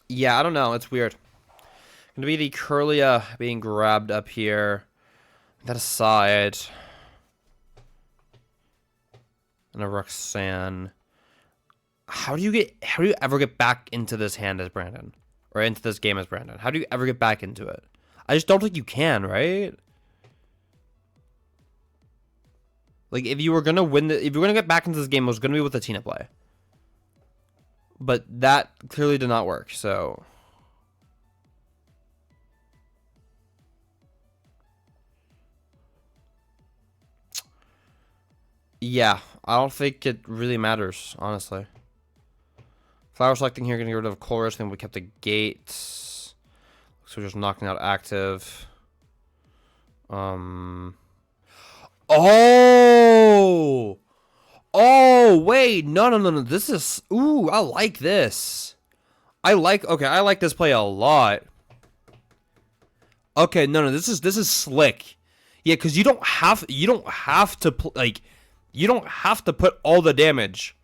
Yeah, I don't know. It's weird. Gonna be the Curlia being grabbed up here. That aside. And a Roxanne. How do you ever get back into this hand as Brandon? Or into this game as Brandon? How do you ever get back into it? I just don't think you can, right? Like, if you were gonna win if you were gonna get back into this game, it was gonna be with the Tina play. But that clearly did not work, so... Yeah, I don't think it really matters, honestly. Flower selecting here, getting rid of Chorus, then we kept the gates. So we're just knocking out active. Oh! Oh, wait, no. This is... Ooh, I like this. I like this play a lot. Okay, no, this is slick. Yeah, because you don't have to, like, You don't have to put all the damage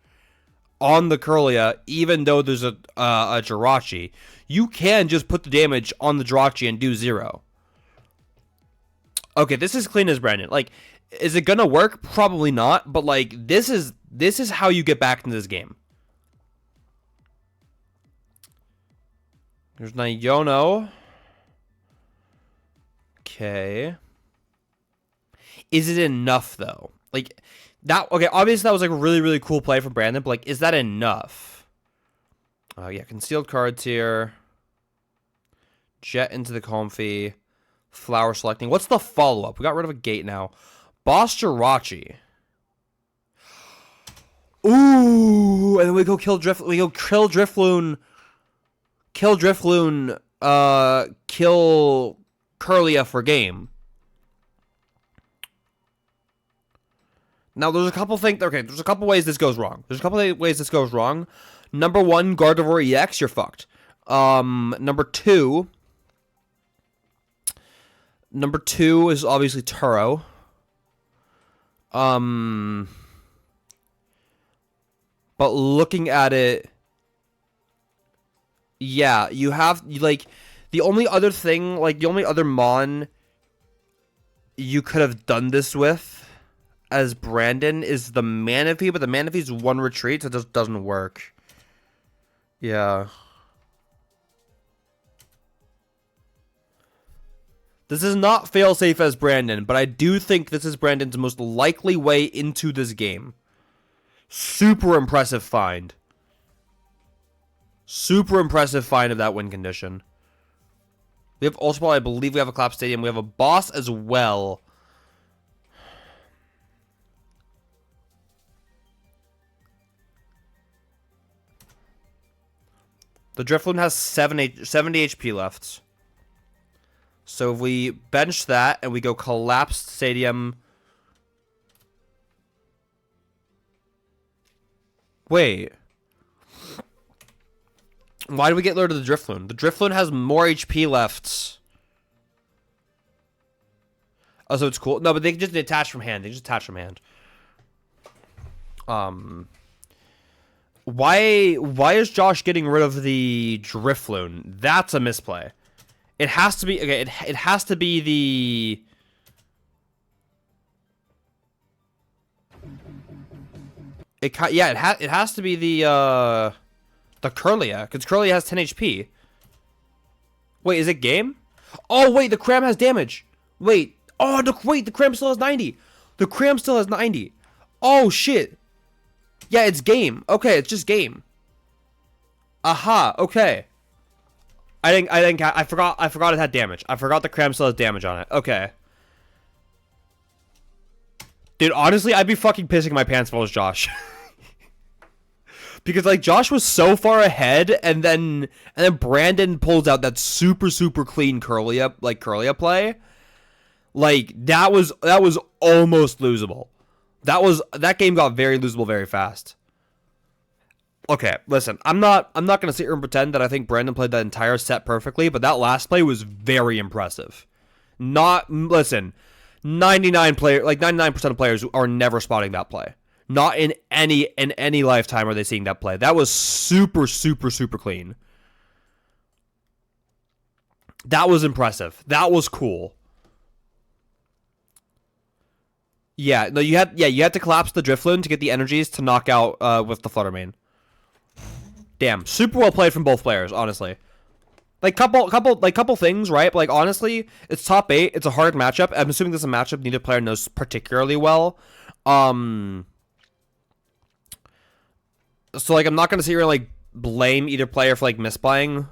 on the Kirlia, even though there's a Jirachi. You can just put the damage on the Jirachi and do 0. Okay, this is clean as Brandon. Like, is it gonna work? Probably not. But like, this is how you get back into this game. There's Nayono. Okay. Is it enough though? Like that. Okay, obviously that was like a really, really cool play from Brandon. But like, is that enough? Oh yeah, concealed cards here. Jet into the Comfy. Flower selecting. What's the follow-up? We got rid of a gate now. Boss Jirachi. Ooh, and then we go kill Drift. We go kill Drifloon. Kill Drifloon. Kill Kirlia for game. Now there's a couple things. Okay, there's a couple ways this goes wrong. Number 1, Gardevoir EX, you're fucked. Number 2 is obviously Turo. But looking at it, yeah, like, the only other thing, like, the only other Mon you could have done this with as Brandon is the Manaphy, but the Manaphy's 1 retreat, so it just doesn't work. Yeah. This is not failsafe as Brandon, but I do think this is Brandon's most likely way into this game. Super impressive find. Super impressive find of that win condition. We have Ultra Ball, I believe we have a Collapse Stadium. We have a boss as well. The Drifloon has 70 HP left. So if we bench that and we go Collapsed Stadium. Wait. Why do we get rid of the Drifloon? The Drifloon has more HP left. Oh, so it's cool. No, but they just detach from hand. Why is Josh getting rid of the Drifloon? That's a misplay. It has to be, okay, it has to be the... It has to be the Kirlia, because Kirlia has 10 HP. Wait, is it game? Oh, wait, the Cram has damage. Wait, the Cram still has 90. The Cram still has 90. Oh, shit. Yeah, it's game. Okay, it's just game. Aha, okay. I forgot it had damage. I forgot the Cram still has damage on it. Okay. Dude, honestly, I'd be fucking pissing my pants if I was Josh. Because, like, Josh was so far ahead, and then Brandon pulls out that super, super clean Kirlia play. Like, that was almost losable. That game got very losable very fast. Okay, listen, I'm not gonna sit here and pretend that I think Brandon played that entire set perfectly, but that last play was very impressive. 99% of players are never spotting that play. Not in any lifetime are they seeing that play. That was super, super, super clean. That was impressive. That was cool. Yeah, no, you had to collapse the Drifloon to get the energies to knock out with the Fluttermane. Damn, super well played from both players, honestly. Like couple things, right? But like honestly, it's top 8. It's a hard matchup. I'm assuming this is a matchup neither player knows particularly well. So like I'm not gonna sit here and like blame either player for like misplaying.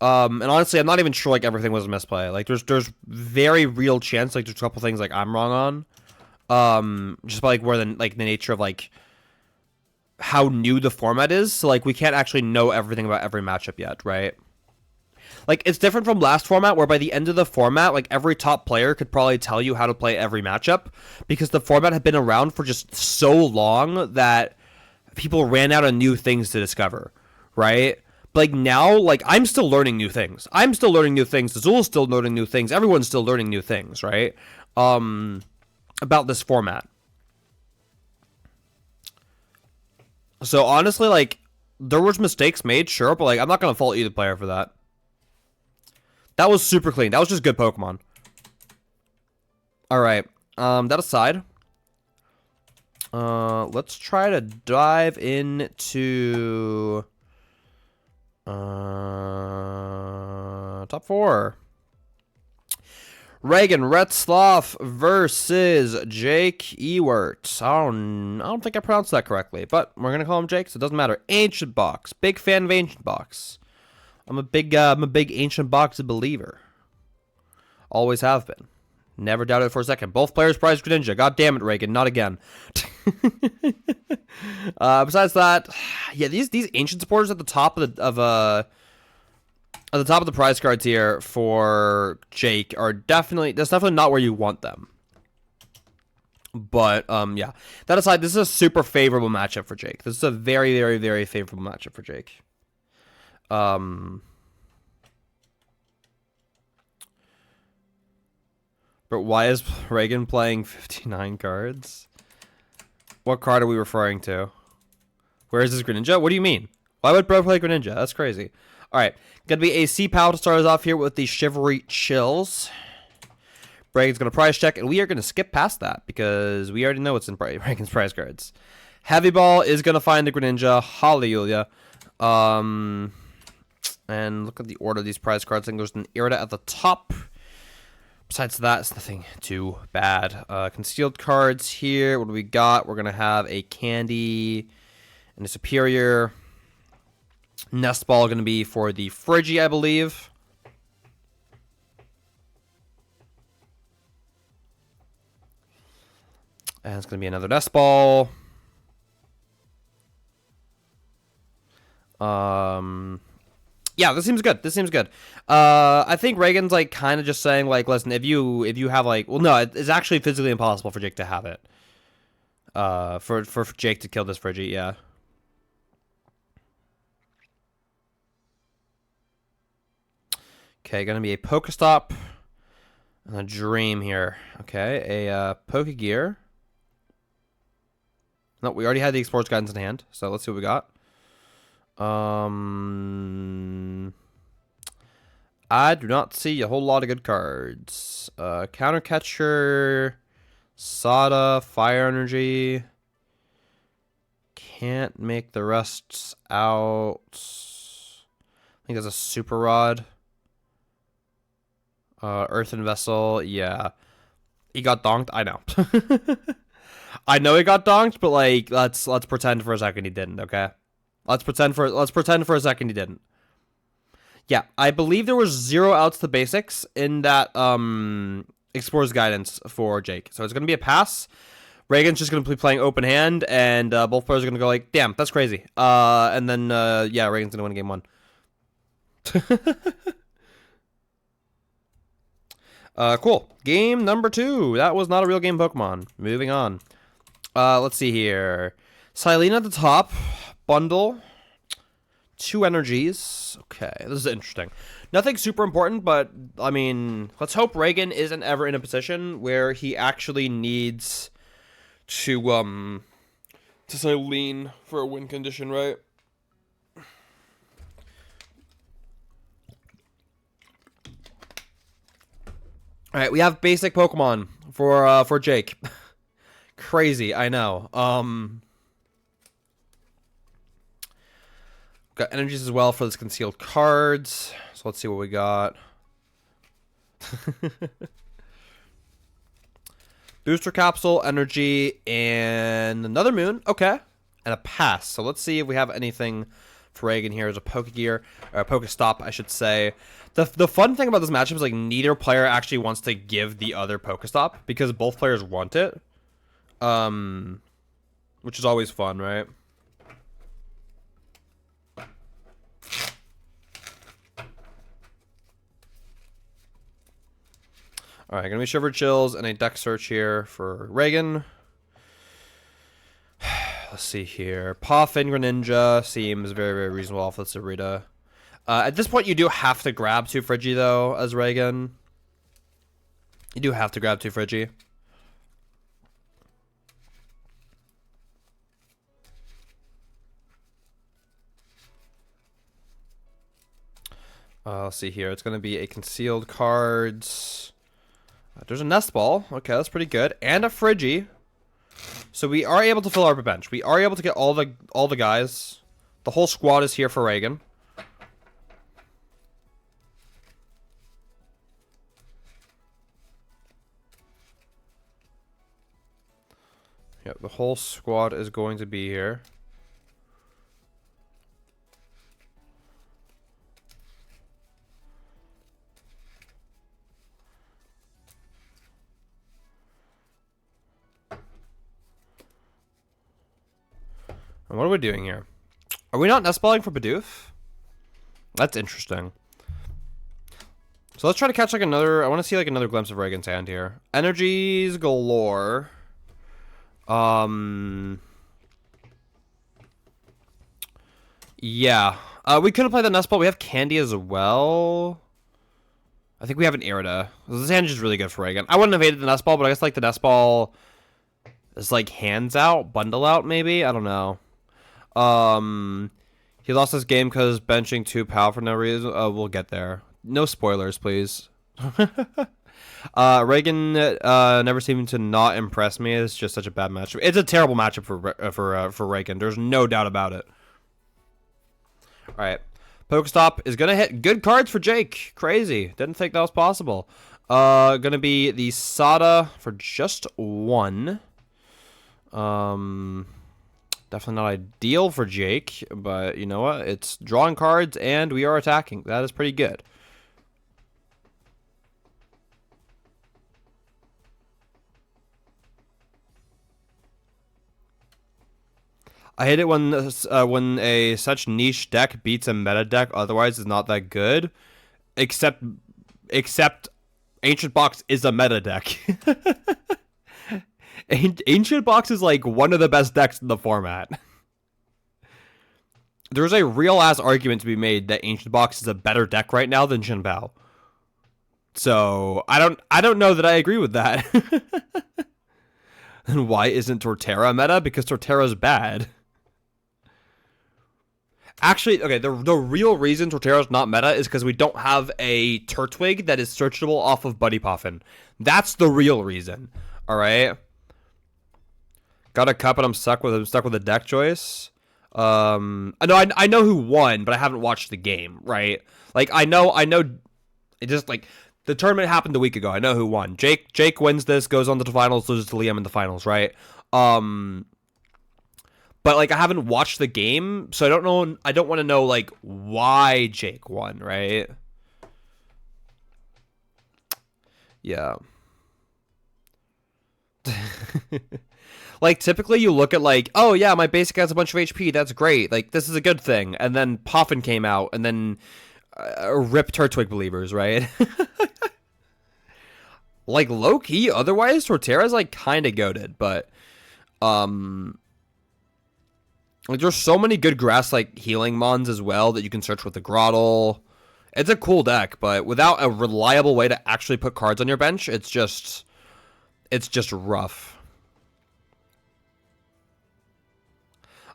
And honestly, I'm not even sure like everything was a misplay. Like there's very real chance like there's a couple things like I'm wrong on. Just by like where the nature of like how new the format is. So like we can't actually know everything about every matchup yet, right? Like it's different from last format where by the end of the format, like every top player could probably tell you how to play every matchup because the format had been around for just so long that people ran out of new things to discover, right? But like now, like I'm still learning new things. Azul's still learning new things. Everyone's still learning new things, right? About this format. So honestly, like, there was mistakes made, sure, but like, I'm not gonna fault either player for that. That was super clean. That was just good Pokemon. All right. That aside, let's try to dive into top 4. Reagan Retzloff versus Jake Ewert. I don't think I pronounced that correctly, but we're gonna call him Jake, so it doesn't matter. Ancient Box, big fan of Ancient Box. I'm a big Ancient Box believer. Always have been. Never doubted it for a second. Both players prize Greninja. God damn it, Reagan, not again. Besides that, yeah, these ancient supporters at the top of the prize cards here for Jake are that's definitely not where you want them. But yeah. That aside, this is a super favorable matchup for Jake. This is a very, very, very favorable matchup for Jake. But why is Reagan playing 59 cards? What card are we referring to? Where is this Greninja? What do you mean? Why would bro play Greninja? That's crazy. Alright, gonna be a C-Pao to start us off here with the Chivalry Chills. Reagan's gonna prize check, and we are gonna skip past that because we already know what's in Reagan's prize cards. Heavy Ball is gonna find the Greninja. Hallelujah. And look at the order of these prize cards. I think there's an Irida at the top. Besides that, it's nothing too bad. Concealed cards here. What do we got? We're going to have a Candy and a Superior. Nest Ball going to be for the Friggy, I believe. And it's going to be another Nest Ball. Yeah, this seems good. This seems good. I think Reagan's like kind of just saying like, listen, if you have like, well, no, it's actually physically impossible for Jake to have it. For Jake to kill this Friggy, yeah. Okay, gonna be a Pokestop and a Dream here. Okay, a Pokegear. No, we already had the Explorer's Guidance in hand, so let's see what we got. I do not see a whole lot of good cards. Counter Catcher, Sada, Fire Energy. Can't make the rest out. I think that's a Super Rod. Earthen Vessel, yeah. He got donked. I know. I know he got donked, but like, let's pretend for a second he didn't. Okay. Let's pretend for a second he didn't. Yeah, I believe there was 0 outs to basics in that Explorer's Guidance for Jake. So it's going to be a pass. Reagan's just going to be playing open hand, and both players are going to go like, damn, that's crazy. And then, yeah, Reagan's going to win game 1. Cool. Game number 2. That was not a real game Pokemon. Moving on. Let's see here. Silene at the top. Bundle. 2 energies. Okay, this is interesting. Nothing super important, but, I mean, let's hope Reagan isn't ever in a position where he actually needs to say lean for a win condition, right? Alright, we have basic Pokemon for Jake. Crazy, I know. Got energies as well for this concealed cards. So let's see what we got. Booster capsule, energy, and another moon. Okay. And a pass. So let's see if we have anything for Reagan here as a Pokegear, or a Pokestop, I should say. The fun thing about this matchup is like neither player actually wants to give the other Pokestop because both players want it. Which is always fun, right? All right, gonna be Shiver Chills and a deck search here for Reagan. Let's see here. Poffin Greninja seems very, very reasonable off of Sarita. At this point, you do have to grab 2 Friggy, though, as Reagan. You do have to grab 2 Friggy. Let's see here. It's going to be a concealed cards. There's a nest ball. Okay, that's pretty good. And a Friggy. So we are able to fill our bench. We are able to get all the guys. The whole squad is here for Reagan. Yep, the whole squad is going to be here. And what are we doing here? Are we not nest balling for Bidoof? That's interesting. So let's try to catch like another... I want to see like another glimpse of Reagan's hand here. Energies galore. Yeah. We couldn't play the nest ball. We have Candy as well. I think we have an Irida. This hand is just really good for Reagan. I wouldn't have hated the nest ball, but I guess like the nest ball is like hands out, bundle out maybe. I don't know. He lost this game because benching Chien-Pao for no reason. We'll get there. No spoilers, please. Reagan never seemed to not impress me. It's just such a bad matchup. It's a terrible matchup for Reagan. There's no doubt about it. All right, Pokestop is gonna hit good cards for Jake. Crazy. Didn't think that was possible. Gonna be the Sada for just 1. Definitely not ideal for Jake, but you know what? It's drawing cards and we are attacking. That is pretty good. I hate it when a such niche deck beats a meta deck. Otherwise, it's not that good. Except Ancient Box is a meta deck. Ancient Box is like one of the best decks in the format. There's a real ass argument to be made that Ancient Box is a better deck right now than Chien-Pao. So I don't know that I agree with that. And why isn't Torterra meta? Because Torterra's bad. Actually, okay, the real reason Torterra's not meta is because we don't have a Turtwig that is searchable off of Buddy Puffin. That's the real reason. All right. Got a cup and I'm stuck with a deck choice. I know who won, but I haven't watched the game, right? Like I know it just like the tournament happened a week ago. I know who won. Jake wins this, goes on to the finals, loses to Liam in the finals, right? But like I haven't watched the game, so I don't know. I don't want to know like why Jake won, right? Yeah. Like typically you look at like, oh yeah, my basic has a bunch of HP. That's great. Like this is a good thing. And then Puffin came out, and then rip Turtwig believers, right? Like low key. Otherwise, Torterra's like kind of goated, but like there's so many good grass like healing mons as well that you can search with the Grottle. It's a cool deck, but without a reliable way to actually put cards on your bench, it's just rough.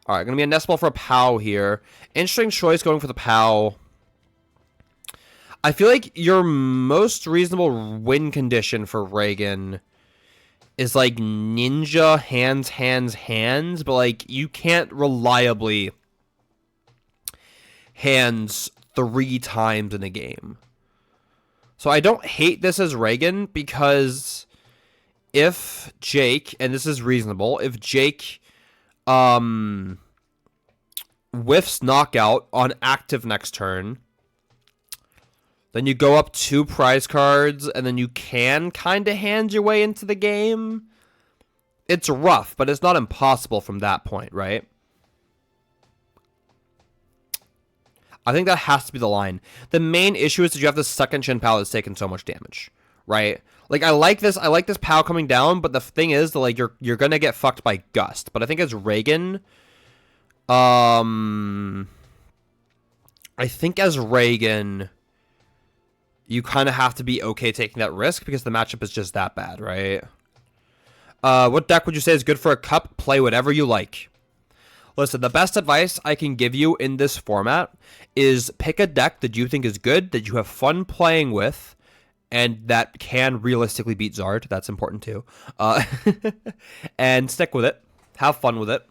All right, gonna be a nest ball for a Pao here. Interesting choice going for the Pao. I feel like your most reasonable win condition for Reagan is like ninja hands, but like you can't reliably hands 3 times in a game. So I don't hate this as Reagan because if Jake, and this is reasonable, if Jake whiffs knockout on active next turn, then you go up 2 prize cards, and then you can kind of hand your way into the game. It's rough, but it's not impossible from that point, right? I think that has to be the line. The main issue is that you have the second Chien-Pao that's taken so much damage, right? Like I like this Pao coming down, but the thing is that like you're gonna get fucked by Gust. But I think as Reagan, you kind of have to be okay taking that risk because the matchup is just that bad, right? What deck would you say is good for a cup? Play whatever you like. Listen, the best advice I can give you in this format is pick a deck that you think is good, that you have fun playing with, and that can realistically beat Zard. That's important too. And stick with it. Have fun with it.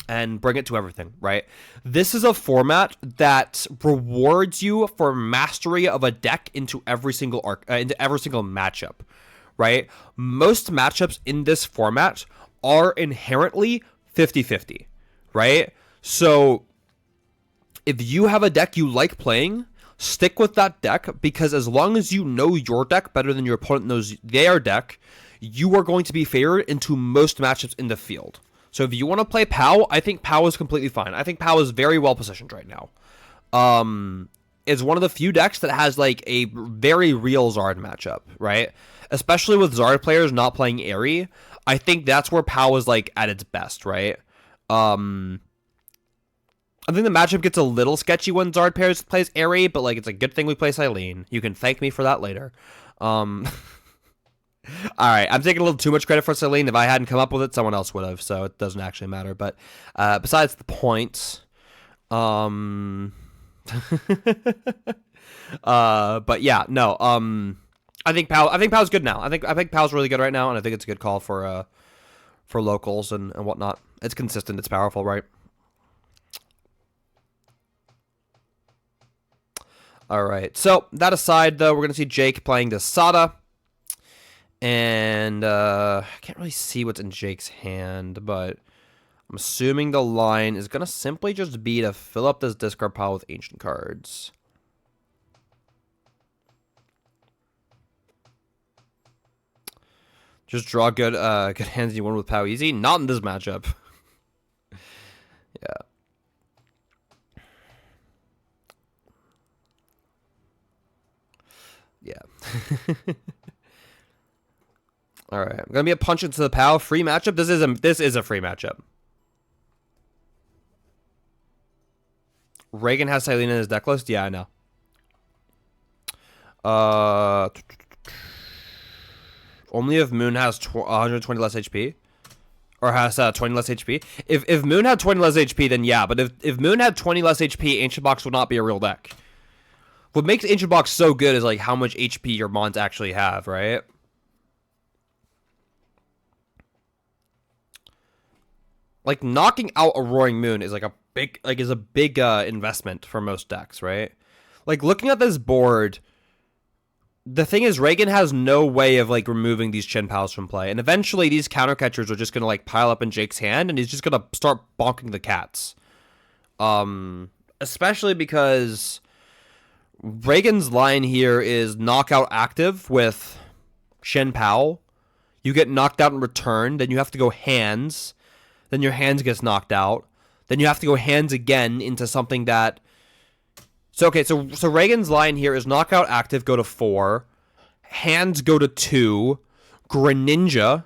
And bring it to everything, right? This is a format that rewards you for mastery of a deck into every single matchup, right? Most matchups in this format are inherently 50-50, right? So if you have a deck you like playing, stick with that deck, because as long as you know your deck better than your opponent knows their deck, you are going to be favored into most matchups in the field. So if you want to play Pao, I think Pao is completely fine. I think Pao is very well positioned right now. It's one of the few decks that has like a very real Zard matchup, right? Especially with Zard players not playing Airy. I think that's where Pao is like at its best, right? I think the matchup gets a little sketchy when Zard plays Airy, but like it's a good thing we play Silene. You can thank me for that later. Alright, I'm taking a little too much credit for Silene. If I hadn't come up with it, someone else would have, so it doesn't actually matter. But besides the point, but yeah, no, I think Pow's good now. I think Pow's really good right now, and I think it's a good call for locals and whatnot. It's consistent, it's powerful, right? Alright, so that aside, though, we're going to see Jake playing the Sada. And I can't really see what's in Jake's hand, but I'm assuming the line is going to simply just be to fill up this discard pile with ancient cards. Just draw good hands and you win with Pao easy. Not in this matchup. Yeah. Yeah. All right, I'm gonna be a punch into the Pao. Free matchup. This is a free matchup. Reagan has Silene in his deck list. Yeah, I know. Only if Moon has 120 less HP, or has 20 less HP. If Moon had 20 less HP, then yeah. But if Moon had 20 less HP, Ancient Box would not be a real deck. What makes Ancient Box so good is like how much HP your mons actually have, right? Like knocking out a Roaring Moon is like a big investment for most decks, right? Like looking at this board, the thing is Reagan has no way of like removing these Chien-Paos from play, and eventually these counter catchers are just gonna like pile up in Jake's hand, and he's just gonna start bonking the cats. Especially because Reagan's line here is knockout active with Chien-Pao. You get knocked out in return, then you have to go hands. Then your hands gets knocked out. Then you have to go hands again into something that... So Reagan's line here is knockout active, go to 4. Hands go to 2. Greninja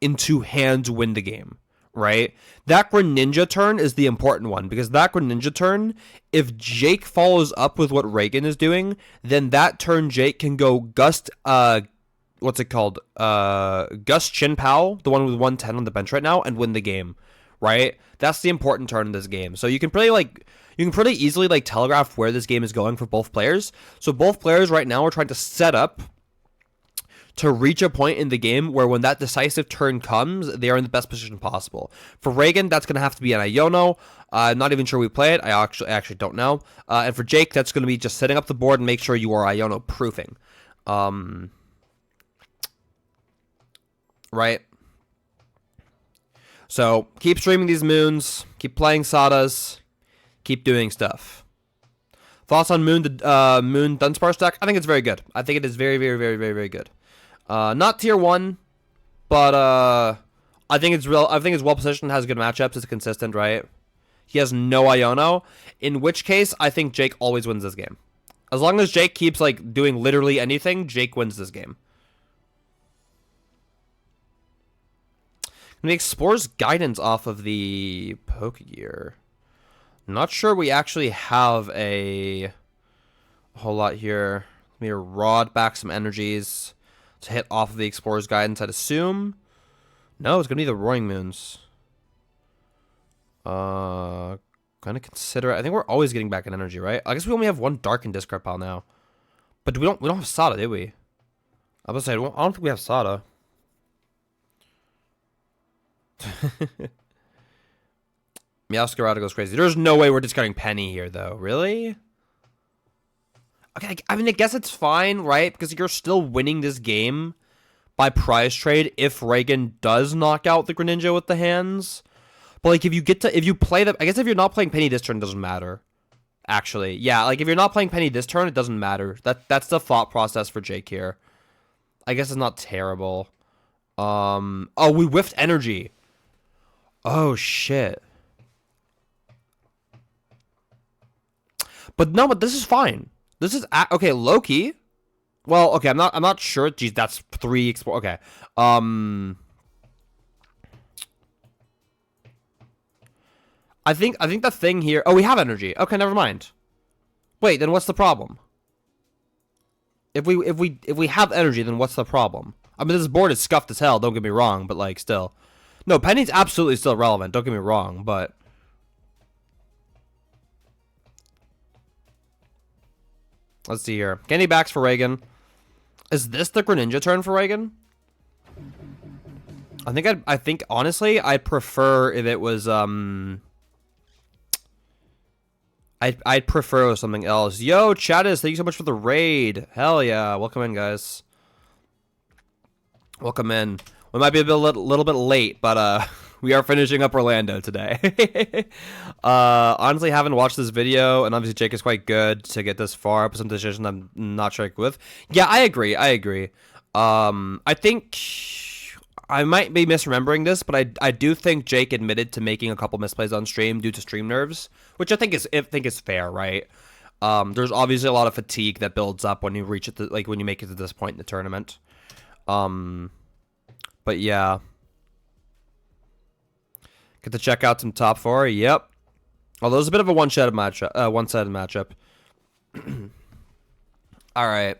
into hands, win the game, right? That Greninja turn is the important one, because that Greninja turn, if Jake follows up with what Reagan is doing, then that turn Jake can go Gust... what's it called? Gust Chien-Pao, the one with 110 on the bench right now, and win the game, right? That's the important turn in this game. So you can pretty easily like telegraph where this game is going for both players. So both players right now are trying to set up to reach a point in the game where when that decisive turn comes, they are in the best position possible. For Reagan, that's going to have to be an Iono. I'm not even sure we play it. I actually don't know. And for Jake, that's going to be just setting up the board and make sure you are Iono proofing. Right? So, keep streaming these moons, keep playing Sadas, keep doing stuff. Thoughts on Moon Dunsparce deck? I think it's very good. I think it is very, very, very, very, very good. Not tier 1, but I think it's well positioned, has good matchups, it's consistent, right? He has no Iono, in which case I think Jake always wins this game. As long as Jake keeps like doing literally anything, Jake wins this game. And he explores guidance off of the Pokegear. Not sure we actually have a whole lot here. Let me rod back some energies to hit off of the Explorer's Guidance, I'd assume. No, it's going to be the Roaring Moons. Gonna consider it. I think we're always getting back an energy, right? I guess we only have one dark and discard pile now. But we don't have Sada, did we? I was saying, I don't think we have Sada. Meowscarada goes crazy. There's no way we're discarding Penny here, though. Really? Okay, I mean, I guess it's fine, right? Because you're still winning this game by prize trade if Reagan does knock out the Greninja with the hands. But, like, if you play the... I guess if you're not playing Penny this turn, it doesn't matter. Actually. Yeah, like, if you're not playing Penny this turn, it doesn't matter. That's the thought process for Jake here. I guess it's not terrible. Oh, we whiffed energy. Oh, shit. But no, but this is fine. This is okay. Loki. Well, okay. I'm not sure. Geez, that's 3 explore. Okay. I think the thing here. Oh, we have energy. Okay, never mind. Wait, then what's the problem? If we have energy, then what's the problem? I mean, this board is scuffed as hell. Don't get me wrong, but like still, no. Penny's absolutely still relevant. Don't get me wrong, but. Let's see here. Candy backs for Reagan. Is this the Greninja turn for Reagan? I think honestly, I'd prefer if it was I'd prefer it was something else. Yo, Chattis, thank you so much for the raid. Hell yeah, welcome in, guys. Welcome in. We might be a little bit late, but we are finishing up Orlando today. Honestly, haven't watched this video, and obviously Jake is quite good to get this far, but some decisions I'm not sure with. Yeah, I agree. I think I might be misremembering this, but I do think Jake admitted to making a couple misplays on stream due to stream nerves, which I think is fair, right? There's obviously a lot of fatigue that builds up when you reach it, when you make it to this point in the tournament. But yeah. Get to check out some top 4. Yep. Although it's a bit of a one-sided matchup. All right.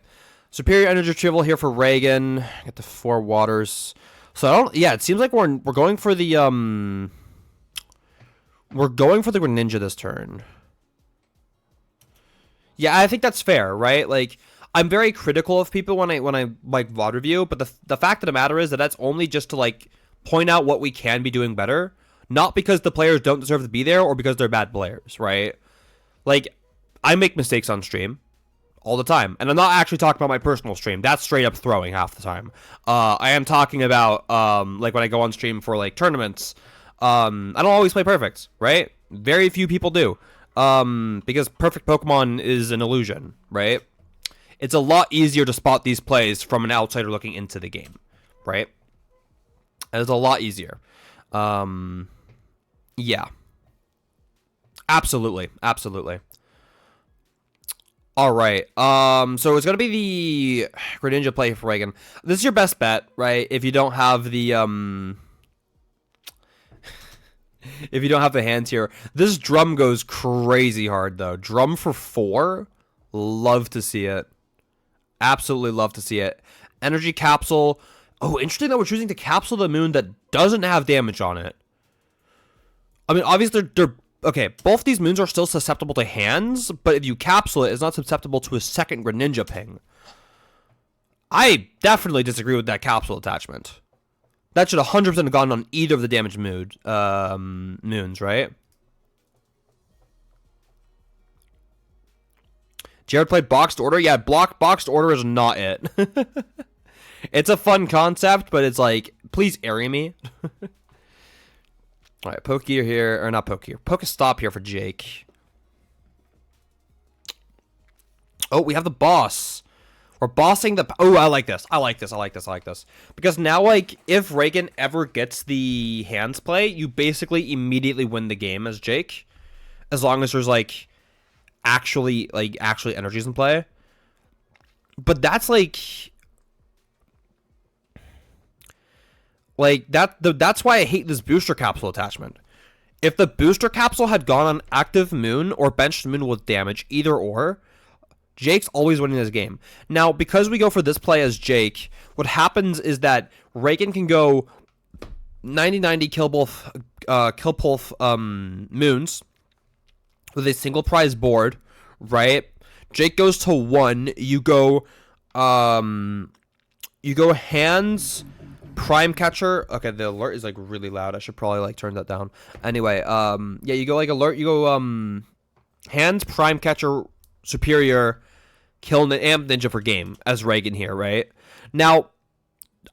Superior energy retrieval here for Reagan. Get the 4 waters. So it seems like we're going for the Greninja this turn. Yeah, I think that's fair, right? Like, I'm very critical of people when I like VOD review, but the fact of the matter is that that's only just to like point out what we can be doing better, not because the players don't deserve to be there or because they're bad players, right? Like, I make mistakes on stream all the time, and I'm not actually talking about my personal stream. That's straight up throwing half the time. I am talking about like when I go on stream for like tournaments. I don't always play perfect, right? Very few people do, because perfect Pokemon is an illusion, right? It's a lot easier to spot these plays from an outsider looking into the game, right? It's a lot easier. Yeah. Absolutely. All right. So it's going to be the Greninja play for Reagan. This is your best bet, right? If you don't have the if you don't have the hands here. This drum goes crazy hard though. Drum for 4. Love to see it. Absolutely love to see it. Energy capsule. Oh, interesting that we're choosing to capsule the moon that doesn't have damage on it. I mean, obviously they're okay, both these moons are still susceptible to hands, but if you capsule it, it's not susceptible to a second Greninja ping. I definitely disagree with that capsule attachment. That should 100% have gone on either of the damaged moons, right? Jared played Boxed Order. Yeah, Boxed Order is not it. It's a fun concept, but it's like, please area me. All right, Pokegear here, or not Pokegear. Pokestop here for Jake. Oh, we have the boss. We're bossing the... Oh, I like this. Because now, like, if Reagan ever gets the hands play, you basically immediately win the game as Jake. As long as there's, like, actually energies in play. But that's, that's why I hate this booster capsule attachment. If the booster capsule had gone on active moon or benched moon with damage, either or, Jake's always winning this game. Now, because we go for this play as Jake, what happens is that Reagan can go 90-90 kill both Kill-Pulse moons with a single prize board, right? Jake goes to 1. You go hands, prime catcher. Okay, the alert is like really loud. I should probably like turn that down. Anyway, yeah, you go like alert. You go hands, prime catcher, superior, kill amp ninja for game as Reagan here, right? Now,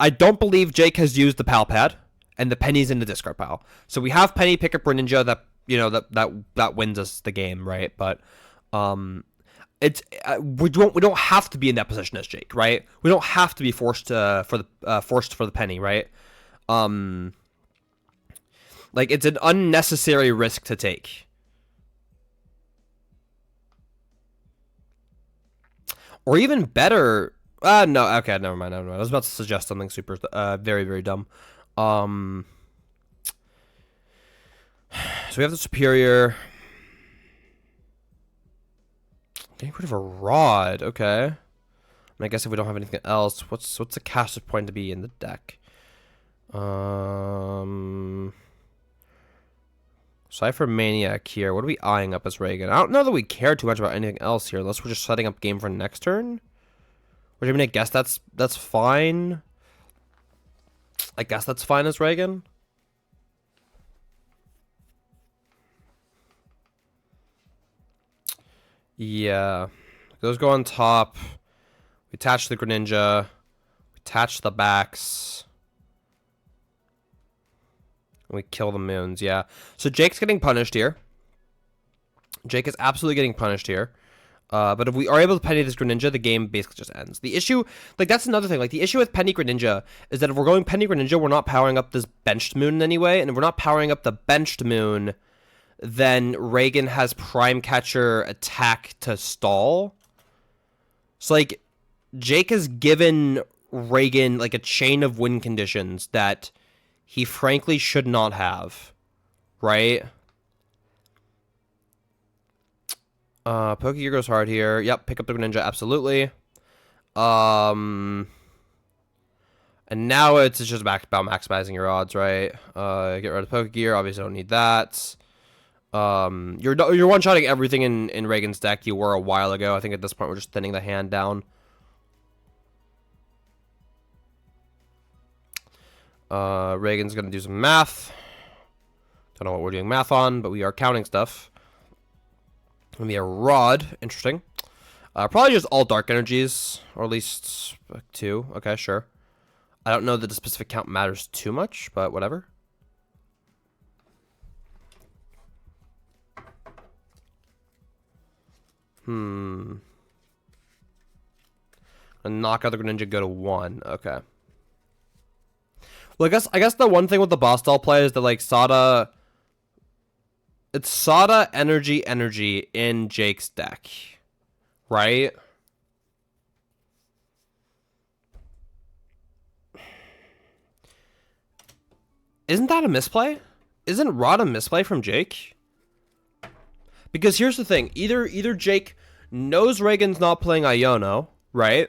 I don't believe Jake has used the pal pad, and the penny's in the discard pile. So we have penny pick up Greninja that that wins us the game, right? But it's we don't have to be in that position as Jake, right? We don't have to be forced for the penny, right? Like it's an unnecessary risk to take. Or even better, no, okay, never mind. I was about to suggest something super, very, very dumb. So we have the superior. Getting rid of a rod, okay. And I guess if we don't have anything else, what's the caster point to be in the deck? Cypher Maniac here. What are we eyeing up as Reagan? I don't know that we care too much about anything else here, unless we're just setting up game for next turn. Which I mean, I guess that's fine. I guess that's fine as Reagan. Yeah. Those go on top. We attach the Greninja. We attach the backs. We kill the moons, yeah. So Jake's getting punished here. Jake is absolutely getting punished here. But if we are able to penny this Greninja, the game basically just ends. The issue, like, that's another thing. Like, the issue with penny Greninja is that if we're going penny Greninja, we're not powering up this benched moon in any way. And if we're not powering up the benched moon, then Reagan has Prime Catcher attack to stall. So, like, Jake has given Reagan, like, a chain of win conditions that he frankly should not have, right? Pokegear goes hard here. Yep, pick up the Greninja, absolutely. And now it's just about maximizing your odds, right? Get rid of Pokegear, obviously don't need that. You're one-shotting everything in Reagan's deck you were a while ago. I think at this point we're just thinning the hand down. Reagan's gonna do some math. Don't know what we're doing math on, but we are counting stuff. Gonna be a rod. Interesting. Probably just all dark energies, or at least 2. Okay, sure. I don't know that the specific count matters too much, but whatever. And knock out the Greninja, go to 1. Okay. Well, I guess the one thing with the boss doll play is that, like, Sada... It's Sada energy in Jake's deck. Right? Isn't that a misplay? Isn't Rod a misplay from Jake? Because here's the thing. Either Jake knows Reagan's not playing Iono, right?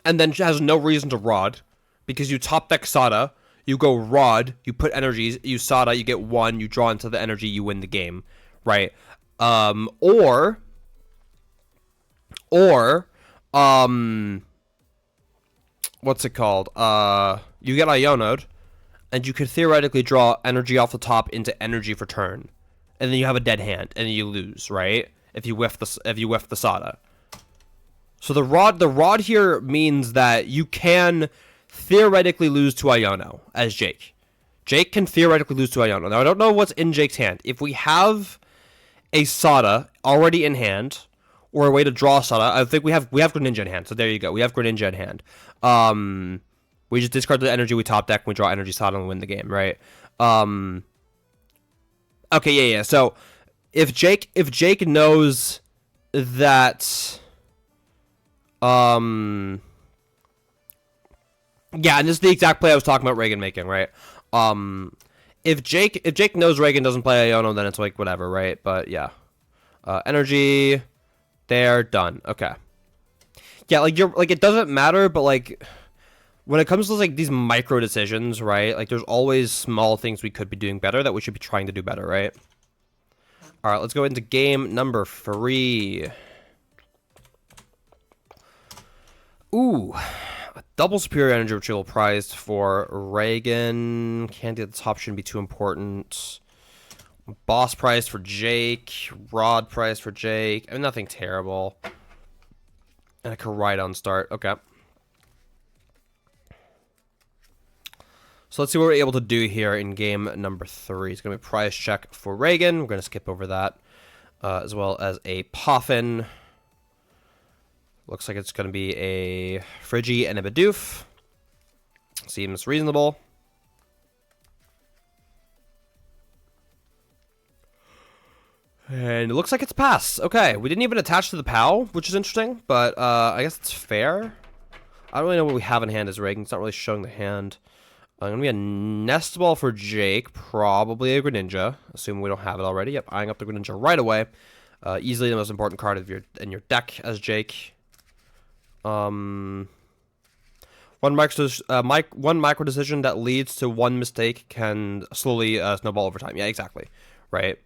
And then has no reason to Rod. Because you top deck Sada, you go Rod, you put energies, you Sada, you get 1, you draw into the energy, you win the game, right? Or what's it called? You get Iono'd, and you could theoretically draw energy off the top into energy for turn, and then you have a dead hand, and then you lose, right? If you whiff the Sada. So the rod here means that you can theoretically lose to Iono as Jake. Jake can theoretically lose to Iono. Now, I don't know what's in Jake's hand. If we have a Sada already in hand, or a way to draw Sada, I think we have Greninja in hand. So there you go. We have Greninja in hand. We just discard the energy, we top deck, we draw energy Sada, and we win the game, right? Okay, yeah. So if Jake knows that, yeah, and this is the exact play I was talking about Reagan making, right? If Jake knows Reagan doesn't play Iono, then it's like whatever, right? But yeah, energy, there, done. Okay. Yeah, like it doesn't matter, but like when it comes to like these micro decisions, right? Like there's always small things we could be doing better that we should be trying to do better, right? All right, let's go into game number 3. Ooh, a double superior energy retrieval prized for Reagan. Can't get the top, shouldn't be too important. Boss prize for Jake. Rod prize for Jake. I mean, nothing terrible. And a Charizard start. Okay. So let's see what we're able to do here in game number 3. It's going to be a prize check for Reagan. We're going to skip over that. As well as a Poffin. Looks like it's going to be a Friggy and a Bidoof. Seems reasonable. And it looks like it's pass. Okay, we didn't even attach to the POW, which is interesting. But I guess it's fair. I don't really know what we have in hand as Reagan. It's not really showing the hand. Going to be a Nest Ball for Jake. Probably a Greninja. Assuming we don't have it already. Yep, eyeing up the Greninja right away. Easily the most important card of in your deck as Jake. One micro decision that leads to one mistake can slowly snowball over time. Yeah, exactly. Right.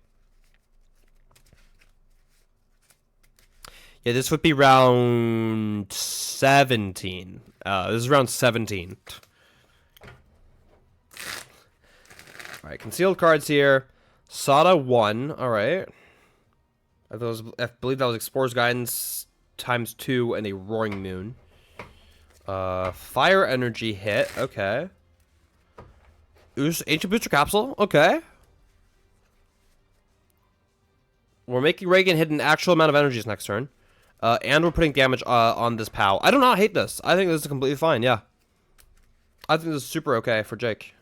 Yeah, this would be round 17. This is round 17. Alright, concealed cards here. Sada 1. Alright. I believe that was Explorer's Guidance times 2 and a Roaring Moon. Fire Energy hit. Okay. Ancient Booster Capsule. Okay. We're making Reagan hit an actual amount of energies next turn. And we're putting damage on this POW. I do not hate this. I think this is completely fine, yeah. I think this is super okay for Jake.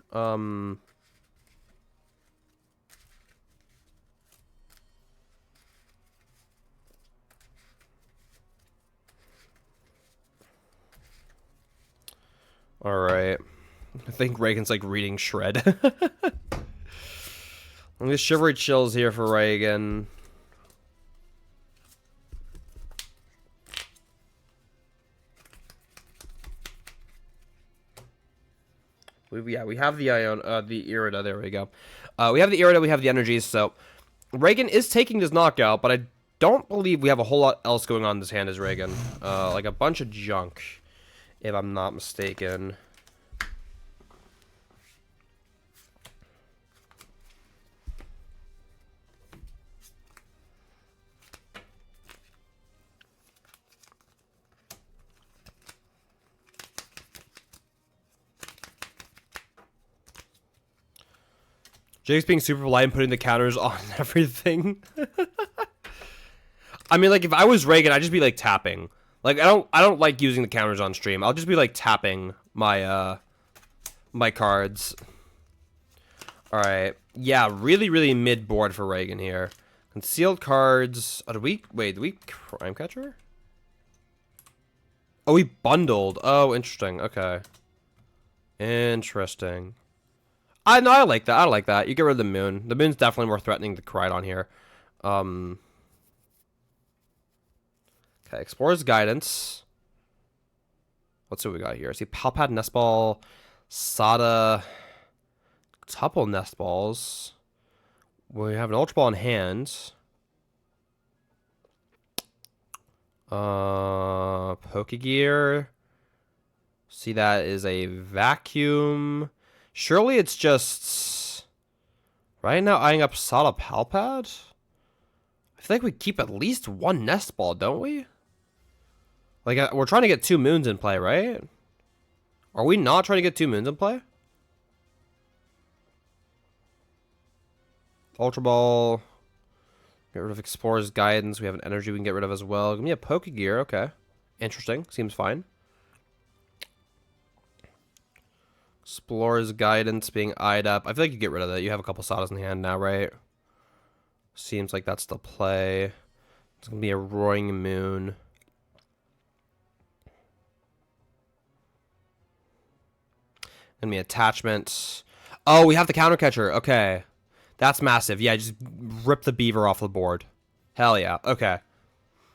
Alright. I think Reagan's like reading Shred. Let me Shivery Chills here for Reagan. We have the the Irida. There we go. We have the Irida. We have the energies. So Reagan is taking this knockout, but I don't believe we have a whole lot else going on in this hand as Reagan. Like a bunch of junk, if I'm not mistaken. Jake's being super polite and putting the counters on everything. I mean, like, if I was Reagan, I'd just be, like, tapping. Like, I don't like using the counters on stream. I'll just be, like, tapping my, my cards. Alright. Yeah, really, really mid-board for Reagan here. Concealed cards. Oh, did we Crime Catcher? Oh, we bundled. Oh, interesting. Okay. Interesting. I like that. I like that. You get rid of the moon. The moon's definitely more threatening to Crydon here. Okay, Explorer's Guidance. Let's see what we got here. See, Palpad, Nest Ball, Sada, couple Nest Balls. We have an Ultra Ball in hand. Pokegear. See, that is a Vacuum. Surely it's just... Right now, eyeing up Sada Palpad? I feel like we keep at least one Nest Ball, don't we? Like, we're trying to get 2 moons in play, right? Are we not trying to get 2 moons in play? Ultra Ball. Get rid of Explorer's Guidance. We have an energy we can get rid of as well. Give me a Pokegear. Okay. Interesting. Seems fine. Explorer's Guidance being eyed up. I feel like you get rid of that. You have a couple Sadas in hand now, right? Seems like that's the play. It's going to be a Roaring Moon. Going to be attachments. Oh, we have the Counter Catcher. Okay. That's massive. Yeah, just rip the Beaver off the board. Hell yeah. Okay.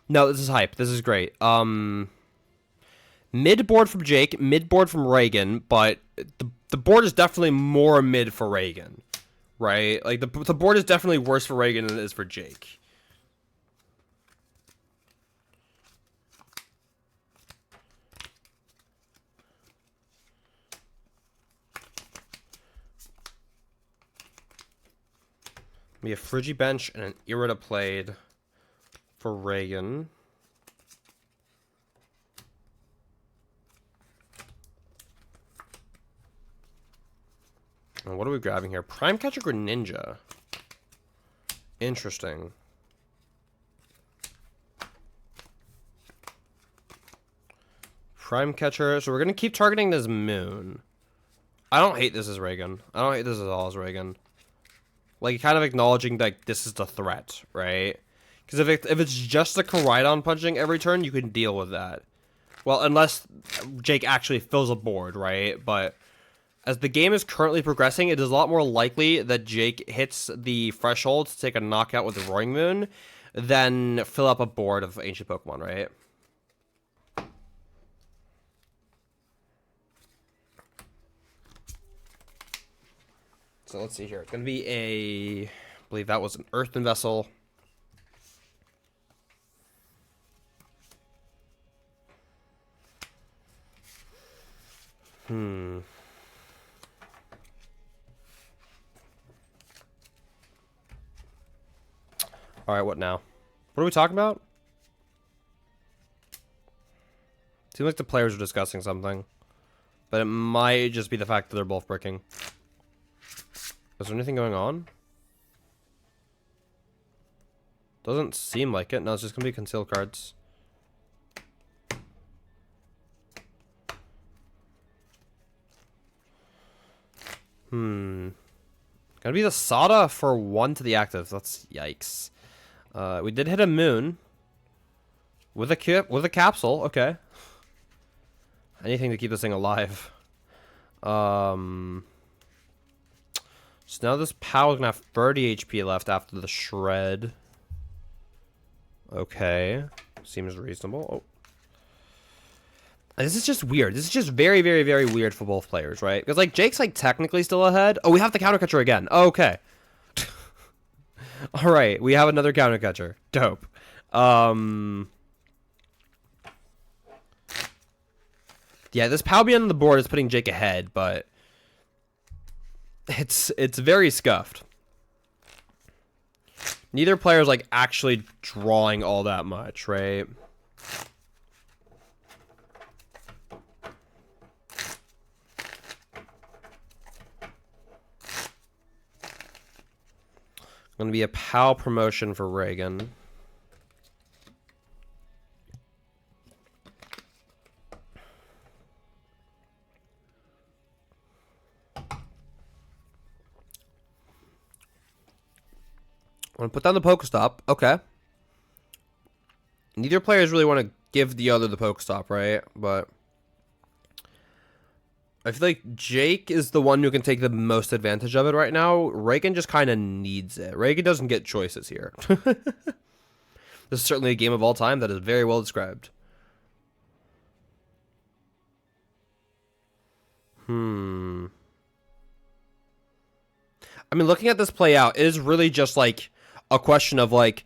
No, this is hype. This is great. Mid board from Jake, mid board from Reagan, but the board is definitely more mid for Reagan, right? Like, the board is definitely worse for Reagan than it is for Jake. Be a Frigibench and an Irridaplade for Reagan. And what are we grabbing here? Prime Catcher Greninja. Interesting. Prime Catcher. So we're going to keep targeting this Moon. I don't hate this as Reagan. I don't hate this at all as Reagan. Like, kind of acknowledging that this is the threat, right? Because if it's just a Koraidon punching every turn, you can deal with that. Well, unless Jake actually fills a board, right? But as the game is currently progressing, it is a lot more likely that Jake hits the threshold to take a knockout with the Roaring Moon than fill up a board of Ancient Pokemon, right? So let's see here. It's going to be I believe that was an Earthen Vessel. Alright, what now? What are we talking about? Seems like the players are discussing something. But it might just be the fact that they're both bricking. Is there anything going on? Doesn't seem like it. No, it's just gonna be concealed cards. Gonna be the Sada for 1 to the active. That's yikes. We did hit a Moon. With a capsule, okay. Anything to keep this thing alive. So now this Pao is gonna have 30 HP left after the Shred. Okay. Seems reasonable. Oh. This is just weird. This is just very, very, very weird for both players, right? Because, like, Jake's, like, technically still ahead. Oh, we have the counter catcher again. Oh, okay. Alright, we have another counter catcher. Dope. Yeah, this Pao being on the board is putting Jake ahead, but it's very scuffed. Neither player's, like, actually drawing all that much, right? Going to be a PAL promotion for Reagan. I'm going to put down the Pokestop. Okay. Neither players really want to give the other the Pokestop, right? But I feel like Jake is the one who can take the most advantage of it right now. Reagan just kind of needs it. Reagan doesn't get choices here. This is certainly a game of all time that is very well described. I mean, looking at this play out, it is really just like a question of like,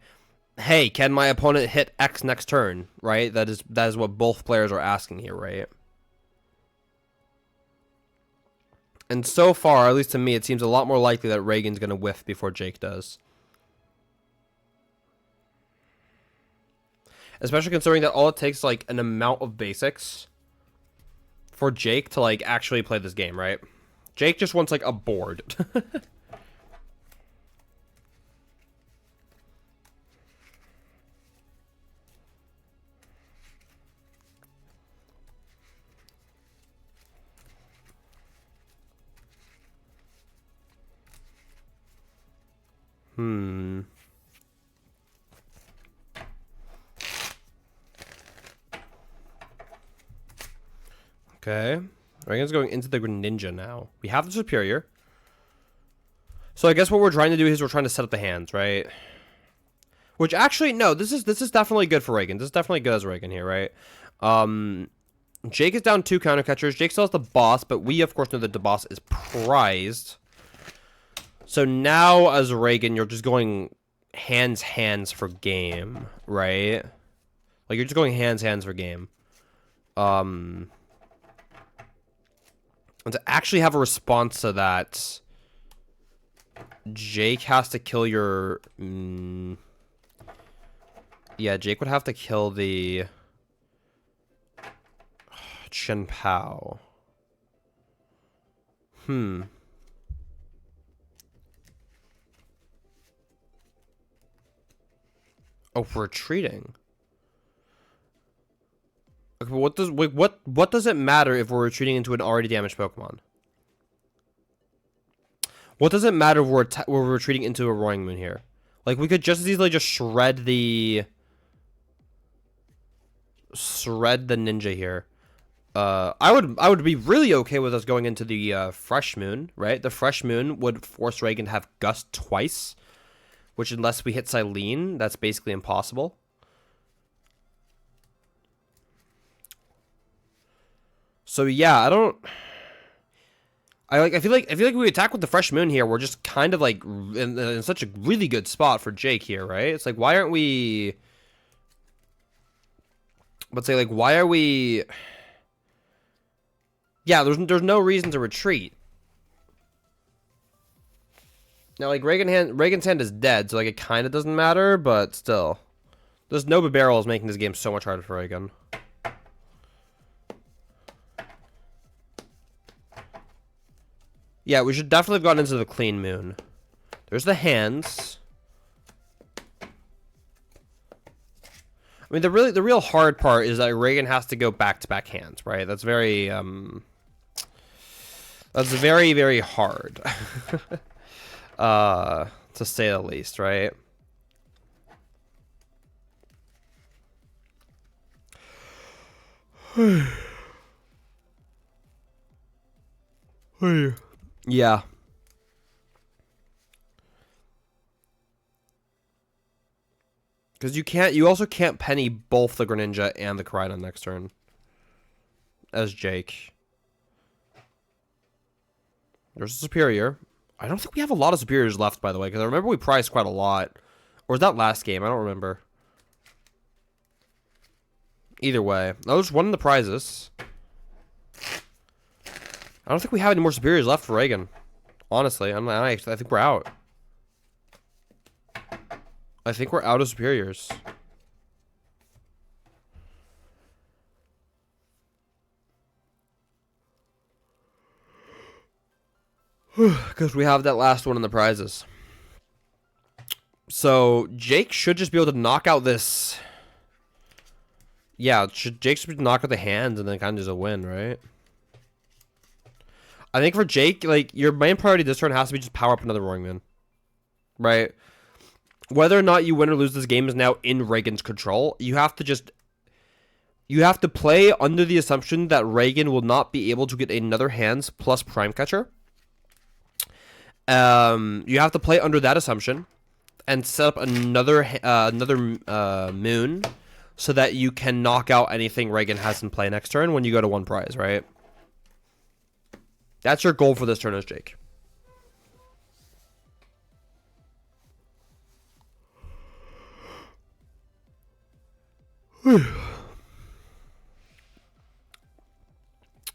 hey, can my opponent hit X next turn, right? That is what both players are asking here, right? And so far, at least to me, it seems a lot more likely that Reagan's going to whiff before Jake does. Especially considering that all it takes is like an amount of basics for Jake to like actually play this game, right? Jake just wants like a board. Okay. Reagan's going into the Greninja now. We have the Superior. So I guess what we're trying to do is we're trying to set up the hands, right? Which actually, no, this is definitely good for Reagan. This is definitely good as Reagan here, right? Jake is down 2 counter catchers. Jake still has the boss, but we, of course, know that the boss is prized. So now, as Reagan, you're just going hands for game, right? Like, you're just going hands for game. And to actually have a response to that, Jake has to kill your... yeah, Jake would have to kill the... Chien-Pao. Oh, we're retreating. Okay, what does it matter if we're retreating into an already damaged Pokemon? What does it matter if we're retreating into a Roaring Moon here? Like, we could just as easily just shred the ninja here. I would be really okay with us going into the Fresh Moon, right? The Fresh Moon would force Reagan to have Gust twice, which unless we hit Silene, that's basically impossible. So yeah, I feel like we attack with the Fresh Moon here, we're just kind of like in such a really good spot for Jake here, right? It's like, why aren't we? Let's say, like, why are we? Yeah, there's no reason to retreat. Now, like, Reagan's hand is dead, so like it kind of doesn't matter, but still, this Nova Barrel is making this game so much harder for Reagan. Yeah, we should definitely have gotten into the Clean Moon. There's the hands. I mean, the real hard part is that Reagan has to go back-to-back hands, right? That's very very hard. To say the least, right? Yeah. Because you also can't penny both the Greninja and the Koraidon next turn. As Jake. There's a Superior. I don't think we have a lot of Superiors left, by the way, because I remember we prized quite a lot. Or was that last game? I don't remember. Either way. I just won the prizes. I don't think we have any more Superiors left for Reagan. Honestly, I think we're out. I think we're out of Superiors. Because we have that last one in the prizes. So, Jake should just be able to knock out this... Yeah, Jake should knock out the hands and then kind of just a win, right? I think for Jake, like, your main priority this turn has to be just power up another Roaring Moon. Right? Whether or not you win or lose this game is now in Reagan's control. You have to play under the assumption that Reagan will not be able to get another hands plus Prime Catcher. You have to play under that assumption and set up another moon so that you can knock out anything Reagan has in play next turn when you go to one prize, right? That's your goal for this turn as Jake.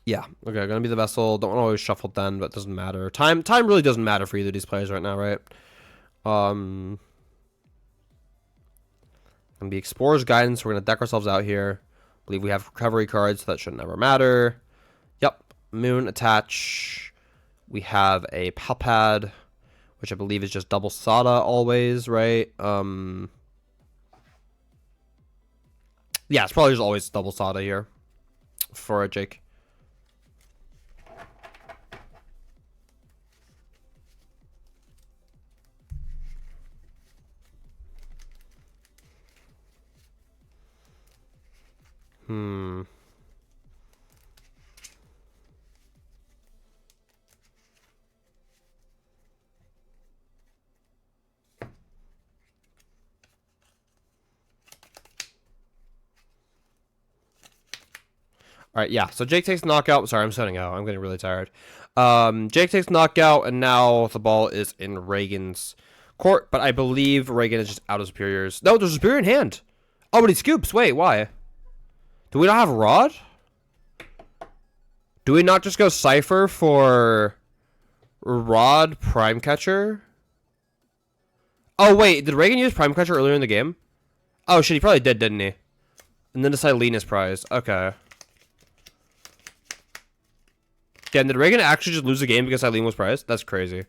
Yeah, okay, gonna be the Vessel. Don't want to always shuffle then, but it doesn't matter. Time really doesn't matter for either of these players right now, right? Gonna be Explorer's Guidance. We're gonna deck ourselves out here. Believe we have recovery cards, so that should never matter. Yep, Moon attach. We have a Palpad, which I believe is just double Sada always, right? Yeah, it's probably just always double Sada here for Jake. All right, yeah. So Jake takes knockout. Sorry, I'm setting out. I'm getting really tired. Jake takes knockout, and now the ball is in Reagan's court. But I believe Reagan is just out of superiors. No, there's a superior in hand. Oh, but he scoops. Wait, why? Do we not have Rod? Do we not just go Cypher for Rod Prime Catcher? Oh, wait. Did Reagan use Prime Catcher earlier in the game? Oh, shit. He probably did, didn't he? And then decide Lena's prize. Okay. Again, did Reagan actually just lose the game because Eileen was prized? That's crazy.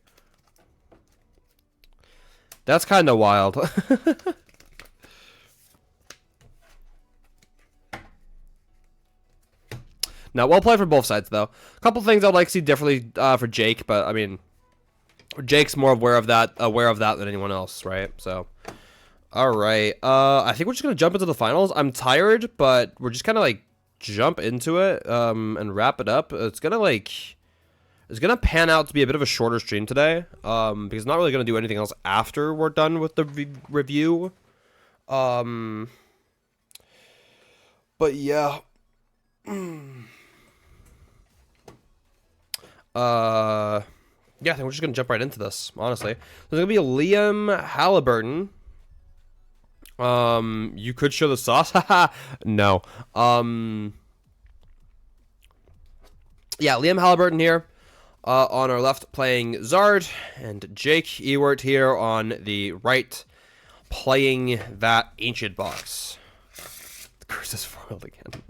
That's kind of wild. Now, well played for both sides, though. A couple things I'd like to see differently for Jake, but, I mean, Jake's more aware of that than anyone else, right? So, all right. I think we're just going to jump into the finals. I'm tired, but we're just kind of, like, jump into it and wrap it up. It's going to pan out to be a bit of a shorter stream today because I'm not really going to do anything else after we're done with the review. But, yeah. Yeah, I think we're just gonna jump right into this, honestly. There's gonna be a Liam Halliburton. You could show the sauce. No. Yeah, Liam Halliburton here. On our left playing Zard, and Jake Ewart here on the right playing that Ancient Box. The curse is foiled again.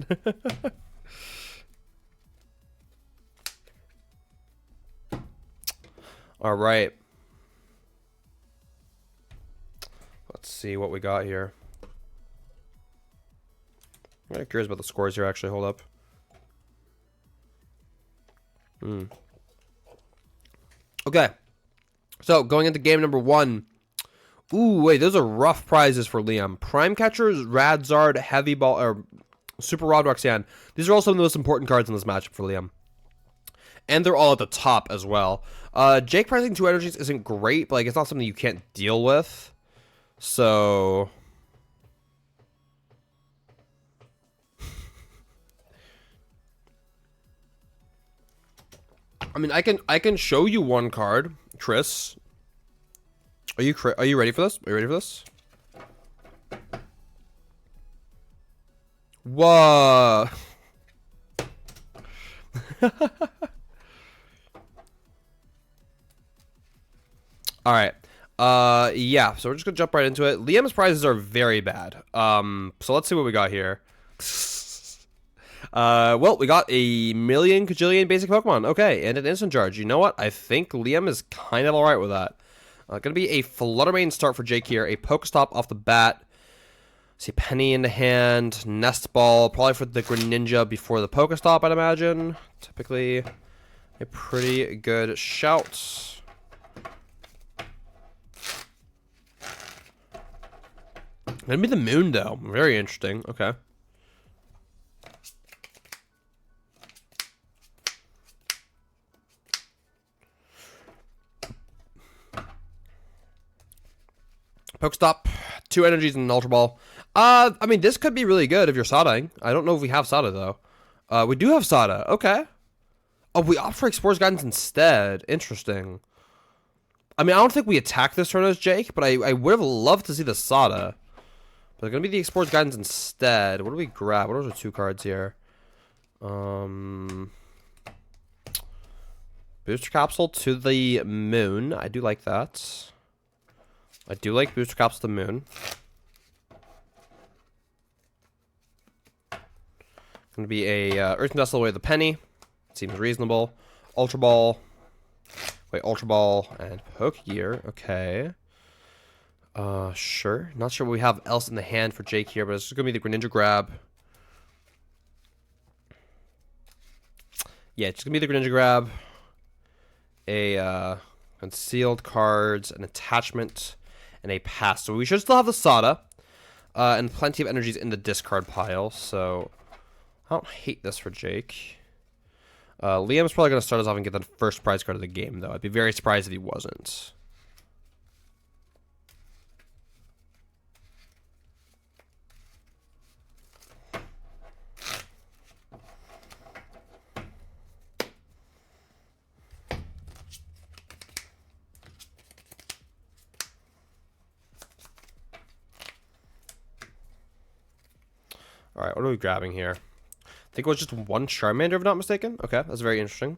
All right. Let's see what we got here. I'm really curious about the scores here, actually. Hold up. Okay. So, going into game number 1. Ooh, wait, those are rough prizes for Liam. Prime Catchers, Radzard, Heavy Ball, or Super Rod Roxanne. These are all some of the most important cards in this matchup for Liam. And they're all at the top as well. Jake pricing 2 energies isn't great, but like it's not something you can't deal with. So I mean, I can show you one card, Chris. Are you ready for this? Are you ready for this? Whoa. All right. Yeah, so we're just gonna jump right into it. Liam's prizes are very bad. So let's see what we got here. Well, we got a million kajillion basic Pokemon. Okay, and an instant charge. You know what? I think Liam is kind of alright with that. Gonna be a Fluttermane start for Jake here. A Pokestop off the bat. See, Penny in the hand. Nest Ball. Probably for the Greninja before the Pokestop, I'd imagine. Typically a pretty good shout. Gonna be the moon, though. Very interesting. Okay. Pokestop, 2 energies and an Ultra Ball. I mean, this could be really good if you're Sadaing. I don't know if we have Sada, though. We do have Sada. Okay. Oh, we opt for Explorer's Guidance instead. Interesting. I mean, I don't think we attack this turn as Jake, but I would have loved to see the Sada. But it's going to be the Explorer's Guidance instead. What do we grab? What are the 2 cards here? Booster Capsule to the Moon. I do like that. I do like Booster Capsule to the Moon. Going to be a Earth and Dust away the Penny. Seems reasonable. Ultra Ball. Wait, Ultra Ball and Pokegear. Okay. Sure. Not sure what we have else in the hand for Jake here, but it's just going to be the Greninja Grab. Yeah, it's just going to be the Greninja Grab. A concealed cards, an attachment, and a pass. So we should still have the Sada. And plenty of energies in the discard pile, so I don't hate this for Jake. Liam's probably going to start us off and get the first prize card of the game, though. I'd be very surprised if he wasn't. Alright, what are we grabbing here? I think it was just one Charmander, if I'm not mistaken. Okay, that's very interesting.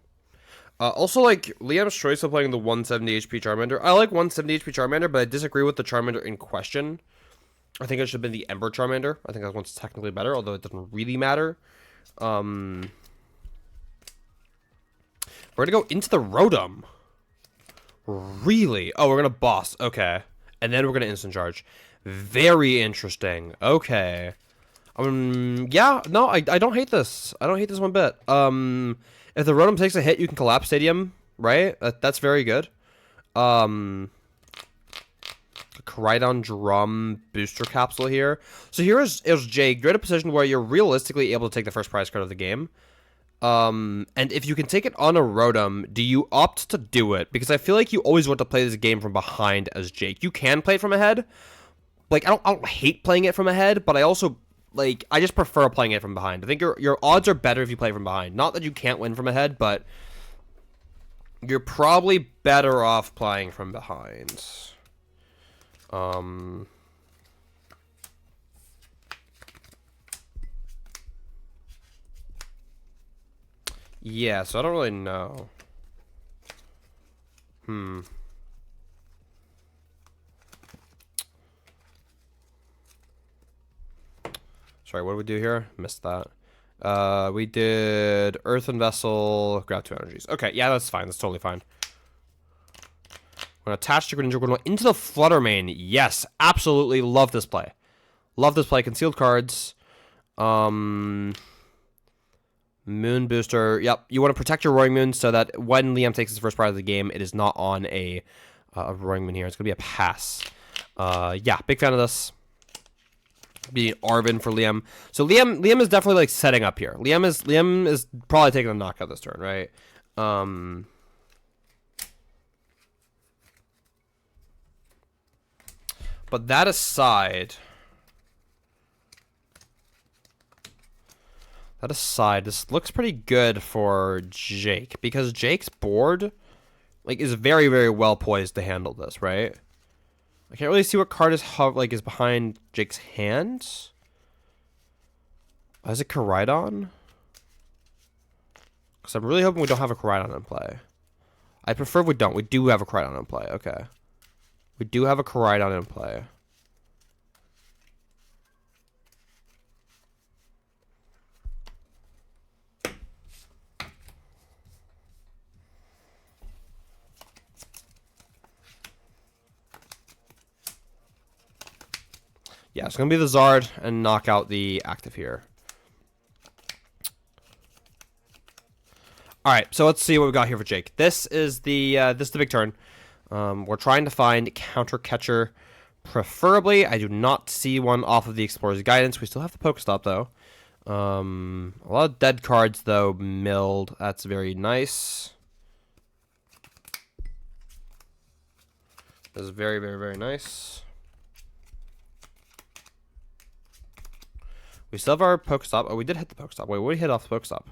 Also, like, Liam's choice of playing the 170 HP Charmander. I like 170 HP Charmander, but I disagree with the Charmander in question. I think it should have been the Ember Charmander. I think that one's technically better, although it doesn't really matter. We're gonna go into the Rotom. Really? Oh, we're gonna boss. Okay. And then we're gonna instant charge. Very interesting. Okay. Yeah, no, I don't hate this. I don't hate this one bit. If the Rotom takes a hit, you can collapse Stadium, right? That's very good. Koridon Drum booster capsule here. So here's Jake. You're in a position where you're realistically able to take the first prize card of the game. And if you can take it on a Rotom, do you opt to do it? Because I feel like you always want to play this game from behind as Jake. You can play it from ahead. Like, I don't hate playing it from ahead, but I also, like, I just prefer playing it from behind. I think your odds are better if you play from behind. Not that you can't win from ahead, but you're probably better off playing from behind. Yeah, so I don't really know. Sorry, what did we do here? Missed that. We did Earthen Vessel, grab 2 energies. Okay, yeah, that's fine. That's totally fine. We're going to attach to Greninja. We're going into the Flutter Mane. Yes, absolutely love this play. Love this play. Concealed cards. Moon Booster. Yep, you want to protect your Roaring Moon so that when Liam takes his first part of the game, it is not on a Roaring Moon here. It's going to be a pass. Yeah, big fan of this. Being Arvin for Liam. So Liam is definitely like setting up here. Liam is probably taking a knockout this turn, right? But that aside, this looks pretty good for Jake because Jake's board like is very, very well poised to handle this, right? I can't really see what card is behind Jake's hand. Is it Koridon? Because I'm really hoping we don't have a Koridon in play. I prefer we don't. We do have a Koridon in play. Okay. We do have a Koridon in play. Yeah, it's going to be the Zard and knock out the active here. Alright, so let's see what we got here for Jake. This is the big turn. We're trying to find Counter Catcher, preferably. I do not see one off of the Explorer's Guidance. We still have the Pokestop, though. A lot of dead cards, though, milled. That's very nice. That's very, very, very nice. We still have our Pokestop. Oh, we did hit the Pokestop. Wait, what did we hit off the Pokestop?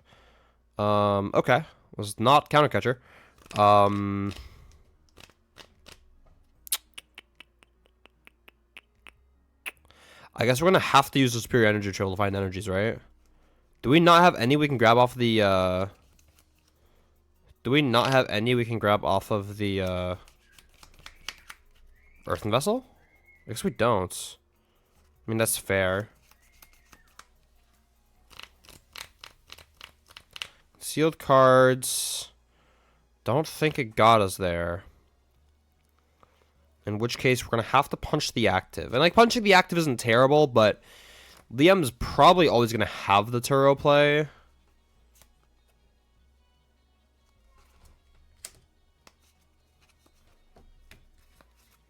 Okay. It was not Counter Catcher. I guess we're going to have to use the Superior Energy Trail to find energies, right? Do we not have any we can grab off the, Do we not have any we can grab off of the, Earthen Vessel? I guess we don't. I mean, that's fair. Sealed cards. Don't think it got us there. In which case, we're going to have to punch the active. And, like, punching the active isn't terrible, but Liam's probably always going to have the Turo play.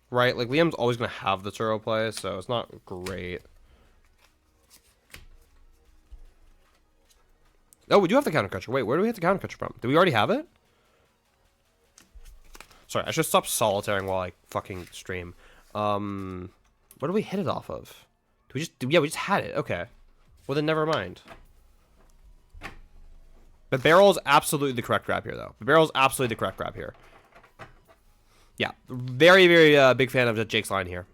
Right? Like, Liam's always going to have the Turo play, so it's not great. Oh, we do have the Counter Catcher. Wait, where do we have the Counter Catcher from? Did we already have it? Sorry, I should stop solitaring while I fucking stream. What did we hit it off of? Yeah, we just had it. Okay. Well, then never mind. The barrel is absolutely the correct grab here, though. The barrel is absolutely the correct grab here. Yeah, very, very big fan of Jake's line here.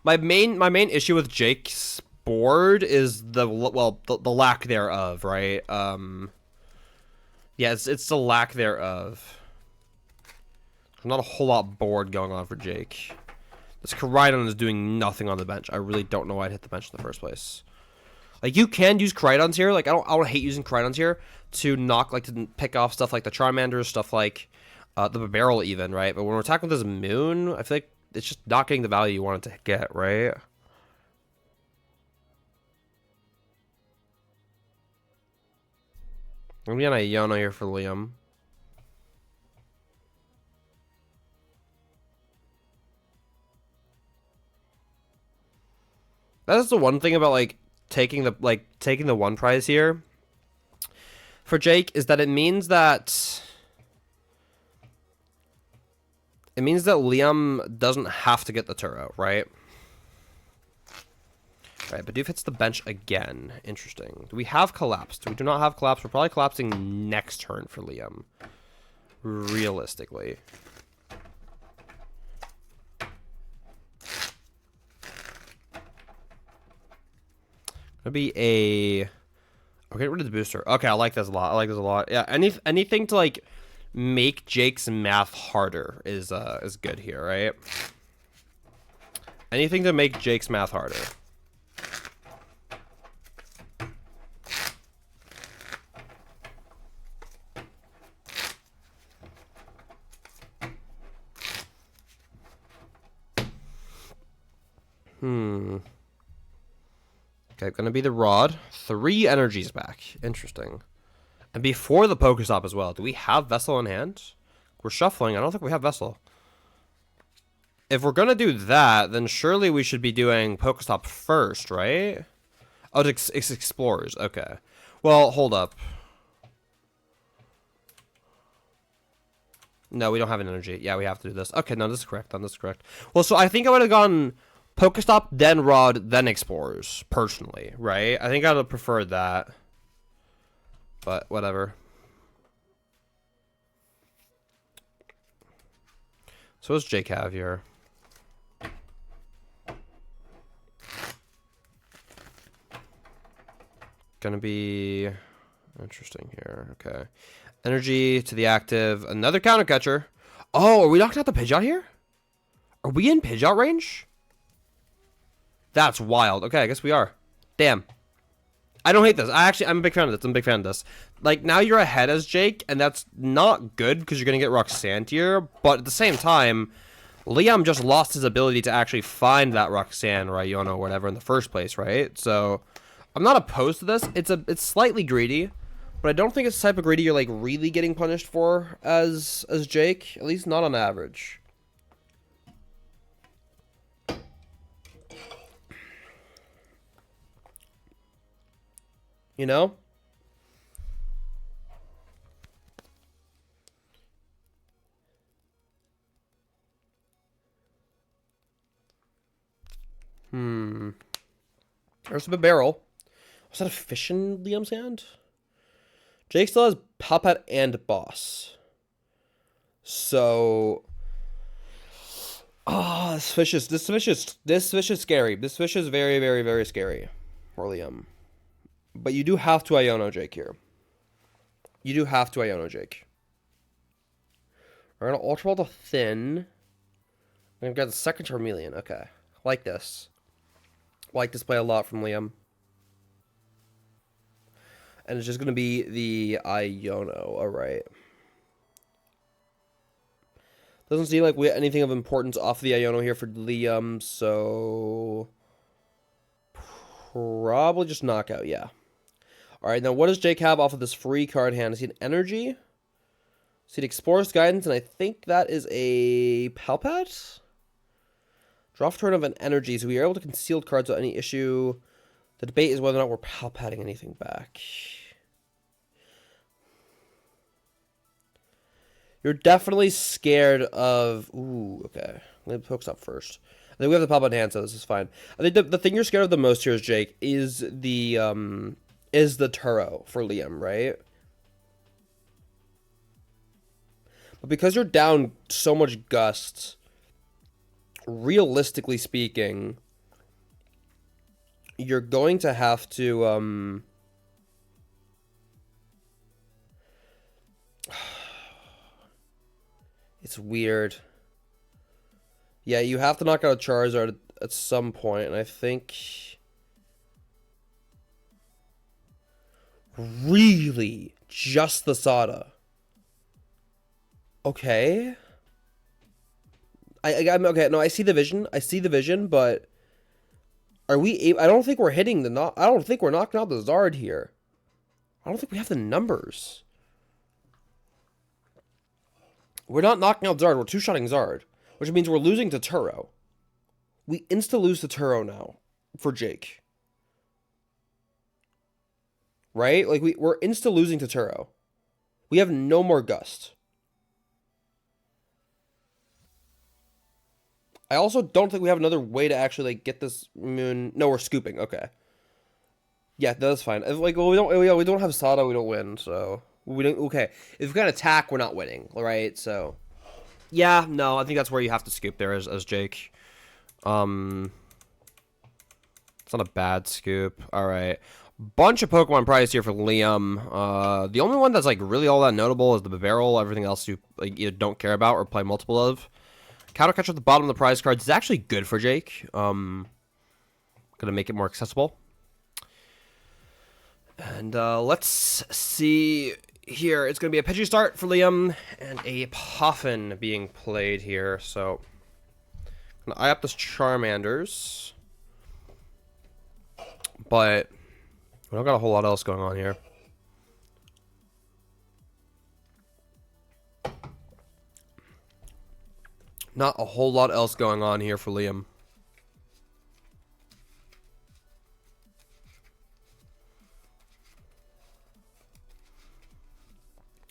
My main issue with Jake's board is the lack thereof, right? Yeah, it's the lack thereof. There's not a whole lot board going on for Jake. This Koraidon is doing nothing on the bench. I really don't know why I'd hit the bench in the first place. Like, you can use Koraidons here. Like, I don't hate using Koraidons here to knock, like, to pick off stuff like the Charmanders, stuff like the Barrel even, right? But when we're attacking with this Moon, I feel like it's just not getting the value you want it to get, right? I'm gonna be on Iono here for Liam. That's the one thing about like taking the one prize here for Jake is that it means that Liam doesn't have to get the Turo, right? Right, but Doof hits the bench again. Interesting. Do we have collapsed? We do not have collapsed. We're probably collapsing next turn for Liam. Realistically. Gonna be a... I'll get rid of the booster. Okay, I like this a lot. I like this a lot. Yeah, anything to like make Jake's math harder is good here, right? Anything to make Jake's math harder. Okay, gonna be the Rod. 3 energies back. Interesting. And before the Pokestop as well. Do we have Vessel in hand? We're shuffling. I don't think we have Vessel. If we're gonna do that, then surely we should be doing Pokestop first, right? Oh, it's Explorers. Okay. Well, hold up. No, we don't have an energy. Yeah, we have to do this. Okay, no, this is correct. This is correct. Well, so I think I would have gone Pokestop, then Rod, then Explorers, personally, right? I think I would have preferred that. But, whatever. So what's Jake have here? Gonna be interesting here. Okay. Energy to the active. Another counter catcher. Oh, are we knocking out the Pidgeot here? Are we in Pidgeot range? That's wild. Okay, I guess we are. Damn. I don't hate this. I'm a big fan of this. I'm a big fan of this. Like, now you're ahead as Jake, and that's not good because you're going to get Roxanne here. But at the same time, Liam just lost his ability to actually find that Roxanne or Iono or whatever in the first place, right? So, I'm not opposed to this. It's slightly greedy, but I don't think it's the type of greedy you're, like, really getting punished for as Jake. At least not on average. You know? There's a barrel. Was that a fish in Liam's hand? Jake still has Palpat and Boss. So... Oh, this fish is scary. This fish is very, very, very scary for Liam. But you do have to Iono Jake here. You do have to Iono Jake. We're going to Ultra Ball to Thin. We've got the second Charmeleon. Okay. Like this. Like this play a lot from Liam. And it's just going to be the Iono. Alright. Doesn't seem like we have anything of importance off the Iono here for Liam, so... Probably just knockout, yeah. Alright, now what does Jake have off of this free card hand? I see an Energy. I see an Explorer's Guidance, and I think that is a Palpat? Draw for turn of an Energy, so we are able to conceal cards without any issue. The debate is whether or not we're Palpatting anything back. You're definitely scared of... Ooh, okay. Let me Pokestop first. I think we have the Palpat hand, so this is fine. I think the thing you're scared of the most here, Jake, is the Turo for Liam, right? But because you're down so much Gust, realistically speaking, you're going to have to, it's weird. Yeah, you have to knock out a Charizard at some point, and I think... Really? Just the Sada? Okay. I'm okay. No, I see the vision. I see the vision, but are we? I don't think we're hitting the. I don't think we're knocking out the Zard here. I don't think we have the numbers. We're not knocking out Zard. We're two-shotting Zard, which means we're losing to Turo. We insta-lose to Turo now for Jake. Right? Like, we're insta-losing to Turo. We have no more Gust. I also don't think we have another way to actually, like, get this moon... No, we're scooping. Okay. Yeah, that's fine. Like, well, we don't have Sada, we don't win, so... We don't... Okay. If we can attack, we're not winning, right? So... Yeah, no, I think that's where you have to scoop there as Jake. It's not a bad scoop. Alright. Bunch of Pokemon prize here for Liam. The only one that's, like, really all that notable is the Barrel. Everything else you, like, either don't care about or play multiple of. Counter Catcher at the bottom of the prize cards is actually good for Jake. Gonna make it more accessible. And let's see here. It's gonna be a Pidgey start for Liam and a Puffin being played here. So I'm gonna eye up this Charmanders, but we don't got a whole lot else going on here. Not a whole lot else going on here for Liam.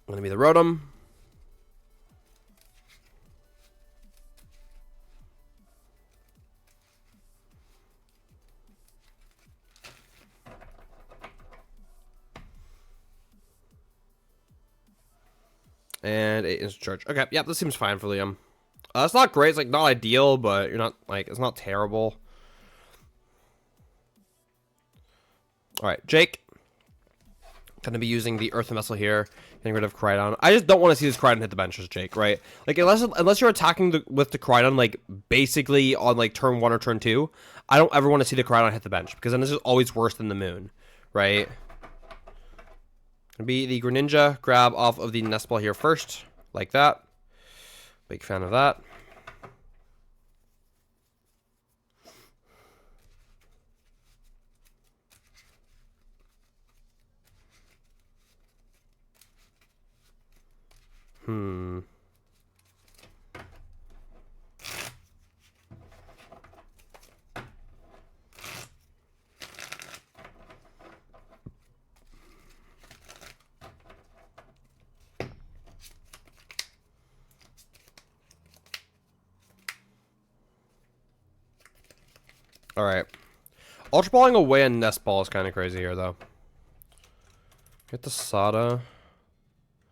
Gonna be the Rotom. And 8 instant charge. Okay, yeah, this seems fine for Liam. It's not great. It's like not ideal, but you're not like it's not terrible. All right, Jake. Gonna be using the Earthen Vessel here, getting rid of Crydon. I just don't want to see this Crydon hit the bench as Jake, right? Like unless you're attacking with the Crydon like basically on like turn 1 or turn 2, I don't ever want to see the Crydon hit the bench because then this is always worse than the Moon, right? Gonna be the Greninja. Grab off of the Nest Ball here first, like that. Big fan of that. Alright. Ultra Balling away and Nest Ball is kind of crazy here, though. Get the Sada.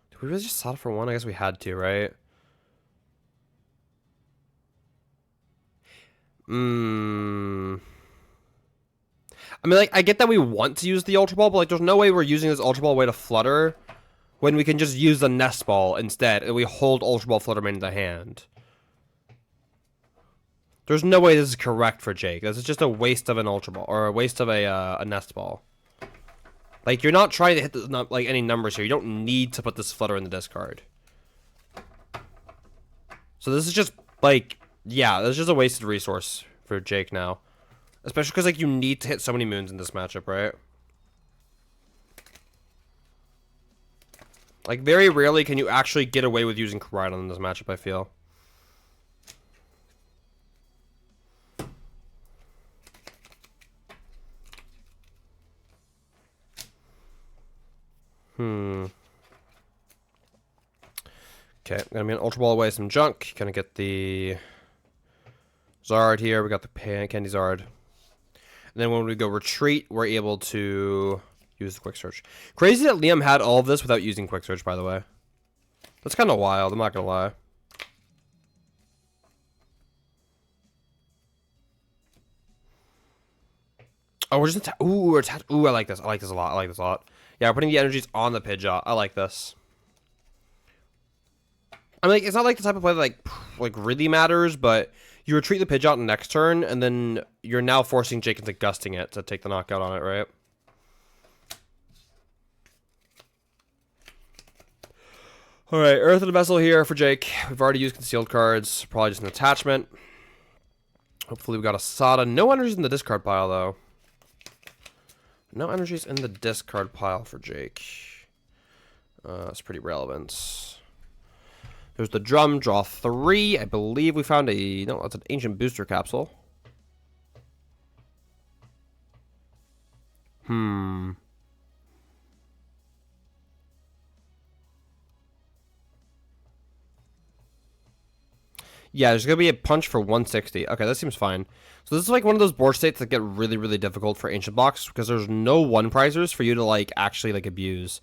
Did we really just Sada for 1? I guess we had to, right? I mean, like, I get that we want to use the Ultra Ball, but, like, there's no way we're using this Ultra Ball way to Flutter when we can just use the Nest Ball instead, and we hold Ultra Ball Flutter Mane in the hand. There's no way this is correct for Jake. This is just a waste of an Ultra Ball, or a waste of a Nest Ball. Like, you're not trying to hit the, like any numbers here. You don't need to put this Flutter in the discard. So this is just, like, yeah, this is just a wasted resource for Jake now. Especially because, like, you need to hit so many moons in this matchup, right? Like, very rarely can you actually get away with using Crydon in this matchup, I feel. Okay, gonna be an Ultra Ball away some junk. Gonna get the Zard here. We got the Candy Zard. And then when we go retreat, we're able to use the Quick Search. Crazy that Liam had all of this without using Quick Search, by the way. That's kind of wild, I'm not gonna lie. Oh, we're just ooh, we're ooh, I like this. I like this a lot. I like this a lot. Yeah, we're putting the energies on the Pidgeot. I like this. I mean, like, it's not like the type of play that like really matters, but you retreat the Pidgeot next turn, and then you're now forcing Jake into gusting it to take the knockout on it, right? All right, Earth and Vessel here for Jake. We've already used concealed cards. Probably just an attachment. Hopefully we got a Sada. No energies in the discard pile, though. No energies in the discard pile for Jake. That's pretty relevant. There's the drum, draw 3. I believe we found a... No, that's an ancient booster capsule. Yeah, there's going to be a punch for 160. Okay, that seems fine. So this is like one of those board states that get really, really difficult for ancient blocks because there's no one-prizers for you to like actually like abuse.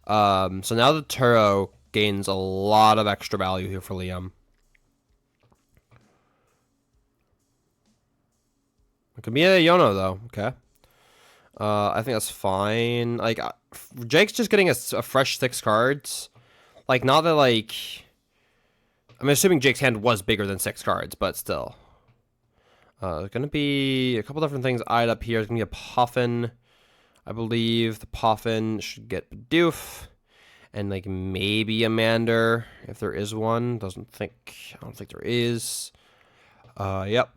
So now the Turo gains a lot of extra value here for Liam. It could be a Yono though. Okay. I think that's fine. Like Jake's just getting a fresh 6 cards. Like not that like. I'm assuming Jake's hand was bigger than 6 cards, but still. There's going to be a couple different things eyed up here. There's going to be a Puffin. I believe the Puffin should get Bidoof. And, like, maybe a Mander, if there is one. I don't think there is. Yep.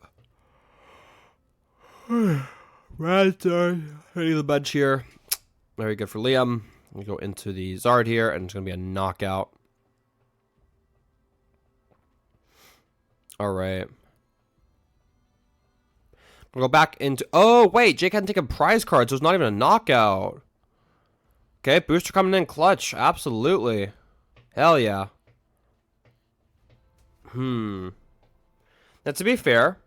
Right there. Hitting the bench here. Very good for Liam. We go into the Zard here, and it's going to be a knockout. All right. We'll go back into... Oh, wait. Jake hadn't taken prize cards, so it's not even a knockout. Okay, booster coming in clutch. Absolutely. Hell yeah. Now, to be fair,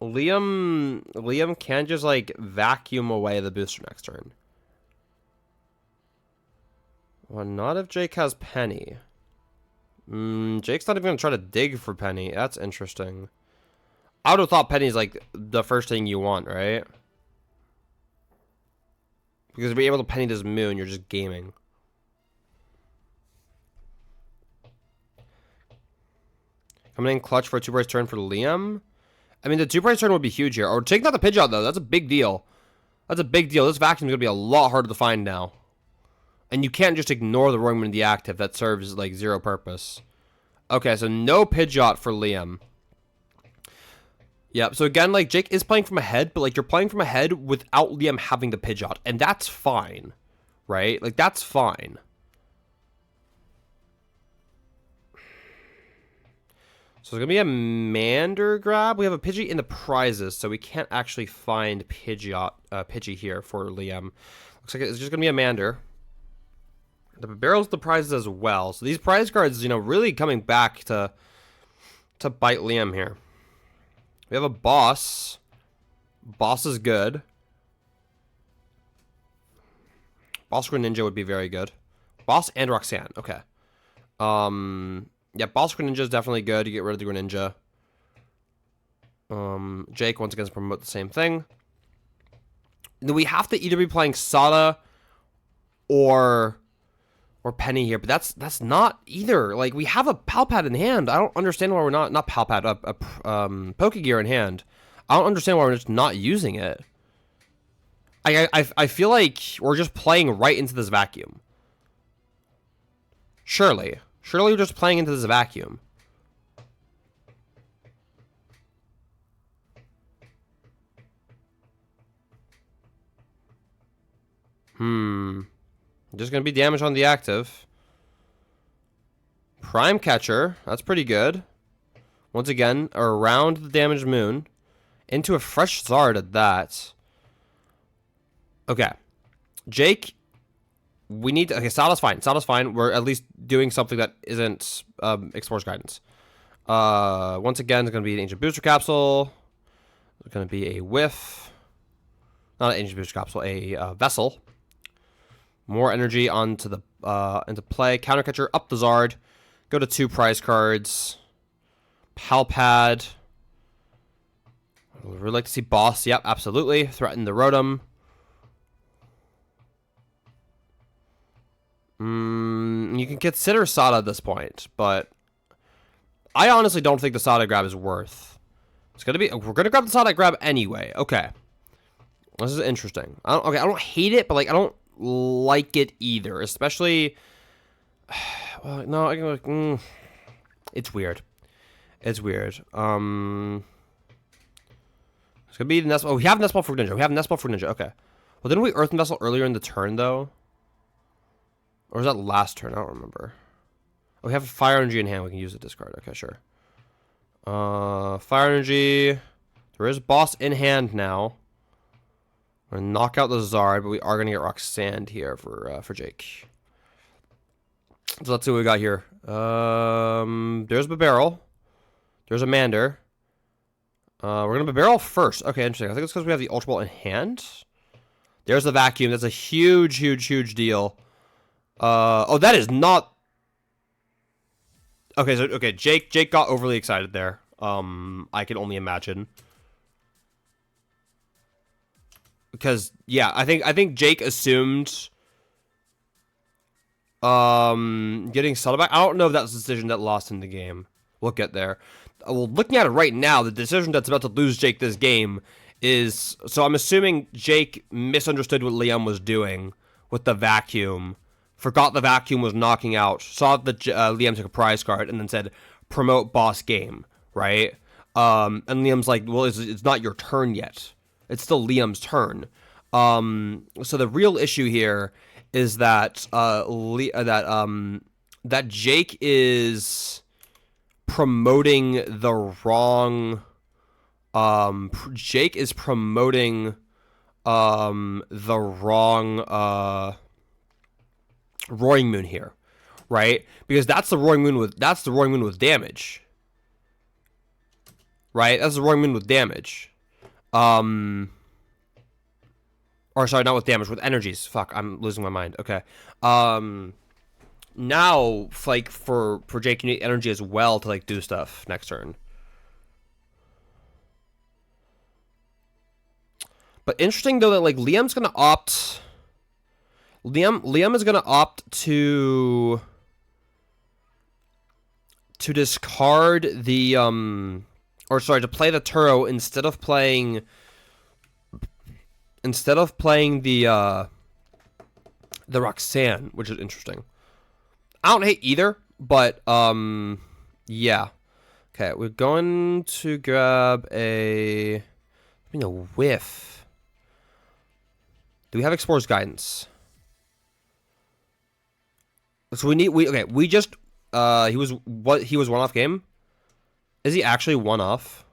Liam can just, like, vacuum away the booster next turn. Well, not if Jake has Penny. Jake's not even going to try to dig for Penny. That's interesting. I would have thought Penny's, like, the first thing you want, right? Because to be able to Penny this Moon, you're just gaming. Coming in clutch for a 2-price turn for Liam. I mean, the 2-price turn would be huge here. Or take not the Pidgeot, though. That's a big deal. That's a big deal. This vacuum is going to be a lot harder to find now. And you can't just ignore the Roman in the active. That serves, like, zero purpose. Okay, so no Pidgeot for Liam. Yep, so again, like, Jake is playing from ahead, but, like, you're playing from ahead without Liam having the Pidgeot. And that's fine, right? Like, that's fine. So there's going to be a Mander grab. We have a Pidgey in the prizes, so we can't actually find Pidgey here for Liam. Looks like it's just going to be a Mander. The barrels the prizes as well. So these prize cards, you know, really coming back to bite Liam here. We have a Boss. Boss is good. Boss Greninja would be very good. Boss and Roxanne. Okay. Yeah, Boss Greninja is definitely good. You get rid of the Greninja. Jake, once again, is promote the same thing. Then we have to either be playing Sada or Penny here, but that's not either. Like, we have a Palpad in hand. I don't understand why we're not Palpad, Pokegear in hand. I don't understand why we're just not using it. I feel like we're just playing right into this vacuum. Surely we're just playing into this vacuum. Just going to be damage on the active. Prime Catcher. That's pretty good. Once again, around the damaged Moon. Into a fresh Zard at that. Okay. Jake, we need to... Okay, Sada's fine. Sada's fine. We're at least doing something that isn't Explorer's Guidance. Once again, it's going to be an Ancient Booster Capsule. It's going to be a Whiff. Not an Ancient Booster Capsule, a Vessel. More energy onto the into play. Countercatcher up the Zard. Go to 2 prize cards. Palpad. I'd really like to see Boss. Yep, absolutely. Threaten the Rotom. You can consider Sada at this point, but I honestly don't think the Sada grab is worth. It's gonna be. We're gonna grab the Sada grab anyway. Okay, this is interesting. I don't hate it, but like I don't like it either. Especially, well, no, it's weird. It's weird. It's gonna be the Nest. Oh, we have Nest Ball for Ninja. We have Nest Ball for Ninja. Okay. Well, didn't we Earth Vessel earlier in the turn though? Or was that last turn? I don't remember. Oh, we have Fire Energy in hand. We can use the discard. Okay, sure. Fire Energy. There is Boss in hand now. We're gonna knock out the Zard, but we are gonna get Rock Sand here for Jake. So let's see what we got here. There's Barrel. There's a Mander. We're gonna Barrel first. Okay, interesting. I think it's because we have the Ultra Ball in hand. There's the Vacuum. That's a huge, huge, huge deal. Oh, that is not. Okay, so Jake got overly excited there. I can only imagine. Because yeah, I think Jake assumed getting Sada back. I don't know if that's the decision that lost him the game. We'll get there. Well, looking at it right now, the decision that's about to lose Jake this game is, so I'm assuming Jake misunderstood what Liam was doing with the Vacuum. Forgot the Vacuum was knocking out, saw that Liam took a prize card, and then said, promote boss game, right? And Liam's like, well, it's not your turn yet. It's still Liam's turn. So the real issue here is that that Jake is promoting the wrong. Jake is promoting the wrong Roaring Moon here, right? Because that's the Roaring Moon with damage, right? That's the Roaring Moon with damage. Or sorry, not with damage, with energies. Fuck, I'm losing my mind. Okay. Now, like for Jake, you need energy as well to like do stuff next turn. But interesting though that like Liam's gonna opt. Liam is gonna opt to discard the or sorry, to play the Turo instead of playing the Roxanne, which is interesting. I don't hate either, but yeah. Okay, we're going to grab a whiff. Do we have Explorer's Guidance? So we just he was one off game. Is he actually one off?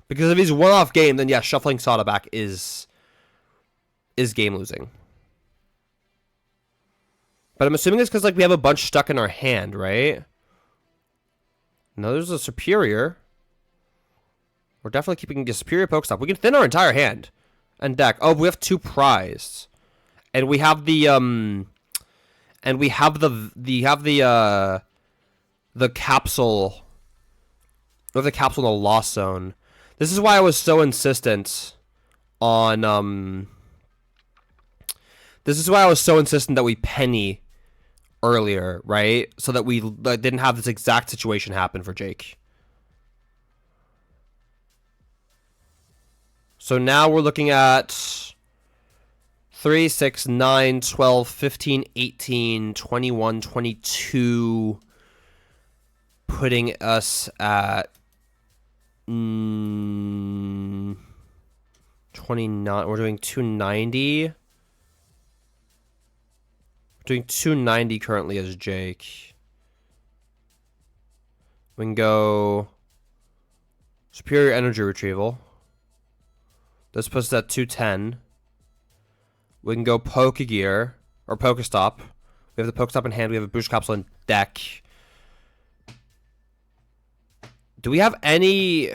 Because if he's one off game, then yeah, shuffling Sada back is game losing. But I'm assuming it's because like we have a bunch stuck in our hand, right? No, there's a Superior. We're definitely keeping a Superior Pokestop. We can thin our entire hand and deck. Oh, we have 2 prized. And we have the capsule. We have the capsule in the Lost Zone. This is why I was so insistent on this is why I was so insistent that we penny earlier, right? So that we didn't have this exact situation happen for Jake. So now we're looking at 3, 6, 9, 12, 15, 18, 21, 22, putting us at 29. We're doing 290. We're doing 290 currently as Jake. We can go Superior Energy Retrieval. This puts us at 210. We can go Pokegear, or Pokestop. We have the Pokestop in hand. We have a Boost Capsule in deck. Do we have any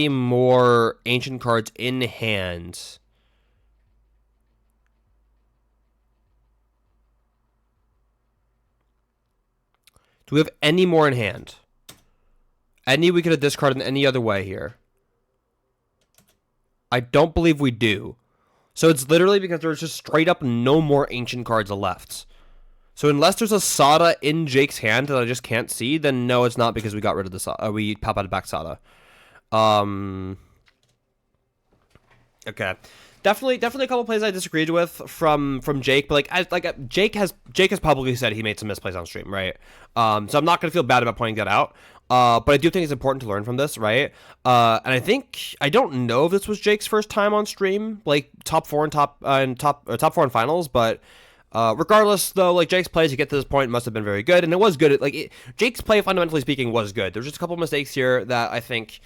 more ancient cards in hand? Do we have any more in hand? Any we could have discarded in any other way here? I don't believe we do. So it's literally because there's just straight up no more ancient cards left. So unless there's a Sada in Jake's hand that I just can't see, then no, it's not because we got rid of the Sada. We pop out of back Sada. Okay. Definitely a couple plays I disagreed with from Jake, but Jake has publicly said he made some misplays on stream, right? So I'm not gonna feel bad about pointing that out. But I do think it's important to learn from this, right? And I don't know if this was Jake's first time on stream, like top four and finals, but regardless, though, like Jake's plays to get to this point must have been very good, and it was good. Jake's play, fundamentally speaking, was good. There's just a couple mistakes here that I think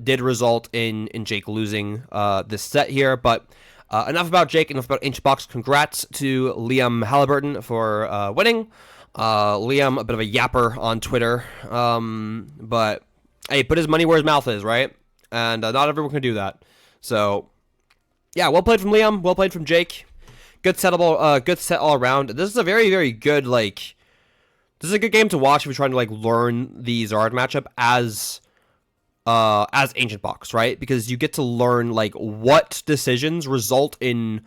did result in Jake losing this set here, but enough about Jake, enough about Ancient Box. Congrats to Liam Halliburton for winning. Liam, a bit of a yapper on Twitter, but hey, put his money where his mouth is, right? And not everyone can do that. So, yeah, well played from Liam, well played from Jake. Good set all around. This is a very, very good, this is a good game to watch if you're trying to, learn the Zard matchup as Ancient Box, right? Because you get to learn, what decisions result in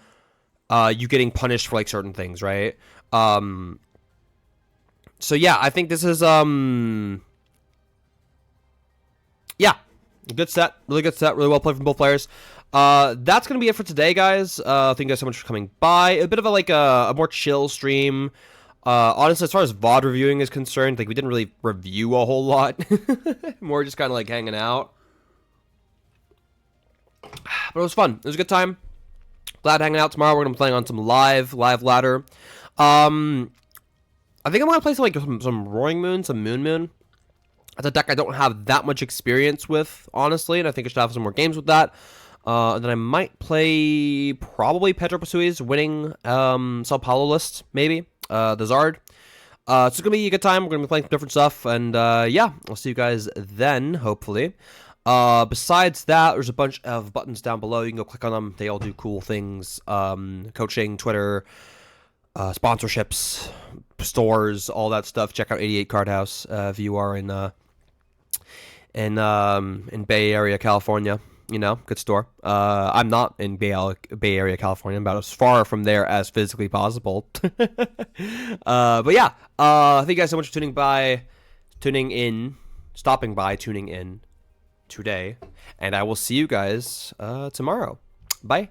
you getting punished for, certain things, right? So yeah, I think this is yeah, good set, really good set, really well played from both players. That's gonna be it for today, guys. Thank you guys so much for coming by. A bit of a more chill stream. Honestly, as far as VOD reviewing is concerned, we didn't really review a whole lot. More just kind of hanging out. But it was fun. It was a good time. Glad hanging out. Tomorrow we're gonna be playing on some live ladder. I think I'm going to play some Roaring Moon, some Moon. That's a deck I don't have that much experience with, honestly, and I think I should have some more games with that. And then I might play probably Pedro Pasui's winning Sao Paulo list, maybe, the Zard. So it's going to be a good time. We're going to be playing some different stuff, and yeah, I'll see you guys then, hopefully. Besides that, there's a bunch of buttons down below. You can go click on them. They all do cool things. Coaching, Twitter, sponsorships, stores, all that stuff. Check out 88 Cardhouse if you are in Bay Area, California. Good store. I'm not in Bay Area, California. I'm about as far from there as physically possible. But yeah, thank you guys so much for tuning in today, and I will see you guys tomorrow. Bye.